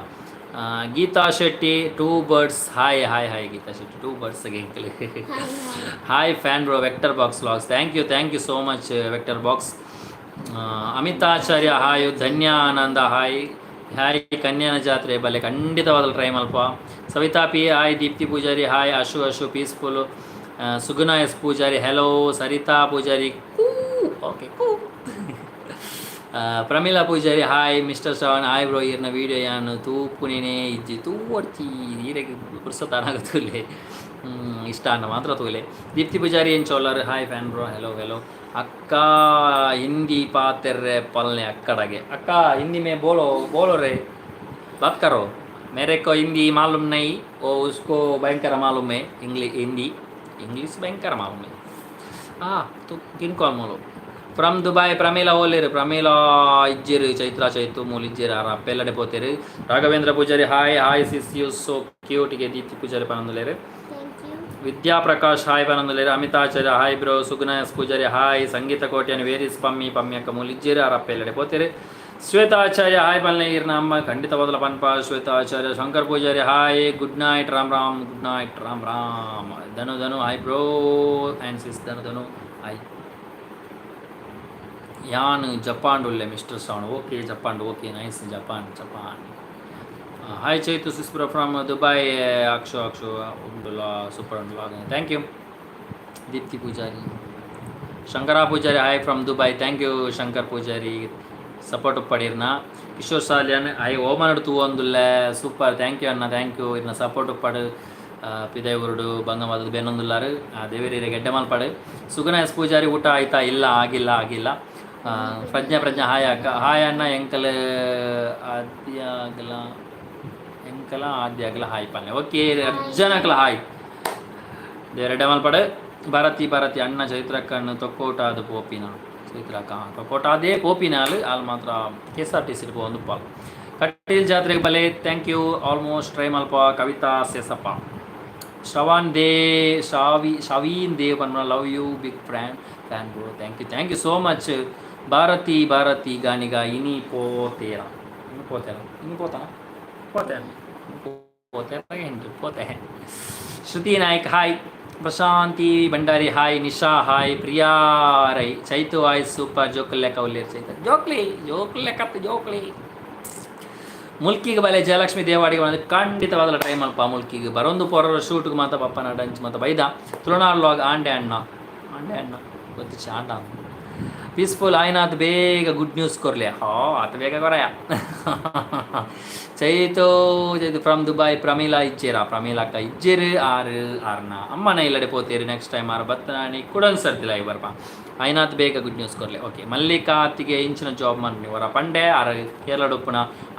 Geetha Shetty 2 birds hi hi hi. Geetha Shetty 2 birds ಗೆಂಕಲಿ hi fan bro. Vector box vlogs thank you so much vector box. Amithacharya hi. Dhanya Ananda hi hi. Kanyana ಜಾತ್ರೆ ಬಲ್ಲೆ ಖಂಡಿತವಾದಲ್ಲ ಟ್ರೈ ಮಲ್ಪ. Savitha P hi. Deepthi Poojary hi. Ashu peaceful. Suguna S Poojary hello. Saritha Poojary okay ಕೂ. Prameela Poojary hi. Mister Shravan hi bro. ಈರ್ನ video ಯಾನು ತೂಪುನೇನೆ ಇಜ್ಜಿ ತೂವರ್ತಿ ಈರೆಗೆ ಪುರ್ಸತ್ತಾನಾಗತ್ತೂಲೆ ಇಷ್ಟ ಅನ್ನ ಮಾತ್ರ ತೂಲೆ. ದೀಪ್ತಿ ಪೂಜಾರಿ ಏನು ಚೋಲರ್ ಹಾಯ್ ಫ್ಯಾನ್ ಬ್ರೋ. ಹೆಲೋ ಅಕ್ಕ ಹಿಂದಿ ಪಾತೆರ್ರೆ ಪಲ್ನೆ ಅಕ್ಕಡಗೆ. ಅಕ್ಕ ಹಿಂದಿ ಮೇ ಬೋಲೋ ರೇ बात करो. मेरे को हिंदी मालूम नहीं वो उसको भयंकर मालूम है. इंग्लिश भयंकर मालूम है. हाँ तो किनको मालूम. ಫ್ರಮ್ ದುಬೈ ಪ್ರಮೀಲಾ ಓಲೇರು. ಪ್ರಮೀಲಾ ಇಜ್ಜಿರು. ಚೈತ್ರ ಚೈತು ಮೂಲ ಇಜ್ಜಿರು. ಅಪ್ಪೆಲ್ಲಡೆ ಪೋತೇರು. Raghavendra Poojary hi sis you so ಕ್ಯೂಟಿಗೆ. ದೀಪ್ತಿ ಪೂಜಾರಿ ಪನಂದುಲೇರು. ವಿದ್ಯಾ ಪ್ರಕಾಶ್ ಹಾಯ್ ಪನಂದುಲೇರು. Amithacharya hi bro. Suguna S Poojary hi. Sangeetha Kotian ವೇರಿಸ್ ಪಮ್ಮಿ ಅಕ್ಕ ಮೂಲ ಇಜ್ಜಿರು. ಅಪ್ಪೆಲ್ಲಡೆ ಪೋತೇರು. ಶ್ವೇತಾಚಾರ್ಯ ಹಾಯ್ ಪಲ್ಲೆ ಇರ್ನ ಅಮ್ಮ ಖಂಡಿತವಾದಲ್ಲ ಪನ್ಪ Shwethacharya. Shankar Poojary hi. Good night Ram good night Ram Dhanu hi bro and sis Dhanu hi. ಯಾನ್ ಜಪಾನ್ ಒಳ್ಳೆ mister Shravan. Okay Japan okay nice. Japan hi Chaitu sis bro from Dubai. Akshu ಉಂಡುಲ್ಲ ಸೂಪರ್ ಉಂಡುಲ್ಲ thank you. Deepthi Poojary. Shankara Poojary hi from Dubai. Thank you Shankar Poojary support ಪಡೀರ್ನ. ಕಿಶೋರ್ ಸಾಲ್ಯಾನ್ ಹಾಯ್ ಓಮನ್ എടുത്തു ಒಂದುಲ್ಲ super thank you ಅಣ್ಣ thank you. ಇನ್ನು support ಪಡು ಪಿದೈವರುಡು ಬಂಗಮದ ಬೆನ್ನೊಂದುಲ್ಲಾರು ದೇವೇರಿ ಗೆಡ್ಡೆ ಮಲ್ಪಡು. ಸುಗುಣ ಎಸ್ ಪೂಜಾರಿ ಊಟ ಆಯ್ತಾ ಇಲ್ಲ ಆಗಿಲ್ಲ. ಪ್ರಜ್ಞಾ ಹಾಯ್ ಅಕ್ಕ ಹಾಯ್ ಅಣ್ಣ. ಎಂಕಲ್ ಆದ್ಯಾಗಲ ಹಾಯ್ ಪಲ್ಲೆ. ಓಕೆ ಅಜ್ಜನಕಲ ಹಾಯ್ ದೇವರೆಡ್ಡೆ ಮಲ್ಪಡು. ಭಾರತಿ ಅಣ್ಣ ಚೈತ್ರಕ್ಕಣ್ಣು ತೊಕ್ಕೋಟ ಅದು ಪೋಪಿನ ಚೈತ್ರಕ್ಕ ತೊಕ್ಕೋಟ ಅದೇ ಪೋಪಿನಾಲು ಅಲ್ಲಿ ಮಾತ್ರ KSRTC ಒಂದು ಪಾಲ್. ಕಟೀಲ್ ಜಾತ್ರೆಗೆ ಬಲೆ ಥ್ಯಾಂಕ್ ಯು ಆಲ್ಮೋಸ್ಟ್ ಟ್ರೈ ಮಲ್ಪ. ಕವಿತಾ ಸೇಸಪ್ಪ. ಶವೀನ್ ದೇವ್ ಪನ್ಮ love you big fan bro. Thank you so much. Bharathi Ganiga ಇನಿ ಪೋತೇರ Shruthi Naik hi. Prashanthi Bhandary hi. Nisha hi. Priya Rai. Chaitu hi super. ಜೋಕಲ್ ಲೆಕ್ಕ ಉಲ್ಲೇರ್ ಚೈತ ಜೋಕ್ಲಿ ಮುಲ್ಕಿಗೆ ಬಲೆ. ಜಯಲಕ್ಷ್ಮಿ ದೇವಾಡಿಗೆ ಬಂದು ಖಂಡಿತವಾದ ಟ್ರೈ ಮಲ್ಪ. ಮುಲ್ಕಿಗೆ ಬರೊಂದು ಪೊರರ ಶೂಟ್ಗೆ ಮಾತ ಪಪ್ಪನ ಡಂಚ್ ಮತ್ತು ಬೈದ ತುಳುನಾಡು ಲಾಗ್ ಆಂಡೆ ಅಣ್ಣ ಗೊತ್ತಿಚ್ಚ ಆಂಡ ಪೀಸ್ಫುಲ್ ಆಯ್ನಾತ್ ಬೇಗ ಗುಡ್ ನ್ಯೂಸ್ ಕೊರ್ಲೆ. ಆತ ಬೇಗ ಕೊರಯ. Chaitu from Dubai. ಪ್ರಮೀಲಾ ಅಕ್ಕ ಇಜ್ಜೇರು ಆರ್ನ ಅಮ್ಮನ ಇಲ್ಲಡೆ ಪೋತೇರು. ನೆಕ್ಸ್ಟ್ ಟೈಮ್ ಬತ್ತನಾಣಿ ಕುಡನ್ ಸರ್ತಿಲ್ಲ ಈ ಬರ್ಪ. ಆಯ್ನಾತ್ ಬೇಗ ಗುಡ್ ನ್ಯೂಸ್ ಕೊರ್ಲೆ. ಓಕೆ ಮಲ್ಲಿಕಾ ಅತ್ತಿಗೆ ಇಂಚಿನ ಜಾಬ್ ಮಾಡಿ ಹೊರ ಪಂಡೆ ಕೇರಳ ಉಪ್ಪುನ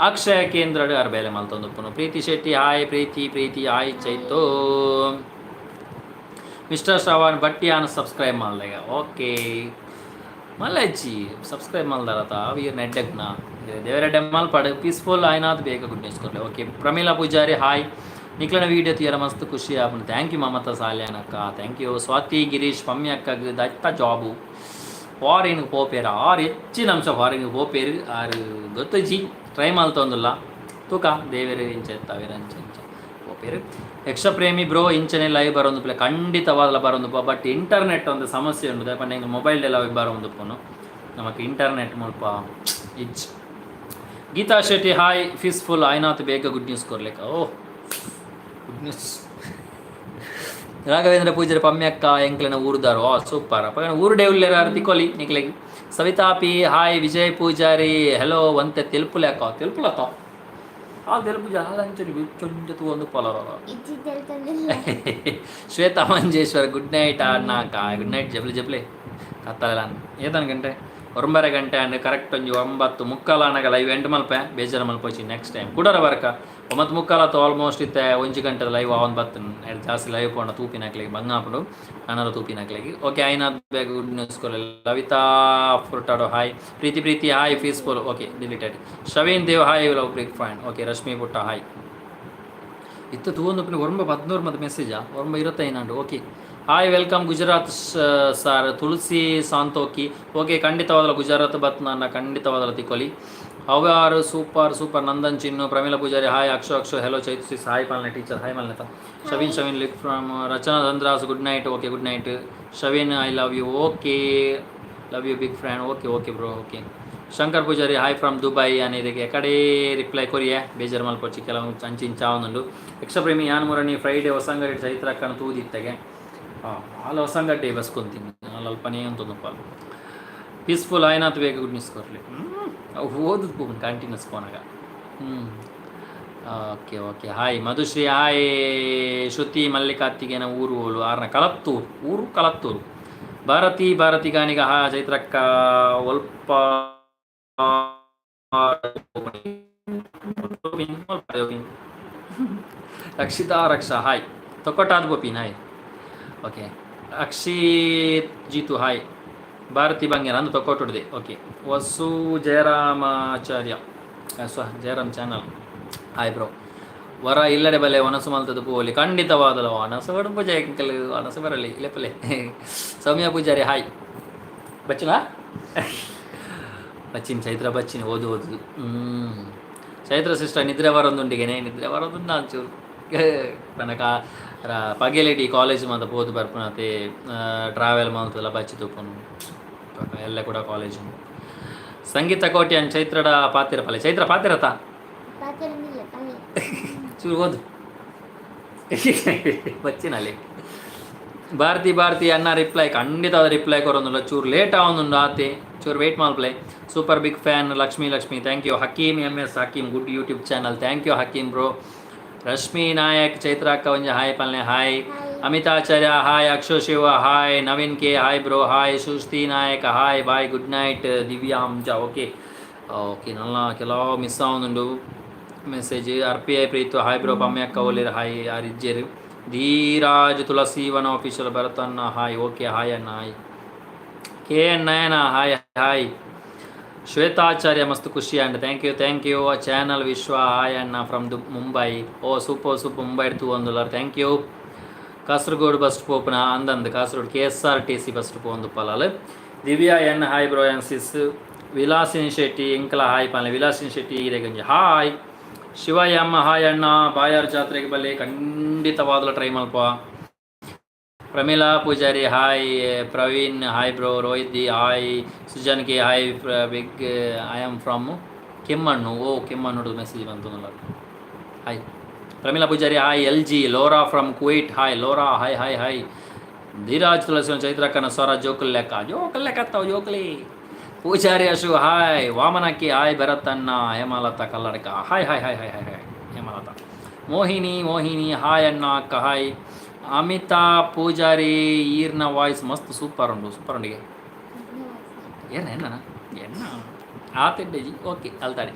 ಅಕ್ಷಯ ಕೇಂದ್ರ ಬೇಲೆ ಮಲ್ತೊಂದು ಉಪ್ಪುನು. Preethi Shetty hi. Preethi hi Chaitu. Mister Shravan ಬಟ್ಟಿಯಾನ ಸಬ್ಸ್ಕ್ರೈಬ್ ಮಾಡ್ದಾಗ. ಓಕೆ ಮಲ್ಲಜ್ಜಿ ಸಬ್ಸ್ಕ್ರೈಬ್ ಮಾಡ್ದಾರತ ವೀರ್ ನೆಡ್ಡಕ್ನ ದೇವರೆಡ್ಡೆ ಮಲ್ಪಡು. ಪೀಸ್ಫುಲ್ ಆಯ್ನಾತ್ ಬೇಗ ಗುಡ್ ನ್ಯೂಸ್ ಕೊರ್ಲೆ. Okay Prameela Poojary hi. ನಿಕ್ಲನ ವೀಡಿಯೋ ತೀರ ಮಸ್ತ್ ಖುಷಿ ಆಪನು. ಥ್ಯಾಂಕ್ ಯು ಮಮತಾ ಸಾಲ್ಯಾನಕ್ಕ ಥ್ಯಾಂಕ್ ಯು. ಸ್ವಾತಿ ಗಿರೀಶ್ ಪಮ್ಮಿ ಅಕ್ಕಗೆ ದತ್ತ ಜಾಬು ಫಾರಿನ್ಗೆ ಪೋಪೇರು ಹೆಚ್ಚಿನ ಅಂಶ ಫಾರಿನ್ಗೆ ಪೋಪೇರು ಗೊತ್ತಜ್ಜಿ ಟ್ರೈ ಮಲ್ತೊಂದುಲ್ಲ ತೂಕ ದೇವೇರು ಇಂಚೆತ್ತಾವೇರು ಅಂಚೆ ಪೋಪೇರು. ಯಕ್ಷಪ್ರೇಮಿ ಬ್ರೋ ಇಂಚನೆ ಲೈವ್ ಬರೋದು ಪ್ಲೇ ಖಂಡಿತವಾಗಲ ಬರೋದು. ಬಟ್ ಇಂಟರ್ನೆಟ್ ಒಂದು ಸಮಸ್ಯೆ ಉಂಟು ದಯಪಂಡ ಹಿಂಗೆ ಮೊಬೈಲ್ ಎಲ್ಲ ಬರೋದು ಪೋನು ನಮಗೆ ಇಂಟರ್ನೆಟ್ ಮುಲ್ಪ ಇಚ್. ಗೀತಾ ಶೆಟ್ಟಿ ಹಾಯ್. ಪೀಸ್ಫುಲ್ ಆಯ್ನಾತ್ ಬೇಗ ಗುಡ್ ನ್ಯೂಸ್ ಕೊರ್ಲಿಕ್ಕ. Good news. ರಾಘವೇಂದ್ರ ಪೂಜಾರಿ ಪಮ್ಮಿ ಅಕ್ಕ ಎಂಕ್ಲೆನ ಊರ್ದಾರು ಸೂಪರ್ ಅಪ್ಪ ಊರುಡೆ ಉಲ್ಲೇರ ತಿಕ್ಕೊಲಿ ನಿಕ್ಲೆಗೆ. Savitha P hi. Vijay Poojary hello ಒಂತೆ ತೆಲುಪುಲೆ ಅಕ್ಕ ತೆಲುಪುಲಕ್ಕ తెలుపు జాలంచని విచ్చొంజతు ಒಂದು ಪಲರ. ಶ್ವೇತಾ ಮಂಜೇಶ್ವರ್ ಗುಡ್ ನೈಟ್ ಅಣ್ಣಾಕ. ಗುಡ್ ನೈಟ್ ಜಪ್ಲೆ ಕತ್ತಲ ಏತನ ಗಂಟೆ 9:30 ಗಂಟೆ ಅಂಡ್ ಕರೆಕ್ಟ್ ಒಂಜಿ 9:30 ಅನ್ನಗ ಲೈವ್ ಎಂಡ್ ಮಲ್ಪೆ ಬೇಜಾರು ಮಲ್ಪೋಚಿ. ನೆಕ್ಸ್ಟ್ ಟೈಮ್ ಕುಡರ ವರ್ಕ ಮತ್ತು ಮುಕ್ಕಾಲತ್ತು ಆಲ್ಮೋಸ್ಟ್ ಇತ್ತೆ 1 ಗಂಟೆ ಲೈವ್ ಅವನ್ ಬರ್ತನು ಜಾಸ್ತಿ ಲೈವ್ ಪೋಣ ತೂಪಿನಾಕ್ಲಿಗೆ ಬಂಗಾಪಡು ನಾನರ ತೂಪಿನಾಕ್ಲಿಗೆ ಓಕೆ ಐನಾಥ್ ಬೇಗ ಗುಡ್ ನ್ಯೂಸ್ ಕೊಲ್ಲ Lavitha Furtado hi Preethi hi peaceful okay deleted Shaveen Dev hi love ಬ್ರಿಕ್ fine okay Rashmi Putta hi ಇತ್ತು ತೂಂದು ಒರಂಬ 14 ಮತ್ತು ಮೆಸೇಜಾ ಒರಂಬ 25 okay hi welcome Gujarat sir Tulasi Santhoki okay ಖಂಡಿತವಾದಲ್ಲ ಗುಜರಾತ್ ಬತ್ ನನ್ನ ಖಂಡಿತವಾದಲ್ಲ ತಿಕ್ಕೊಲಿ ಹವ್ಯಾರು super Nandan Chinnu Prameela Poojary hi Akshu hello Chaitu sis hi ಪಾಲ್ನೆ ಟೀಚರ್ ಹಾಯ್ ಮಾಲ್ನೇತ ಶವೀನ್ ಲಿಕ್ from Rachana Dhanraj good night okay good night ಶವೀನ್ I love you okay love you big friend okay bro okay Shankar Poojary hi from Dubai ಅನ್ನೋದಕ್ಕೆ ಕಡೆ ರಿಪ್ಲೈ ಕೊರಿಯೆ ಬೇಜಾರು ಮಲ್ಪೊಚ್ಚಿ ಕೆಲವು ಅಂಚಿಂಚಾವೊಂದುಂಡು ಯಕ್ಷಪ್ರೇಮಿ ಯಾನ್ ಮುರಣಿ ಫ್ರೈಡೇ ಹೊಸಂಗಡಿ ಚೈತ್ರಕ್ಕನ ತೂದಿತ್ತಗೆ ಅಲ್ಲಿ ಹೊಸಂಗಡ್ಡೆ ಬಸ್ಕೊಂತೀನಿ ಅಲ್ಲಿ ಅಲ್ಪನೇ ಅಂತಂದು ಪಾಲು ಪೀಸ್ಫುಲ್ ಆಯ್ನಾತ್ ಬೇಗ ಗುಡ್ ನ್ಯೂಸ್ ಕೊರಲಿ ಓದದು ಹೋಗಿ ಕಂಟಿನ್ಯೂಸ್ ಫೋನಾಗ okay hi Madhushree hi Shruthi ಮಲ್ಲಿಕಾರ್ತಿಗೇನ ಊರು ಓಲು ಆರ್ನ ಕಲತ್ತೂರು ಭಾರತಿ ಗಾನಿಗ ಹಾ ಚೈತ್ರಕ್ಕ ಒಲ್ಪ ರಕ್ಷಾ ಹಾಯ್ ತೊಕೊಟ್ಟಾದ Gopin hi okay Akshith Jeethu hi Bharathi ಬಂಗೇನ ಅಂದು ತೊಕೊಟ್ಟಿದೆ okay Vasu Jayaramacharya Jayaram channel hi bro ವರ ಇಲ್ಲಡೆ ಬಲೆ ಒನಸು ಮಲ್ತದ್ದು ಪೋಲಿ ಖಂಡಿತವಾದಲ್ಲ ಒನಸು ಬಡು ಪೂಜೆ ಅಂಕಲ್ ಒನಸು ಬರಲಿ ಲೆಪ್ಪಲೆ ಸೌಮ್ಯ ಪೂಜಾರಿ ಹಾಯ್ ಬಚ್ಚಿನ ಚೈತ್ರ ಬಚ್ಚಿನ ಓದು ಚೈತ್ರ ಸಿಸ್ಟರ್ ನಿದ್ರೆ ಬರೋದುಂಡಿಗೆನೆ ನಿದ್ರೆ ಬರೋದುಂಡು ಅಂಚೂರು ತನಕ ಪಗೆಲೆಡಿ ಕಾಲೇಜ್ ಮಾತ ಪೋದು ಬರ್ಪನತೆ ಟ್ರಾವೆಲ್ ಮಾಡ್ತಲ್ಲ ಬಚ್ಚಿ ತುಪ್ಪನು ಎಲ್ಲ ಕೂಡ ಕಾಲೇಜು ಸಂಗೀತ ಕೋಟಿ ಅಂಡ್ ಚೈತ್ರಡ ಪಾತಿರ ಪಲ್ಲೆ ಚೈತ್ರ ಪಾತಿರತ ಚೂರು ಓದು ಬಚ್ಚಿನಲ್ಲಿ ಭಾರತಿ ಅನ್ನ ರಿಪ್ಲೈ ಖಂಡಿತ ರಿಪ್ಲೈ ಕೊರೋದಿಲ್ಲ ಚೂರು ಲೇಟ್ ಆವೊಂದುಂಡು ಆತೆ ಚೂರು ವೆಯ್ಟ್ ಮಾಡ್ಪ್ಲೆ super big fan Lakshmi thank you Hakeem MS Hakeem good YouTube channel thank you Hakeem bro Rashmi Nayak Chaitra ಅಕ್ಕ ಒಂಜ ಹಾಯ್ ಪಲ್ನೆ hi Amithacharya hi Akshu Shiva hi Naveen K hi bro hi Susthi Nayak hi bye good night ದಿವ್ಯಾಂಜ ಓಕೆ ನಲ್ಲ ಕೆಲವು ಮಿಸ್ ಆವೊಂದುಂಡು message RPI Preethu hi bro Pammi ಅಕ್ಕ ಒಲಿರ್ ಹಾಯ್ ಯಾರಿಜ್ಜೇರು ಧೀರಾಜ್ ತುಳಸೀವನ ಆಫೀಷಿಯಲ್ ಭರತಣ್ಣ ಹಾಯ್ ಓಕೆ ಹಾಯ್ ಅಣ್ಣ hi KN Nayana hi Shwetacharya ಮಸ್ತ್ ಖುಷಿ and thank you channel Vishwa hi ಅಣ್ಣ ಫ್ರಮ್ ಮುಂಬೈ ಸೂಪರ್ ಮುಂಬೈ ತೂವೊಂದುಲರ್ ಥ್ಯಾಂಕ್ ಯು ಕಾಸರಗೋಡು ಬಸ್ ಪೋಪನ ಅಂದಂದು ಕಾಸರಗೋಡು KSRTC ಬಸ್ ಪೋಂದು ಪಲಾಲ್ ದಿವ್ಯಾ ಎನ್ ಹಾಯ್ ಬ್ರೋ ಎನ್ಸಿಸ್ ವಿಲಾಸಿನಿ ಶೆಟ್ಟಿ ಇಂಕಲ ಹಾಯ್ ಪಾಲೆ ವಿಲಾಸಿನಿ ಶೆಟ್ಟಿ ಹಿರೇಗಂಜಿ ಹಾಯ್ ಶಿವ ಎಮ್ಮ ಹಾಯ್ ಅಣ್ಣ ಬಾಯಾರ್ ಜಾತ್ರೆಗೆ ಬಲ್ಲೆ ಖಂಡಿತವಾದಲು ಟ್ರೈ ಮಲ್ಪ Pramila Poojary hi Praveen hi bro Rohith D hi Sujan K hi big I am from Kemmannu Kemmannu message ಬಂತು ನಲ್ಲ hi ಪ್ರಮೀಲಾ Poojary hi LG Lora from Kuwait hi Lora hi Dheeraj Tulasi ಚೈತ್ರಕ್ಕನ ಸ್ವರ ಜೋಕಲ್ ಲೆಕ್ಕ ಜೋಕಲಿ ಪೂಜಾರಿ ಅಶು ಹಾಯ್ ವಾಮನಕ್ಕಿ ಹಾಯ್ ಭರತಣ್ಣ ಹೇಮಲತಾ ಕಲ್ಲಡಕ ಹಾಯ್ ಹೇಮಲತಾ ಮೋಹಿನಿ ಹಾಯ್ ಅಣ್ಣ ಅಕ್ಕ ಹಾಯ್ ಅಮಿತಾ ಪೂಜಾರಿ ಈರ್ನ ವಾಯ್ಸ್ ಮಸ್ತ್ ಸೂಪರ್ ಉಂಡಿಗೆ ಎನ್ನ ಆತಿಡ್ಡೇಜಿ ಓಕೆ ಅಲ್ತಾಡಿ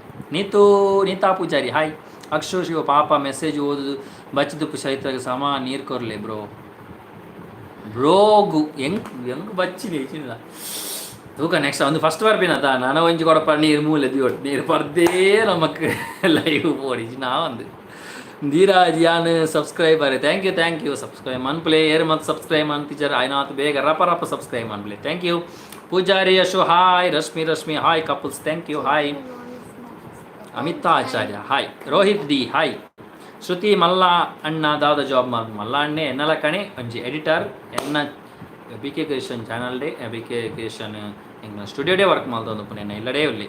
ನೀತಾ ಪೂಜಾರಿ ಹಾಯ್ ಅಕ್ಷು ಶಿವ ಪಾಪ ಮೆಸೇಜ್ ಓದುದು ಬಚ್ಚಿದು ಚೈತ್ರಗೆ ಸಮ ನೀರು ಕೊರ್ಲೆ ಬ್ರೋಗು ಹೆಂಗ್ ಬಚ್ಚಿನಿ ತೂಕ ನೆಕ್ಸ್ಟ್ ಒಂದು ಫಸ್ಟ್ ಬರ್ಪಿನತ ನಾನು ಒಂಜಿ ಕೊಡಪ್ಪ ನೀರು ಮೂಲೆ ನೀರು ಪರ್ದೇ ನಮಕ್ ಲೈವ್ ಓಡಿಜಿ ನಾವೊಂದು ಧೀರಾಜ್ ಯಾನ್ ಸಬ್ಸ್ಕ್ರೈಬರ್ ಥ್ಯಾಂಕ್ ಯು ಸಬ್ಸ್ಕ್ರೈಬ್ ಮನ್ಪ್ಲೆ ಏರ್ ಮತ್ತು ಸಬ್ಸ್ಕ್ರೈಬ್ ಟೀಚರ್ ಆಯ್ನಾತ್ ಬೇಗ ರಪ ಸಬ್ಸ್ಕ್ರೈಬ್ ಮನ್ಪ್ಲೆ thank you Poojary Yashu hi Rashmi hi couples thank you hi Amithacharya hi Rohith D hi Shruthi ಮಲ್ಲ ಅಣ್ಣ ದಾದ ಜಾಬ್ ಮಲ್ಲ ಅಣ್ಣೆ ಎನ್ನಲ ಕಣೆ ಒಂಜಿ ಎಡಿಟರ್ ಎನ್ನ BK ಕ್ರಿಯೇಷನ್ ಚಾನಲ್ ಡೇ BK ಕ್ರಿಯೇಷನ್ ಹಿಂಗೆ ಸ್ಟುಡಿಯೋ ಡೇ ವರ್ಕ್ ಮಾಡ್ದು ಪುಣ್ಯ ಇಲ್ಲಡೇ ಇಲ್ಲಿ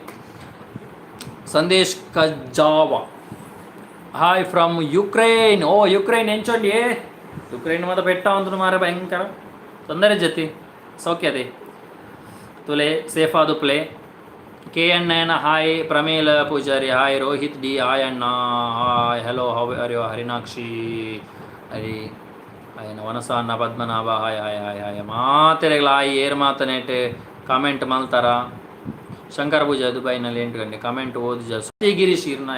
ಸಂದೇಶ್ ಕಜಾವ ಹಾಯ್ ಫ್ರಮ್ ಯುಕ್ರೇನ್ ಯುಕ್ರೇನ್ ಎಂಚೊಂಡಿ ಯುಕ್ರೇನ್ ಮಾತ್ರ ಬೆಟ್ಟ ಅಂತ ಮಾರ ಭಯಂಕರ ತೊಂದರೆ ಜೊತೆ ಸೌಖ್ಯದೆ ತುಲೆ ಸೇಫಾದು play KN Nayana hi Pramila Poojary hi Rohith D hi ಅಣ್ಣ hi hello how Harinakshi Hari hi ವನಸ ಅಣ್ಣ ಪದ್ಮನಾಭ ಹಾಯ್ ಮಾತೆರೆಗಳ ಹಾಯ್ ಏರ್ ಮಾತನೇಟ್ ಕಾಮೆಂಟ್ ಮಲ್ತಾರ ಶಂಕರ ಪೂಜೆ ದುಬೈನಲ್ಲಿ 8 ಗಂಟೆ ಕಮೆಂಟ್ ಓದು ಜಾಸ್ತಿ ಗಿರೀಶ್ ಇರ್ನ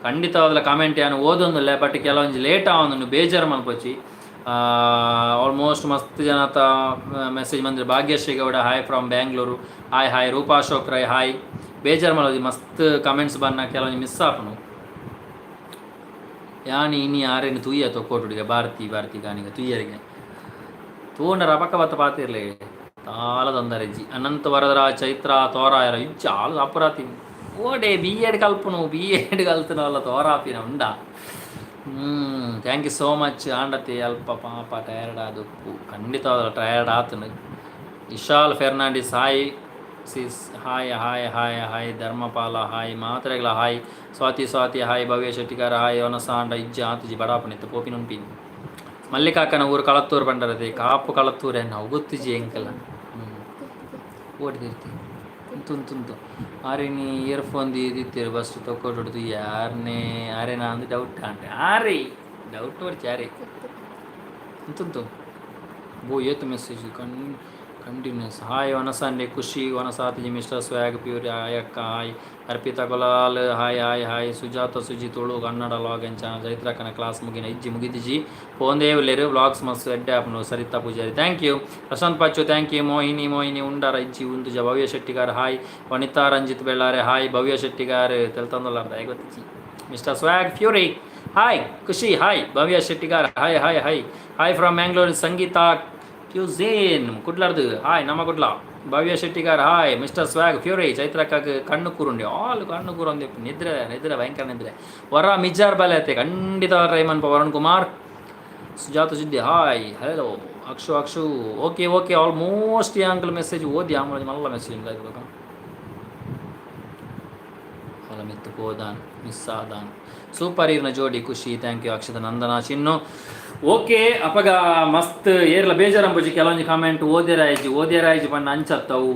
ಖಂಡಿತವಾದ ಕಮೆಂಟ್ ಏನು ಓದೊಂದಿಲ್ಲ ಬಟ್ ಕೆಲವೊಂದು ಲೇಟ್ ಆವೊಂದು ಬೇಜಾರು ಮಲ್ಪೊಚ್ಚಿ ಆಲ್ಮೋಸ್ಟ್ ಮಸ್ತ್ ಜನತ ಮೆಸೇಜ್ ಬಂದರೆ Bhagyashree Gowda hi from Bangalore hi hi Roopa Ashok Rai hi ಬೇಜಾರು ಮಲೋದಿ ಮಸ್ತ್ ಕಮೆಂಟ್ಸ್ ಬನ್ನ ಕೆಲವೊಂದು ಮಿಸ್ ಆಪನು ಯಾನಿ ಇನಿ ಆರೇನು ತುಯ್ಯ ತೊಕ್ಕೋಟುಡಿಗೆ ಭಾರತಿ ಗಾನಿಗೆ ತುಯ್ಯರಿಗೆ ತೂಂಡರ ಪಕ್ಕ ಬತ್ತ ಪಾತಿರ್ಲೆ ತಾಲ ತೊಂದರೆಜ್ಜಿ ಅನಂತ ವರದರ ಚೈತ್ರ ತೋರಾಯರ ಇಜ್ಜಾಲು ಅಪರಾತಿ ಓಡೆ B.Ed ಕಲ್ಪನು B.Ed ಕಲ್ತನಲ್ಲ ತೋರಾಪಿನ ಉಂಡ ಥ್ಯಾಂಕ್ ಯು ಸೋ ಮಚ್ ಆಂಡತಿ ಅಲ್ಪ ಪಾಪ ಟಯರ್ಡ್ ಆದಪ್ಪು ಖಂಡಿತವಾದ ಟಯರ್ಡ್ ಆತನು Vishal Fernandes hi sis hi hi hi hi Dharmapala hi ಮಾತ್ರೆಗಳ hi Swathi hi Bhavya Shettigar hi ಒನಸಾಂಡ ಇಜ್ಜ ಆತುಜಿ ಬಡಾಪನಿತ್ತು ಪೋಪಿನುಂಪಿ ಮಲ್ಲಿಕಾಕನ ಊರು ಕಳತ್ತೂರು ಬಂಡರದೆ ಕಾಪು ಕಳತ್ತೂರೆ ನಾವು ಗೊತ್ತಿಜಿ ಎಂಕಲ್ಲ ಓಡ್ತಿರ್ತಿ ತುಂತು ಆರೇನಿ ಇಯರ್ಫೋನ್ ದಿತ್ತಿರು ಬಸ್ ತೊಗೊಟ್ಟು ಯಾರನ್ನೇ ಆರೇನಾ ಅಂದ್ರೆ ಡೌಟ್ ಅಂಟೆ ಆರೇ ಡೌಟ್ ಹೊರ್ಚಿ ಆರೇ ತುಂತು ಬೋ ಏತು ಮೆಸೇಜ್ ಕಂಟಿನ್ಯೂಸ್ ಹಾಯ್ ವನಸಂಡೆ ಖುಷಿ ವನಸಾತಿ ಮಿಸ್ಟರ್ ಸ್ವ್ಯಾಗ್ ಪ್ಯೂರ್ ಅಯ್ಯಕ್ಕ ಹಾಯ್ ಅರ್ಪಿತಾ ಕೊಲಾಲ್ hi hi hi Sujatha Suji Tulu Kannada log ಎಂಚಾನ ಚೈತ್ರಕನ ಕ್ಲಾಸ್ ಮುಗಿದಿಜಿ ಪೋಂದೇ ಉಲ್ಲೇರು ವ್ಲಾಗ್ಸ್ ಮಸ್ತ್ ಎಡ್ಡೆ ಆಪ್ನು Saritha Poojary thank you Prashanth Pachchu thank you Mohini ಉಂಡಾರ ಇಜ್ಜಿ ಉಂದುಜ ಭವ್ಯ ಶೆಟ್ಟಿಗಾರ್ ಹಾಯ್ ವನಿತಾ ರಂಜಿತ್ ಬೆಳ್ಳಾರೆ ಹಾಯ್ ಭವ್ಯ ಶೆಟ್ಟಿಗಾರ್ ತೆಲ್ತಂದೊಲ್ಲಾರ್ದ ಗೊತ್ತಿಜಿ mister swag fury hi Khushi hi Bhavya Shettigar hi hi hi hi from Mangalore Sangeetha ಕ್ಯೂಸೇನ್ ಕುಡ್ಲಾರ್ದು ಹಾಯ್ ನಮ್ಮ Kudla Bhavya Shettigar hi mister swag fury ಚೈತ್ರಕ್ಕಾಗ ಕಣ್ಣು ಕೂರುಂಡಿ ಆಲ್ ಕಣ್ಣು ಕೂರೊಂದಿ ನಿದ್ರೆ ಭಯಂಕರ ನಿದ್ರೆ ವರ ಮಿಜ್ಜಾರ್ ಬಲೆ ಐತೆ ಖಂಡಿತ ರೈಮನ್ ವರುಣ್ ಕುಮಾರ್ ಸುಜಾತ ಸುದ್ದಿ hi hello Akshu okay almost ಈ ಅಂಕಲ್ ಮೆಸೇಜ್ ಓದಿ ಆಮೇಲೆ ಮಲ್ಲ ಮೆಸೇಜ್ ಇಲ್ಲ ಇರ್ಬೇಕು ಹೊಲ ಮಿತ್ತು ಹೋದಾನ್ ಮಿಸ್ ಆದಾನ್ ಸೂಪರ್ ಇರ್ನ ಜೋಡಿ ಖುಷಿ thank you Akshata Nandana Chinnu okay ಅಪಗ ಮಸ್ತ್ ಏರ್ಲ ಬೇಜಾರಂಬುಜಿ ಕೆಲವೊಂದು ಕಾಮೆಂಟ್ ಓದ್ಯರಾಯ್ಜಿ ಬಣ್ಣ ಅಂಚತ್ತವು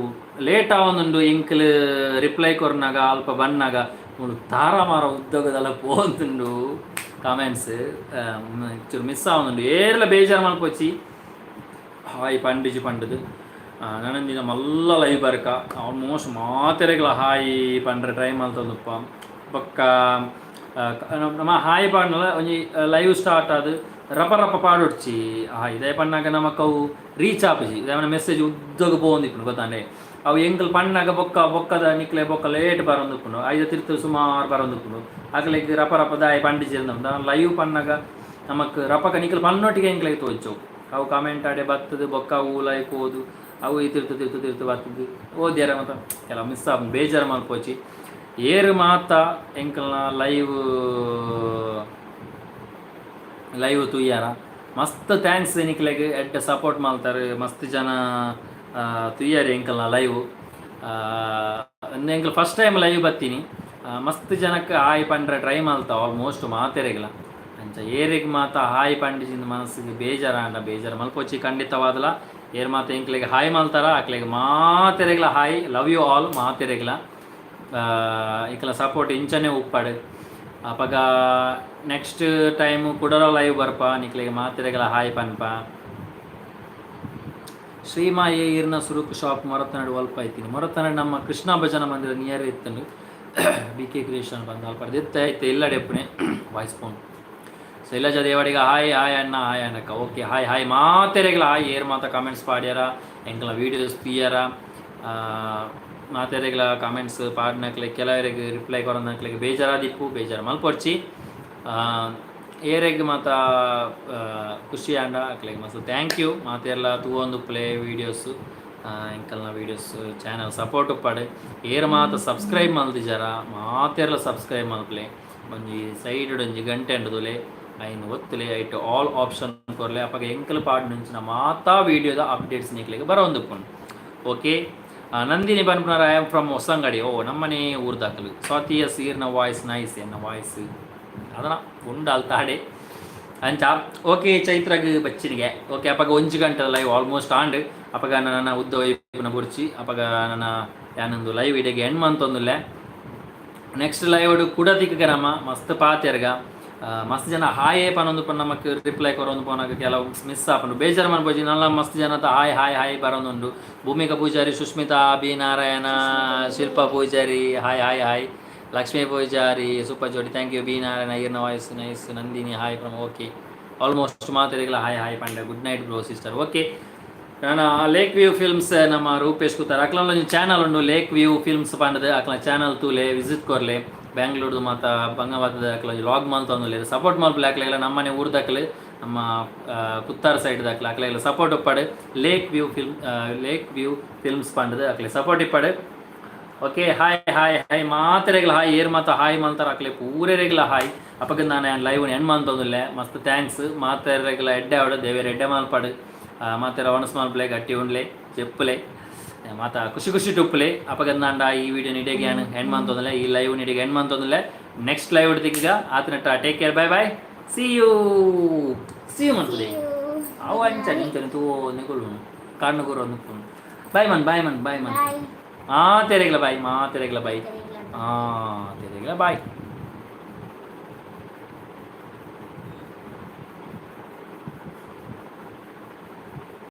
ಲೇಟ್ ಆವೊಂದುಂಡು ಇಂಕ್ಲ್ ರಿಪ್ಲೈ ಕೊರ್ನಾಗ ಅಲ್ಪ ಬಣ್ಣಾಗ ಒಂದು ತಾರಾಮಾರ ಉದ್ಯೋಗದಲ್ಲ ಪೋಂತುಂಡು ಕಾಮೆಂಟ್ಸ್ ಚೂರು ಮಿಸ್ ಆವೊಂದುಂಡು ಏರ್ಲ ಬೇಜಾರು ಮಲ್ಪೊಚ್ಚಿ ಹಾಯ್ ಪಂಡುದು ನನಂದಿನ ಮಲ್ಲ ಲೈವ್ ಬರ್ಕ ಆಲ್ಮೋಸ್ಟ್ ಮಾತೆರೆಗಳ ಹಾಯ್ ಪಂಡ್ರೆ ಟ್ರೈ ಮಲ್ತಂದುಪ್ಪ ಬೊಕ್ಕ ನಮ್ಮ ಹಾಯ್ ಪಾಡ್ನಲ್ಲ ಒಂಜಿ ಲೈವ್ ಸ್ಟಾರ್ಟ್ ಆದ್ ರಪ ಪಾಡೊಡ್ಚಿ ಇದೇ ಪಣ್ಣಾಗ ನಮಕ್ಕವು ರೀಚ್ ಆಪಜಿ ಇದೇನ ಮೆಸೇಜ್ ಉದ್ದೋಗ ಪೋಂದಿಪ್ಪುನು ಗೊತ್ತಾಂಡೆ ಅವು ಎಂಕಲ್ ಪಣ್ಣಾಗ ಬೊಕ್ಕದ ನಿಕ್ಲೆ ಬೊಕ್ಕ ಲೇಟ್ ಬರೋಂದಿಪ್ಪುನು 5 ತಿರ್ತು ಸುಮಾರು ಬರೋಂದಿಪ್ಪುನು ಅಕ್ಲೆಗ್ ರಪ ದಾಯಿ ಪಂಡಿಜಿರ್ನಮ್ದ ಲೈವ್ ಪಣ್ಣಾಗ ನಮಕ್ ರಪಕ ನಿಕ್ಲು ಪನ್ನೊಟ್ಟಿಗೆ ಎಂಕ್ಲೆಗ್ ತೋಚವು ಅವು ಕಮೆಂಟ್ ಆಡೆ ಬರ್ತದೆ ಬೊಕ್ಕ ಅವು ಲೈಕ್ ಓದು ಅವು ಈ ತಿರ್ತು ಬರ್ತದೆ ಓದ್ಯಾರ ಮತ್ತು ಕೆಲವು ಮಿಸ್ ಆಗ ಬೇಜಾರು ಮಲ್ಪೋಚಿ ಏರು ಮಾತ ಎಂಕಲ್ನ ಲೈವ್ ತುಯ್ಯಾರ ಮಸ್ತ್ ಥ್ಯಾಂಕ್ಸ್ ನಿಕ್ಲೆಗ್ ಎಡ್ಡೆ ಸಪೋರ್ಟ್ ಮಾಡ್ತಾರೆ ಮಸ್ತ್ ಜನ ತುಯ್ಯಾರಿ ಎಂಕಲ್ನ ಲೈವ್ ಎಂಕಲ್ ಫಸ್ಟ್ ಟೈಮ್ ಲೈವ್ ಬತ್ತೀನಿ ಮಸ್ತ್ ಜನಕ್ಕೆ ಹಾಯ್ ಪಂಡ್ರೆ ಟ್ರೈ ಮಾಡ್ತಾ ಆಲ್ಮೋಸ್ಟ್ ಮಾತೆರೆಗಿಲ್ಲ ಅಂಚ ಏರಿಗೆ ಮಾತ ಹಾಯ್ ಪಂಡಿಜಿಂದ ಮನಸ್ಸಿಗೆ ಬೇಜಾರು ಮಲ್ಪೋಚಿ ಖಂಡಿತವಾದಲ್ಲ ಏರ್ ಮಾತ ಎಂಕ್ಲೆಗೆ ಹಾಯ್ ಮಾಡ್ತಾರ ಅಕ್ಲೆಗೆ ಮಾತೆರೆಗಿಲ್ಲ ಹಾಯ್ ಲವ್ ಯು ಆಲ್ ಮಾತೆರೆಗಿಲ್ಲ ಇಕ್ಲ ಸಪೋರ್ಟ್ ಇಂಚನೆ ಉಪ್ಪಾಡು ಅಪಗ ನೆಕ್ಸ್ಟ್ ಟೈಮು ಕುಡಲ ಲೈವ್ ಬರ್ಪ ನಿಕ್ಲೆಗೆ ಮಾತೆರೆಗಳ ಹಾಯ್ ಪನ್ಪ ಶ್ರೀಮಾಯೇ ಈರ್ನ ಸುರುಕು ಶಾಪ್ ಮೊರತನಾಡು ಅಲ್ಪ ಐತೀನಿ ಮೊರತನಾಡು ನಮ್ಮ ಕೃಷ್ಣ ಭಜನ ಮಂದಿರ ನಿಯರ್ ಇತ್ತನು BK ಕ್ರಿಯೇಷನ್ ಬಂದು ಅಲ್ಪ ಐತೆ ಇಲ್ಲಡೆ ಎಪ್ಪನೆ voice phone Shailaja Devadiga hi ಅಣ್ಣಕ್ಕ ಓಕೆ ಹಾಯ್ ಮಾತೆರೆಗಳ ಹಾಯ್ ಏರ್ ಮಾತ ಕಾಮೆಂಟ್ಸ್ ಪಾಡ್ಯಾರ ಎಂಕಲ ವೀಡಿಯೋಸ್ ತೀಯಾರ ಮಾತೆರೆಗಳ ಕಾಮೆಂಟ್ಸ್ ಪಾಡ್ನಕ್ಲೆ ಕೆಲವರಿಗೆ ರಿಪ್ಲೈ ಕೊರೋನಕ್ಲೆಗೆ ಬೇಜಾರು ಮಲ್ಪೊಡ್ಚಿ ಏರೆಗ್ ಮಾತ ಖುಷಿ ಆಂಡ ಅಕ್ಲೆಗೆ ಮಸ್ತ್ ಥ್ಯಾಂಕ್ ಯು ಮಾತೆಲ್ಲ ತೂವೊಂದು ಪ್ಲೇ ವೀಡಿಯೋಸು ಎಂಕಲ್ನ ವೀಡಿಯೋಸ್ ಚಾನಲ್ ಸಪೋರ್ಟ್ ಉಪ್ಪಾಡು ಏರ್ ಮಾತ ಸಬ್ಸ್ಕ್ರೈಬ್ ಮಲ್ದಿಜಾರ ಮಾತೆಲ್ಲ ಸಬ್ಸ್ಕ್ರೈಬ್ ಮಲ್ಪ್ಲೆ ಒಂಜಿ ಸೈಡ್ ಒಂಜಿ ಗಂಟೆ ಅಂಡದುಲೆ ಐನು ಒತ್ತುಲೆ ಐಟ್ ಆಲ್ ಆಪ್ಷನ್ ಕೊರ್ಲೆ ಅಪ್ಪಾಗ ಎಂಕಲ್ ಪಾಡ್ నుంచి ಮಾತಾ ವೀಡಿಯೋದ ಅಪ್ಡೇಟ್ಸ್ ನಿಕ್ಲೆಗೆ ಬರೋಂದುಪ್ಪುಂಡು ಓಕೆ ನಂದಿನಿ ಬನ್ಪುನರ್ ಐ ಆಮ್ ಫ್ರಮ್ ಹೊಸಂಗಡಿ ನಮ್ಮನೆ ಊರ್ದಾಕಲು ಸ್ವಾತಿಯ ಸೀರ್ನ ವಾಯ್ಸ್ ನೈಸ್ ಎನ್ನ ವಾಯ್ಸ್ ಅದನ್ನ ಉಂಡಲ್ತಾಡೆ ಅಂಚ ಓಕೆ ಚೈತ್ರಗ್ ಬಚ್ಚಿನಿಗೆ ಓಕೆ ಅಪ್ಪಾಗ 1 ಗಂಟೆ ಲೈವ್ ಆಲ್ಮೋಸ್ಟ್ ಆಂಡ್ ಅಪ್ಪಾಗ ನನ್ನ ಉದ್ದ ವೈಪುನ ಬುರ್ಚಿ ಅಪ್ಪಾಗ ನನ್ನ ಯಾನೊಂದು ಲೈವ್ ಇಡೆಗೆ ಎಂಡ್ ಮಂತೊಂದುಲ್ಲೆ ನೆಕ್ಸ್ಟ್ ಲೈವ್ ಕುಡದಿಕ್ಕ ನಮ್ಮ ಮಸ್ತ್ ಪಾತೆರ್ಗ ಮಸ್ತ್ ಜನ ಹಾಯೇ ಪನ್ನೊಂದು ಪನ್ನ ನಮಕ್ ರಿಪ್ಲೈ ಕೊರೊಂದು ಪೋನಾಗ ಕೆಲವು ಮಿಸ್ ಆಪುಂಡು ಬೇಜಾರು ಮನ್ಪೋಜಿ ನಲ್ಲ ಮಸ್ತ್ ಜನತ ಹಾಯ್ ಹಾಯ್ ಹಾಯ್ ಬರೋಂದುಂಡು. Bhumika Poojary, Sushmitha, B Narayana, Shilpa Poojary hi hi hi, Lakshmi Poojary super ಜೋಡಿ ಥ್ಯಾಂಕ್ ಯು, ಬಿ ನಾರಾಯಣ ಈರ್ನ voice nice, Nandini hi from okay almost ಮಾತಾಡಿಗಳ ಹಾಯ್ ಹಾಯ್ ಪಂಡೆ good night bro sister okay. ನಾನು ಲೇಕ್ ವ್ಯೂ ಫಿಲ್ಮ್ಸ್ ನಮ್ಮ ರೂಪೇಶ್ ಕೂತಾರೆ ಅಕ್ಲ ಒಂದು ಚಾನಲ್ ಉಂಡು ಲೇಕ್ ವ್ಯೂ ಫಿಲ್ಮ್ಸ್ ಪಂಡದು ಅಕ್ಲ ಚಾನಲ್ ತೂಲೆ ವಿಸಿಟ್ ಕೊರ್ಲೆ ಬ್ಯಾಂಗ್ಳೂರ್ದು ಮತ್ತು ಬಂಗವಾದದ ಅಕ್ಲ ಲಾಗ್ ಮಲ್ತೊಂದುಲ್ಲೆ ಸಪೋರ್ಟ್ ಮಲ್ಪಲೆ ಅಕ್ಲೆಲ್ಲ ನಮ್ಮನೆ ಊರ್ದಕ್ಲೆ ನಮ್ಮ ಪುತ್ತಾರ ಸೈಡ್ ಅಕ್ಲ ಅಕ್ಲೆಲ್ಲ ಸಪೋರ್ಟ್ ಉಪ್ಪಡು ಲೇಕ್ ವ್ಯೂ ಫಿಲ್ಮ್ಸ್ ಪಂಡದು ಅಕ್ಲೆ ಸಪೋರ್ಟ್ ಇಪ್ಪಡು ಓಕೆ. ಹಾಯ್ ಹಾಯ್ ಹಾಯ್ ಮಾತೆರೆಗ್ಲ ಹಾಯ್ ಏರ್ ಮಾತ ಹಾಯ್ ಮಲ್ತಾರ ಅಕ್ಲೆ ಪೂರೆರೆಗ್ಲ ಹಾಯ್ ಅಪ್ಪಗೆ ನಾನು ಲೈವ್ ಹೆಣ್ಣು ಮಲ್ತೊಂದುಲ್ಲೆ ಮಸ್ತ್ ಥ್ಯಾಂಕ್ಸ್ ಮಾತೆರೆಗ್ಲ ಎಡ್ಡೆ ಆವಡು ದೇವೇರು ಎಡ್ಡೆ ಮಲ್ಪಡು ಮಾತೆರ ಒಣಸ್ ಮಲ್ಪಲೆ ಗಟ್ಟಿ ಉಂಡ್ಲೆ ಚೆಪ್ಪಲೆ ಮಾತ ಖುಷಿ ಖುಷಿ ಟುಪ್ಪಲೆ ಅಪ್ಪಗೆ ನಾಂಡ ಈ ವಿಡಿಯೋ ನಿಡಿಗೆ ಹೆಣ್ಣು ಮಂತೊಂದಿಲ್ಲ ಈ ಲೈವ್ ನಿಡಿಗೆ ಹೆಣ್ಣು ಮಂತೊಂದಿಲ್ಲ ನೆಕ್ಸ್ಟ್ ಲೈವ್ ಹಿಡ್ದಿಗ ಆತನ take care bye bye see you monthly ಅವ ಅಂಚ ನಿಂಚನೆ ತೂ ನಿಗುಳು ಕಾಡ್ನು ಕೂರು ನಿಕ್ಕೊಂಡು ಬಾಯ್ ಮನ್ ತೆರೆಗ್ಲ ಬಾಯ್ ತೆರೆಗ್ಲ ಬಾಯ್